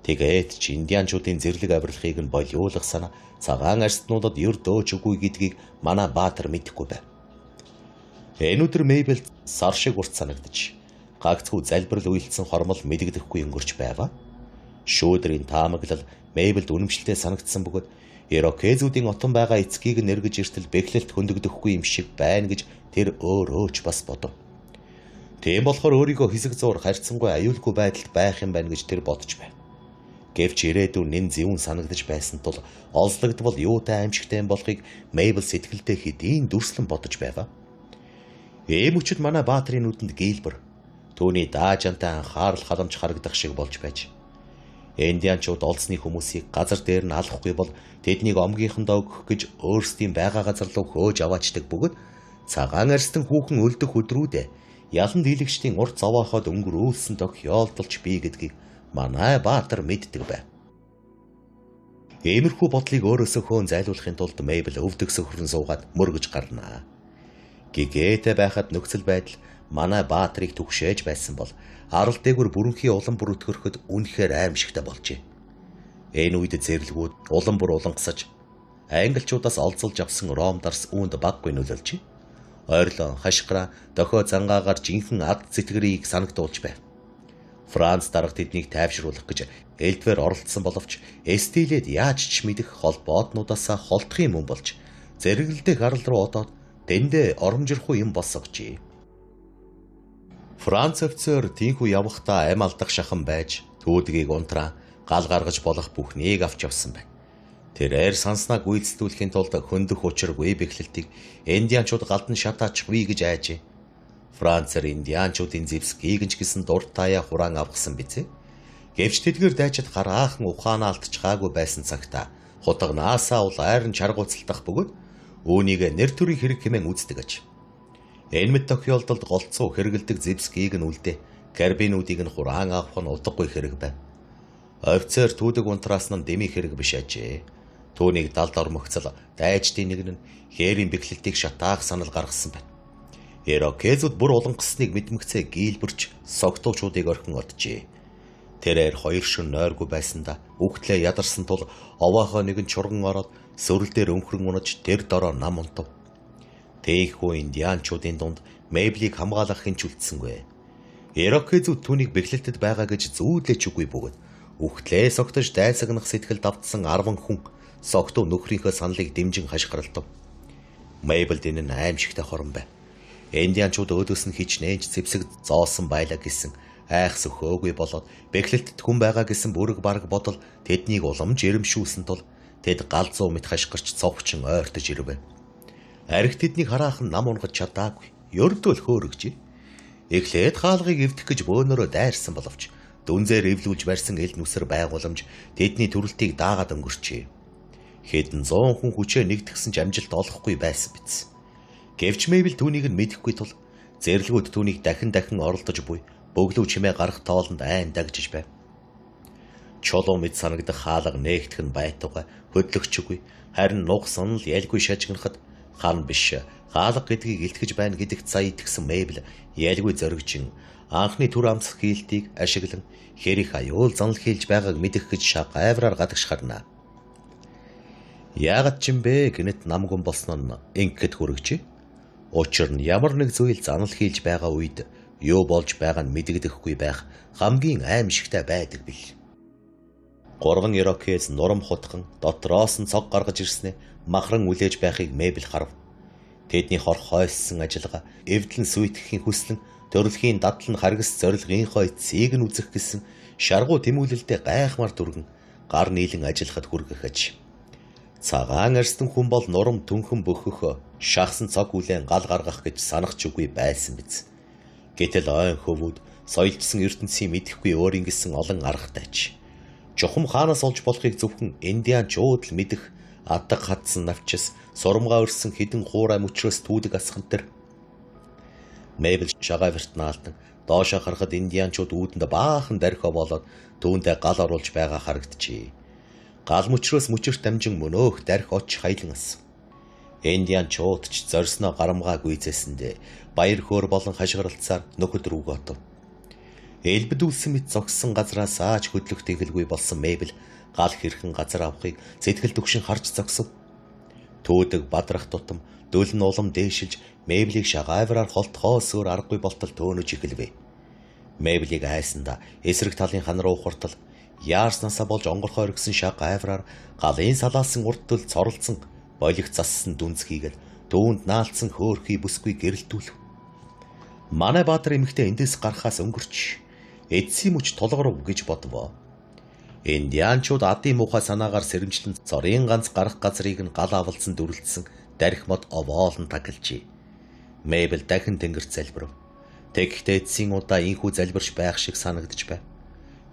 A: Тэгээд ч индианчуудын зэрлэг авирлахыг нь болиулах санаа цагаан арьснуудад ер дөөж үгүй гэдгийг манай баатар мэдэхгүй байв. Энэ өдөр Мэйбл сар шиг урт санагдаж гагцхүү залбирал үйлдсэн хормол мэдэгдэхгүй өнгөрч байва. Шүүдрийн таамаглал Мэйблд үнэмшилтэй санагдсан бөгөөд Ирокезүүдийн отон байгаа эцгийг нэргэж иртэл бэхлэлт хөндөгдөхгүй юм шиг байна гэж тэр өөрөөч бас бодов. Тийм болохоор өөрийгөө хэсэг зуур харьцангуй аюулгүй байдалд байх юм байна гэж тэр бодож байв. Гэвч ирээдүйн нэн зэвүүн санагдаж байсан тул олзлогдвол юутай аимшигтай юм болохыг Мэйбл сэтгэлдээ хэдийн дүрслэн бодож байв. Ийм үчид манай баатрын нүдэнд гэлбэр түүний даажантай анхаарал халамж харагдах шиг болж байж. Индианчууд олзны хүмүүсийг газар дээр нь алахгүй бол тэднийг омгийнхандаа өгөх гэж өөрсдийн байгаа газар руу хөөж аваачдаг бөгөөд цагаан арьстан хүүхэн өлдөх өдрүүдээ ялан дийлэгчдийн урт зовоохоод өнгөрүүлсэн тохиолдолч бий гэдгийг манай баатар мэддэг байв. Иймэрхүү бодлыг өөрөөсөө хөөн зайлуулахын тулд Мэйбл өвдөг сөхрөн суугаад мөргөж гарнаа. Гэгээтэй байхад нөхцөл байдал манай баатрыг түгшээж байсан бол арал дээгүр бүрэнхий улам бүр өтгөрөхөд үнэхээр аимшигтай болжээ. Энэ үед зэрлгүүд улам бүр улангасаж англичуудаас олзолж авсан Ром дарс үүнд баггүй нөлөөлж ойрлон хашгираа дохио зангаагаар жинхэнэ ад зэтгэрийг санагдуулж байв. Франц дарга тэднийг тайвшруулах гэж элдвэр оролцсон боловч Эстилэд яаж ч мэдэх холбоотнуудаасаа холдох юм болж зэрэгэлдэх арал руу одоод тэндээ оромжирхгүй юм босгожээ. Франц офицер тийхүү явахдаа ам алдах шахан байж түүдгийг унтраа гал гаргаж болох бүхнийг авч явсан байна. Тэрээр санснаа гүйцэтгүүлэхийн тулд хөндөх учиргүй бэхлэлтийг индианчууд галдан шатаачихвээ гэж айжээ. Францаар индианчуудын зэвсгийг нь ч гэсэн дурд таяа хураан авгасан бизээ. Гэвч тэдгээр дайчид гараахан ухаанаа алдчихаагүй байсан цагта хутагнаасаа ул айран чаргууцалтах бөгөөд үүнийг нэр төрийн хэрэг хэмээн үздэг аж. Энэ мэт тохиолдолд голцоо хэрэгэлдэг зэвсгийг нь үлдээ карбинуудыг нь хураан авах нь утгагүй хэрэг байв. Офицер түүдэг унтраас нь дэмий хэрэг биш ажээ. Түүнийг далд ормогцол дайчдын нэг нь хээрийн бэхлэлтийг шатаах санал гаргасан байна. Ирокезууд бүр улангасныг мэдмэгцээ гийлбэрч согтуучуудыг орхин оджээ. Тэрээр хоёр шөнө нойргүй байсандаа үхтлээ ядарсан тул овоохоо нэгэн чурган ороод сөрөл дээр өнхрөн унаж тэр дороо нам унтав. Тэйхүү индианчуудын дунд Мэйблийг хамгаалах хинч үлдсэнгүй. Ирокезууд түүнийг бэхлэлтэд байгаа гэж зүүлээч үгүй бөгөөд үхтлээ согтож дайсагнах сэтгэл давтсан 10 хүн согтуу нөхрийнхөө саналыг дэмжин хашгиралдав. Мэйблд энэ нь аимшигтай хорон байв. Индианчууд өөдөөс нь хичнээн зэвсэг зоосон байлаа гэсэн Айх сөхөөгүй болоод бэхлэлтэд хүн байгаа гэсэн бүрэг бараг бодол тэднийг уламж ирэмшүүлсэн тул тэд галзуу мэт хашгирч цовчин ойртож ирвэ. Ариг тэднийг хараахан нам унгаж чадаагүй. Ёрдөл хөөрөгжээ. Эхлээд хаалгыг эвдэх гэж бөөнөрөө дайрсан боловч дүнзээр эвлүүлж барьсан эл нүсэр байгууламж тэдний төрөлтийг даагаад өнгөрчээ. Хэдэн 100 хүн хүчээ нэгтгэсэн ч амжилт олохгүй байсан биз. Гэвч Мэйбл түүнийг нь мэдэхгүй тул зэрлэгүүд түүнийг дахин оролдож буй бөглөв чимээ гарах тоолонд айн дагжиж байв. Чулуу мэд санагдах хаалга нээгдэх нь байтугай хөдлөгчгүй харин нугсан л ялгүй шажигнахад хан биш хаалга гэдгийг илтгэж байна гэдэгт сая итгэсэн Мэйбл ялгүй зоригжин анхны түр амсах хийлтийг ашиглан хэрэг аюул занал хийлж байгааг мэдэх гэж шагайвраар гадагш харна. Яагаад ч юм бэ гэнэт намгүн болсон нь ингэхэд хүрэгчээ. Учир нь ямар нэг зүйл занал хийлж байгаа үед юу болж байгаа нь мэдэгдэхгүй байх хамгийн аимшигтай байдаг бил. 3 Ирокез нурам хутган дотроос нь цог гаргаж ирснээр махран үлээж байхыг Мэйбл харав. Тэдний хор хойссон ажиллагаа эвдлэн сүйтгэхийн хүслэн төрөлхийн дадлан харгас зорилгын эцсийг нь үзэх гэсэн шаргуу тэмүүлэлтэд гайхмар дүргэн гар нийлэн ажиллахад хүргэх аж. Цагаан арстан хүн бол нурам түнхэн бөхөх шахсан цог үлэн гал гаргах гэж санах ч үгүй байсан биз. Гэтэл ойн хөвүүд соёлжсон ертөнцийн мэдэхгүй өөр ингэсэн олон аргатайч. Жухам хаанаас олж болохыг зөвхөн индианчууд л мэдэх атга хатсан навчис сурамгаа өрсөн хідэн хуурай мөчрөөс түүдэг асхан тэр. Мэйбл шагавэрт наалдан доошоо харахад индианчууд үүдэнд баахан дархио болоод түүндээ гал оруулж байгаа харагджээ. Гал мөчрөөс мөчөрт дамжин мөнөөх дархи оч хайлан асан. Индианчууд ч зорьсноо гарамгаа гүйцээсэндээ баяр хөөр болон хашгиралцаар нөхөд рүүг отов. Элбдүүлсэн мэт зогссон газраас ааж хөдлөх тэгэлгүй болсон Мэйбл гал хэрхэн газар авахыг сэтгэл түгшин харж зогсов. Төөдөг бадрах тутам дөлн улам дээшилж Мэйблийг шагайвраар холтхоос өөр аргагүй болтол төөнөж эхэлвэ. Мэйблийг айсанда эсрэг талын хан руу ухартал яарснасаа болж онгорхоо өргсөн шагайвраар галын салаасан урттөл цоролцсон болих зассан дүнз хийгээд төвөнд наалцсан хөөрхий бүсгүй гэрэлтүүлв. Манай баатар эмэгтэй эндээс гарахаас өнгөрч эцсийн мөч тулгарв гэж бодвоо. Индианчууд адын муухай санаагаар сэрэмжлэн цорын ганц гарах газрыг нь гал авалцсан дүрлэлсэн дарих мод овоолн таглжээ. Мэйбл дахин тэнгэрт залбирв. Тэгэхдээ эцсийн удаа инхүү залбирч байх шиг санагдаж байв.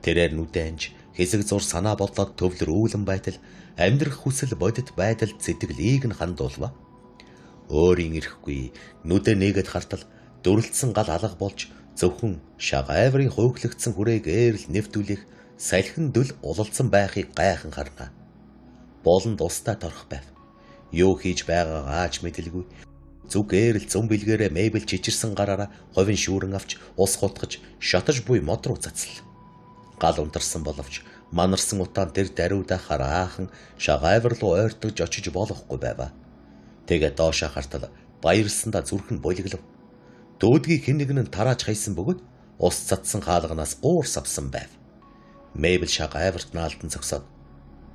A: Тэрээр нүдэнж хэсэг зур санаа бодлоод төвлөр үүлэн байтал амьдрах хүсэл бодит байдалд сэтгэлийг нь хандуулва. Өөрийн ирэхгүй нүдэ нээгээд хартал дүрлэлсэн гал алга болж зөвхөн шагайврын хөөхлөгдсөн хүрээг ээрл нэвтүүлэх салхин дүл улалцсан байхыг гайхан харна. Болон тустай торох байв. Юу хийж байгаагаа ааж мэдэлгүй. Зүгээр л зүүн бэлгээрээ Мэйбл чичирсэн гараараа ховын шүүрэн авч ус хутгаж шатаж буй мод руу цацлаа. Гал унтарсан боловч манарсан утаан тэр даруйдаа хараахан шагайвар руу ойртож очиж болохгүй байва. Тэгээ доошоо хартал баярлсандаа зүрх нь булиглав. Дүүдгийг хэн нэгэн нь тарааж хайсан бөгөөд ус цадсан хаалганаас уурс авсан байв. Мэйбл шагайварт наалдан зогсоод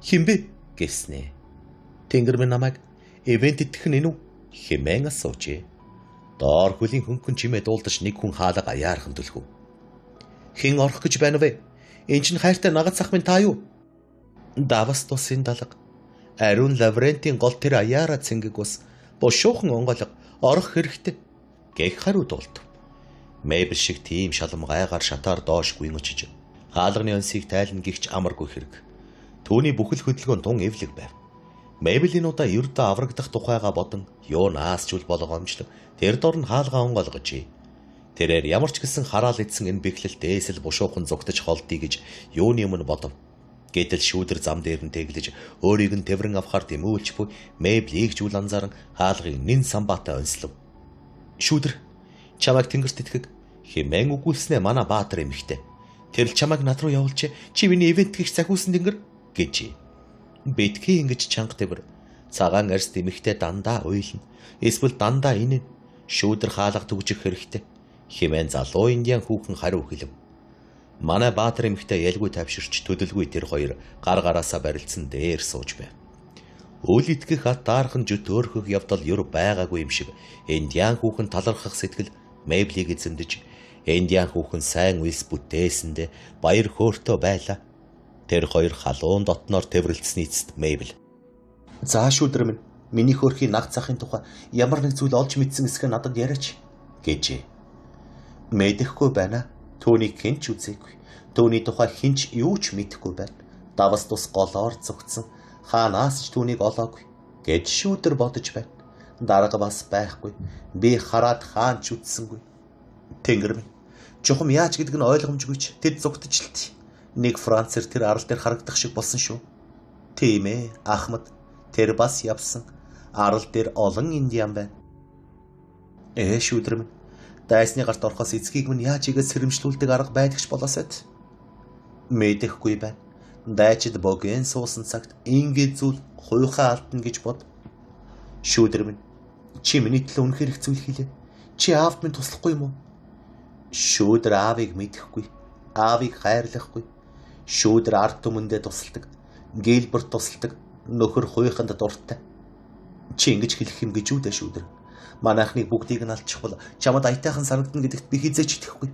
A: "Хинбэ?" гэснэ. "Тэнгэр минь намайг ивент итгэх нь энэ үү?" хэмээн асуужээ. Доор хөлийн хөнгөн чимээ дуулдаж нэг хүн хаалга аяархан түлхв. "Хэн орох гэж байна вэ? Энд чинь хайртай нагад сах минь та юу?" "Давас тусын далга. Ариун лаврентийн гол тэр аяараа цэнгэг ус бушуухан онголго орох хэрэгтэй" гэх хариу дуулдав. Мэйбл шиг тийм шалам гайгаар шатаар доош гүйнгөчж хаалганы өнсийг тайлна гихч амаргүй хэрэг. Түүний бүхэл хөдөлгөөн тун эвлэг байв. Мэйблийн удаа ердөө аврагдах тухайга бодон юу наасчул болгоомжлог тэр дор нь хаалгаа онголгожээ. Тэрээр ямар ч гэсэн хараал идсэн энэ бэхлэлт ээсэл бушуухан зүгтэж холдъё гэж юуны өмнө бодов. Гэтэл шүүдэр зам дээр нь тэглэж өөрийг нь тэврэн авахар дэмүүлж буй Мэйблийг ч үл анзааран хаалгыг нэн самбаатай онслов. "Шүүдэр, чамайг тэнгэрт итгэх" хэмээн үгүүлснээ манай баатар эмэгтэй. "Тэр л чамайг над руу явуулж чи миний ивент хийх захиусан тэнгэр" гэжээ. Битгий ингэж чанга тэвэр цагаан арьс эмэгтэй дандаа уйлна. Эсвэл дандаа инэн шүүдэр хаалга түгжих хэрэгтэй хэмээн залуу индиан хүүхэн хариу хэлв. Манай баатар эмэгтэй ялгүй тавширч төдөлгүй тэр хоёр гар гараасаа барилдсан дээр сууж байв. Үл итгэх ат даархан жүт өөрхөх явдал юр байгаагүй юм шиг индиан хүүхэн талархах сэтгэл Мэйблийг эзэмдэж Индиан хүүхэн сайн үйлс бүтээсэндээ баяр хөөртэй байлаа. Тэр хоёр халуун дотноор тэврэлцсэний эцэст Мэйбл. За шүүдрэ минь, миний хөөрхийн наг захын тухай ямар нэг зүйл олж мэдсэн эсгээ надад яриач гэжээ. Мэдэхгүй байна. Түүнийг хинч үзээгүй. Түүний тухай хинч юу ч мэдэхгүй байна. Давас тус голоор зүгтсэн. Хаанаас ч түүнийг олоогүй гэж шүүдэр бодож байна. Дарга бас байхгүй. Би хараад хаан ч үтсэнгүй. Тэнгэр минь, чухам яаж гэдэг нь ойлгомжгүйч. Тэд зүгтжилт. Нэг Францэр тэр арал дээр харагдах шиг болсон шүү. Тийм ээ, Ахмад. Тэр бас явсан. Арал дээр олон индиан байна. Шүүдэр минь, дайсны гарт орохоос эцгийг минь яаж игээд сэрэмжлүүлдэг арга байдагч болоосэт. Мэдэхгүй байна. Дайчид богийн суусан цагт ингээд зүйл хуйхаа алдна гэж бод. Шүүдэр минь, чи миний төлөө үнэхээр их зүйл хийлээ. Чи аавд минь туслахгүй юм уу? Шүүдэр аавыг мэдэхгүй, аавыг хайрлахгүй. Шүүдэр ард түмэндээ тусалдаг, Гилберт тусалдаг, нөхөр хуйханд дуртай. Чи ингэж хэлэх юм гэж үү дээ шүүдэр. Манайхныг бүгдийг нь алдчих бол чамд аятайхан санагдана гэдэгт би хизээч итгэхгүй.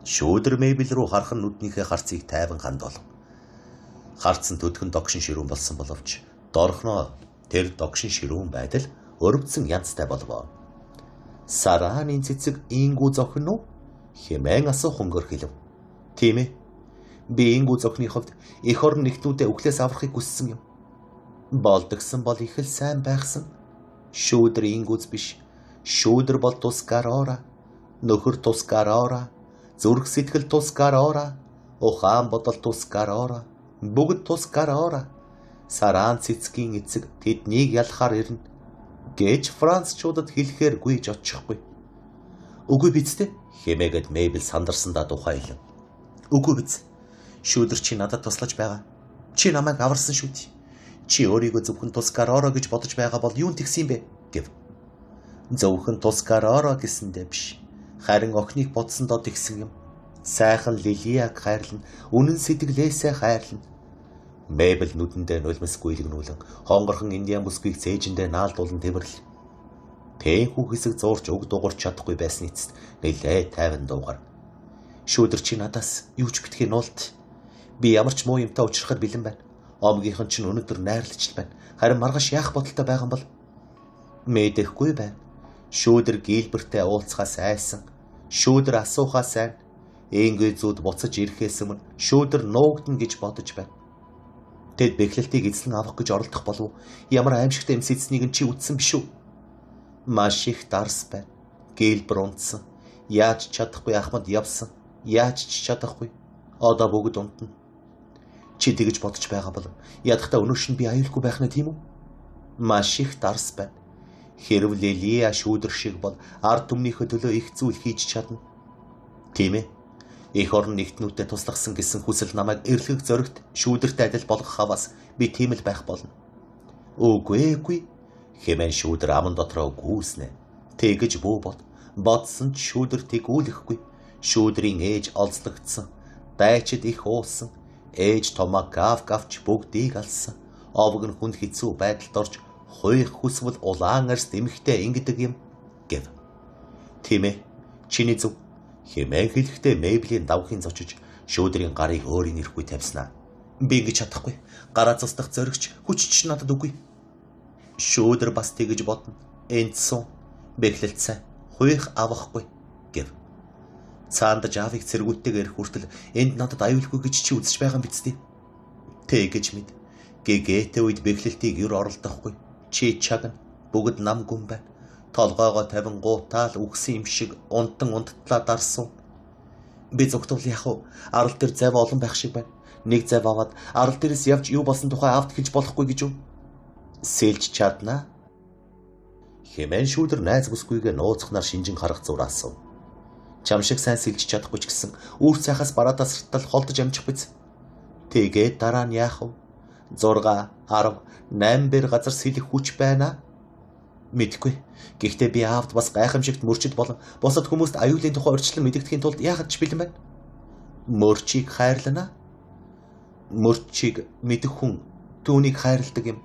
A: Шүүдэр Мэйбл рүү харах нь нүднийхээ харцыг тайван хандвал. Харцсан төдгөн догшин ширүүн болсон боловч дорхноо тэр догшин ширүүн байдал өрөвдсөн янзтай болов. Сарааны цэцэг ингүү зохин уу? Хэмээн асуух хөнгөр хэлв. Тийм ээ. Би ингүү зохины хувьд эх орон нэгтнүүдээ өглөөс аврахыг хүссэн юм. Болдгсон бол их л сайн байхсан. Шүүдэр ингүүз биш. Шүүдэр бол тусгароора. Нөхөр тусгароора. Зүрх сэтгэл тусгароора. Ухаан бодол тусгароора. Бүгд тусгароора. Сараан цэцгийн эцэг тэднийг ялахаар ирнэ гэж францчуудад хэлэхээр гүйж очихгүй. Үгүй биз дээ хэмээгээд Мэйбл сандарсандаа тухай хэлв. Үгүй биз. Шүүдэр чи надад туслаж байгаа. Чи намайг аварсан шүү дээ. Чи өөрийгөө зөвхөн тусгароороо гэж бодож байгаа бол юунд тэгсэн бэ гэв. Зөвхөн тусгароороо гэсэндээ биш. Харин охиныг бодсондоо тэгсэн юм. Сайхан Лилияг хайрлана, үнэн сэтгэлээсээ хайрлана. Мэйбл нүдэндээ нулимсгүй илгнүүлэн хонгорхон индиан бүсгүйг цээжиндээ наалдуулан тэвэрлэ. Тээнхүү хэсэг зуурч өг дуурч чадахгүй байсны эцэст нэлээ тайван дуугар. Шүүдэр чи надаас юу ч битгий нуулт. Би ямар ч муу юмтай учрахад бэлэн байна. Омгийнхан чинь өнөдөр найрлаж байна. Харин маргааш яах бодолтой байгаа юм бол? Мэдэхгүй байна. Шүүдэр Гилберттэй уулзахаас айсан. Шүүдэр асуухаас сайн. Ингээд зүуд буцаж ирэхээс өмнө шүүдэр нуугдна гэж бодож байна. Тэд бэхлэлтийг эзлэн авах гэж оролдох болов ямар аимшигтай эмсэцнийг нь чи үтсэн биш үү? Маш их дарс байна. Гилбер унтсан. Яаж чадахгүй Ахмад явсан. Яаж ч чадахгүй. Одоо бүгд унтна. Чи тэгэж бодож байгаа бол ядахта өнөөш нь би аюулгүй байх нь тийм үү? Маш их дарс байна. Хэрв Лилия шүүдэр шиг бол ард түмнийхөө төлөө их зүйл хийж чадна. Тийм ээ. Эх орон нэгтнүүдэд туслахсан гэсэн хүсэл намайг эрлэг зөрөгт шүүдэртэй адил болгохаа бас би тийм л байх болно. Үгүй хэмээн шүүдэр аман дотроо гүйснэ. Тэгэж бүү бод. Бодсон ч шүүдэр тэгүүлэхгүй. Шүүдрийн ээж олзлогдсон. Дайчид их уусан. Ээж томоо гавч бүгдийг алсан. Овг нь хүнд хэцүү байдалд орж хуйх хүсвэл улаан арьс эмхтэй ингэдэг юм гэв. Тийм ээ. Чиний зөв. Хэмээн хэлэхдээ Мэйблийн давхын зочиж шүүдрийн гарыг өөрийн ирэхгүй тавьснаа. Би ингэж чадахгүй. Гараа зустах зоригч хүч ч надад үгүй. Шүүдэр бас тэгэж бодно. Энцсэн. Бэхлэлцсэн. Хуйх авахгүй гэв. Цаандаж аавыг цэргүүлтэйгээр хүртэл энд надад аюулгүй гэж чи үзэж байгаа юм биз дээ. Тэгэж мэд. Гэгээтэй үед бэхлэлтийг юр оролдохгүй. Чи чагна. Бүгд нам гүн байна. Толгоогоо тавин гуутаал үхсэн юм шиг унттлаа дарсан. Би зүгтвэл яах вэ? Арал дээр зав олон байх шиг байна. Нэг зав аваад арал дээрээс явж юу болсон тухай авд хэлж болохгүй гэж үү? Сэлж чаднаа. Хэмээн шүүдэр найз бүсгүйгээ нууцхнаар шинжин харах зур асуув. Чам шиг сайн сэлж чадахгүй ч гэсэн үүр цайхаас бараадаа сартал холдож амжих биз. Тэгээд дараа нь яах вэ? 6, 10, 8 бэр газар сэлэх хүч байна. Мэдгүй. Гэхдээ би аавд бас гайхамшигт мөрчид болон босод хүмүүст аюулын тухай урьдчилан мэдэгдэхийн тулд яахад ч бэлэн байна. Мөрчийг хайрлана. Мөрчийг мэдэх хүн түүнийг хайрладаг юм.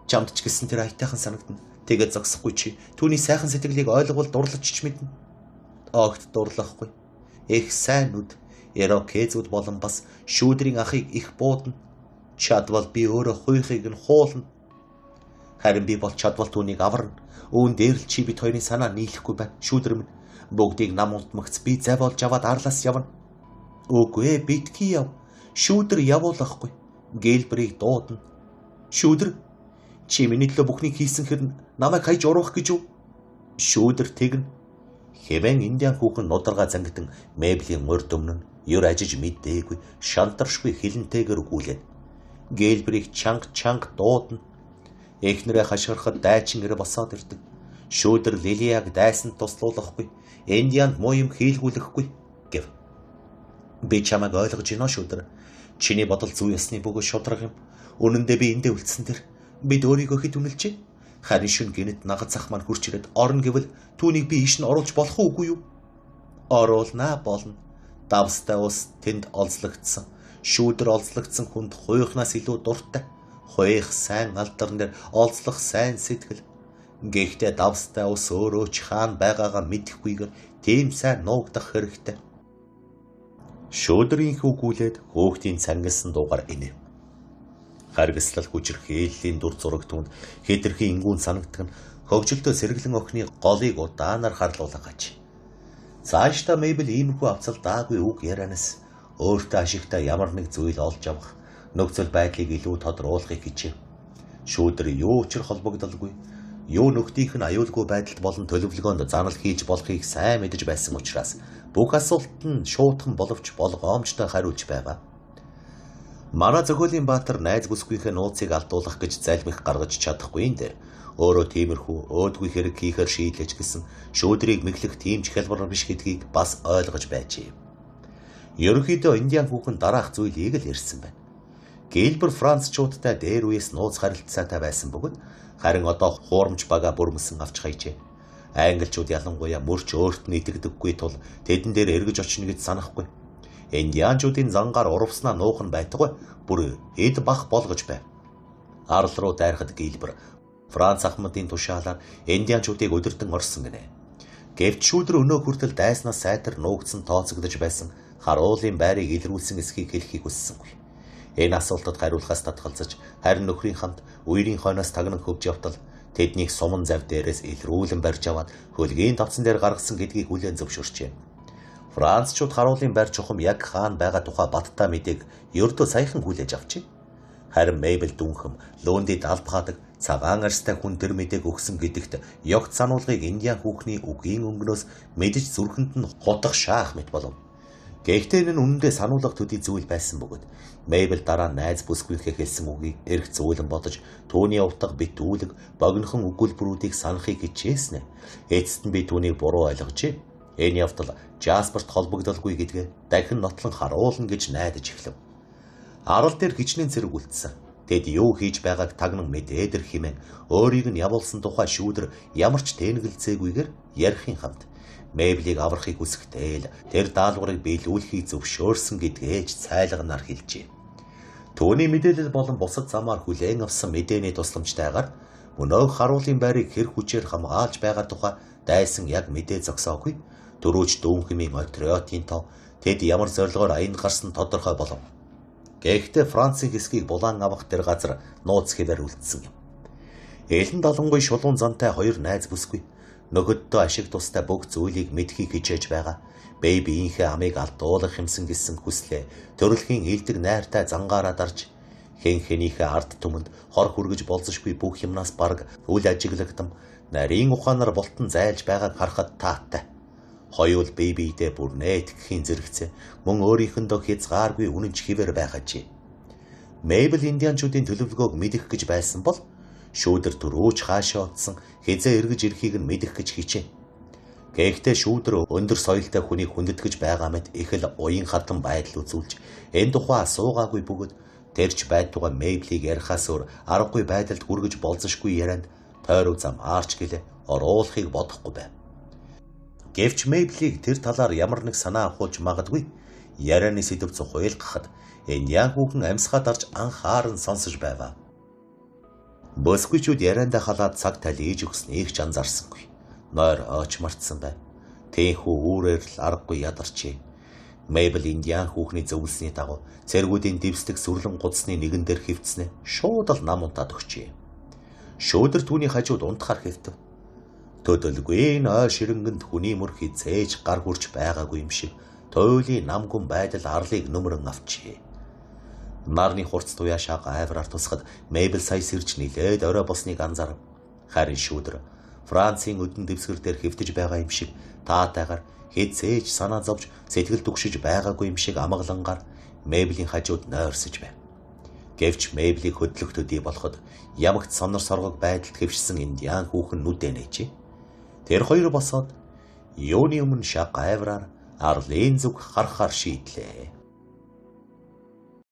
A: Чамд ч гэсэн тэр аятайхан санагдана. Тэгээд зогсохгүй чи түүний сайхан сэтгэлийг ойлгол дурлаж ч мэднэ. Огт дурлахгүй. Их сайн нүд, ирокезүүд болон бас шүүдрийн ахыг их буудна. Чадвал би өөрөө хуйхыг нь хуулна. Харин би бол чадвал түүнийг аварна. Үүн дээр л чи бид хоёрын санаа нийлэхгүй байна. Шүүдэр минь бүгдийг нам унтмагц би зав олж аваад арлаас явна. Үгүй ээ, битгий яв. Шүүдэр явуулахгүй. Гэлбэрийг дуудана. Шүүдэр, чи миний төлөө бүхнийг хийсэн хэрн намайг хайж уруух гэж юу? Шүүдэр тэгнэ. Хэвэн индиан хүүхэн нударга зангитан Мэйблийн урд өмнө юр ажиж мэдээгүй шантаршгүй хилэнтэйгээр өгүүлээд гэлбэрийг чанга дуудана. Эхнэрээ хашгирахад дайчин ирэ босоод ирдэг. Шүүдэр Лилияг дайсанд туслуулахгүй, индианд муу юм хийлгүүлэхгүй гэв. Би чамайг ойлгож байна шүүдэр. Чиний бодол зүй ясны бөгөөд шудраг юм. Үнэн дээр би эндээ үлдсэн тэр бид өөрийгөө хэд үнэлжээ. Харин шүн гинэт нагад зах маань хурч ирээд орно гэвэл түүнийг би иш нь оруулж болох үгүй юу? Оруулнаа болно. Давстай ус тэнд олзлогдсон. Шүүдэр олзлогдсон хүнд хуйхнаас илүү дуртай. Хуйх сайн алдарн дээр олзлох сайн сэтгэл. Гэхдээ давстай ус өөрөө ч хаана байгаагаа мэдэхгүйгээр тийм сайн нуугдах хэрэгтэй. Шүүдрийн хүүгүүлээд хөөхтийн цангилсан дуугаар инэв. Харгислал хүчирхээллийн дур зураг түнд хэтэрхий ингүүн санагдах нь хөгжилтөө сэргэлэн охины голыг удаанаар харлуулгаж. Цаашдаа Мэйбл иймэрхүү авцал даагүй үг ярианаас өөртөө ашигтай ямар нэг зүйл олж авах нөхцөл байдлыг илүү тодруулахыг хичээв. Шүүдэр юу учир холбогдолгүй, юу нөхдийнх нь аюулгүй байдалд болон төлөвлөгөөнд занал хийж болохыг сайн мэдэж байсан учраас бүх асуултад нь шуудхан боловч болгоомжтой хариулж байгаа. Манай зохиолын баатар найз бүсгүйхээ нууцыг алдуулах гэж залбих гаргаж чадахгүй энэ дээр өөрөө тиймэрхүү өөдгүй хэрэг хийхээр шийдлэж гисэн шүүдрийг мэхлэх тийм ч хялбар биш гэдгийг бас ойлгож байжээ. Ерөнхийдөө индиан хүүхэн дараах зүйлийг л ярьсан байна. Гэлбэр францчуудтай дээр үеэс нууц харилцаатай байсан бөгөөд харин одоо хуурамч бага бүрмсэн авч хайжээ. Англичууд ялангуяа мөрч өөрт нь итгэдэггүй тул тэдэн дээр эргэж очно гэж санахгүй. Индианчуудын зангаар урвснаа нуух нь байтугай бүр хэд бах болгож байв. Арал руу дайрахад Гэлбэр Франц ахмадын тушаалаар индианчуудыг өдөртөн орсон гинэ. Гэвч шүүдэр өнөө хүртэл дайснаас сайтар нуугдсан тооцогдож байсан харуулын байрыг илрүүлсэн эсхийг хэлхийг хүссэнгүй. Энэ асуултад хариулахаас татгалзаж харин нөхрийн хамт үерийн хойноос тагнан хөвж явтал тэднийг суман зав дээрээс илрүүлэн барьж аваад хөлгийн давцан дээр гаргасан гэдгийг хүлээн зөвшөөрчээ. Францчууд харуулын байр чухам яг хаана байгаа тухай баттай мэдээг ердөө саяхан хүлээж авчээ. Харин Мэйбл дүнхэм лөөндид албахаадаг цагаан арьстай хүн тэр мэдээг өгсөн гэдэгт ёгт сануулгыг индиан хүүхний үгийн өнгнөөс мэдэж зүрхэнд нь хутах шаах мэт болов. Гэхдээ энэ нь үнэндээ сануулга төдий зүйл байсан бөгөөд Мэйбл дараа найз бүсгүйхээ хэлсэн үгийг эрх зөөлөн бодож түүний утга битүүлэг богинохон өгүүлбэрүүдийг санахыг хичээснэ. Эцэст нь би түүнийг буруу ойлгожээ. Энэ явдал Жасперт холбогдолгүй гэдгээ дахин нотлон харуулна гэж найдаж эхлэв. Арал дээр хичнээн зэрэг үлдсэн. Тэд юу хийж байгааг тагнан мэдээдэр хэмээн өөрийг нь явуулсан тухай шүүдэр ямар ч тэнэгэлзээгүйгээр ярихын хамт Мэйблийг аврахыг хүсэхдээ л тэр даалгаврыг биелүүлэхийг зөвшөөрсөн гэдгээ ч цайлганаар хэлжээ. Түүний мэдээлэл болон бусад замаар хүлээн авсан мэдээний тусламжтайгаар өнөөх харуулын байрыг хэр хүчээр хамгаалж байгаа тухай дайсан яг мэдээ зогсоогүй. Дөрүүч дүүнхэмийн патриотын тоо тэд ямар зорилгоор аянд гарсан тодорхой болов. Гэхдээ Францын хэсгийг булаан авах тэр газар нууц хэвээр үлдсэн юм. Элен далангуй шулуун зантай хоёр найз бүсгүй нөгөөддөө ашиг тустай бүх зүйлийг мэдхийг хичээж байгаа. Бэйбийнхээ амийг алдуулах юмсан гэсэн хүслээ төрөлхийн хилдэг найртай зангаараа дарж хэн хэнийхээ ард түмэнд хор хүргэж болзошгүй бүх юмнаас бараг үл ажиглагдам нарийн ухаанаар болтон зайлж байгааг харахад таатай. Хоёул бэйбидээ бүр нээтгэхийн зэрэгцээ мөн өөрийнхөндөө хязгааргүй үнэнч хിവэр байхажээ. Мэйбл индианчуудын төлөвлөгөөг мэдэх гэж байсан бол шүүдэр төрөөж хаашаа утсан хизээ эргэж ирэхийг нь мэдэх гэж хичээ. Гэхдээ шүүдэр өндөр соёлтой хүнийг хүндэтгэж байгаа мэт их л уян хатан байдал үзүүлж энэ тухай асуугаагүй бөгөөд тэрч байдгаа Мэйблийг ярихаас өөр аргагүй байдалд хүргэж болзошгүй ярианд тойрог зам аарч гэлээ оруулахыг бодохгүй байв. Гэвч Мэйблийг тэр талаар ямар нэг санаа авахулж магадгүй ярианы сэдв цухайлгахад индиан хүүхэн амьсгаа дарж анхааран сонсож байваа. Босгүйчүүд яриандаа халаад цаг талийж өгснэйг ч анзаарсангүй. Нойр ойч мартсан байв. Тэнхүү үүрээр л аргагүй ядарчээ. Мэйбл Индиан хүүхний зөвлөсний дагуу цэргүүдийн дэвсдэг сүрлэн гудсны нэгэн дээр хөвцснээ шууд л нам унтаад өгчээ. Шөөдөр түүний хажууд унтахаар хэвтэв. Төдөлгүй энэ ойр ширэнгэнд хүний мөр хизээж гар хүрч байгаагүй юм шиг туйлын намгүн байдал арлыг нүмрэн авчээ. Нарны хурц туяашаа гайвраар тусахад Мэйбл сая сэрж нилээд орой босныг анзаарав. Харин шүүдэр Францын өдөн дэвсгэр дээр хэвтэж байгаа юм шиг таатайгаар хизээж санаа зовж сэтгэл түгшиж байгаагүй юм шиг амгалангаар Мэйблийн хажууд нойрсож байв. Гэвч Мэйблийг хөдлөх төдий болоход ямагт сонор соргог байдалд хэвшсэн Индиан хүүхэн нүдэ нээжээ. Тэр хоёр босоод юуны өмнө шаг гайвраар арлын зүг харахаар шийдлээ.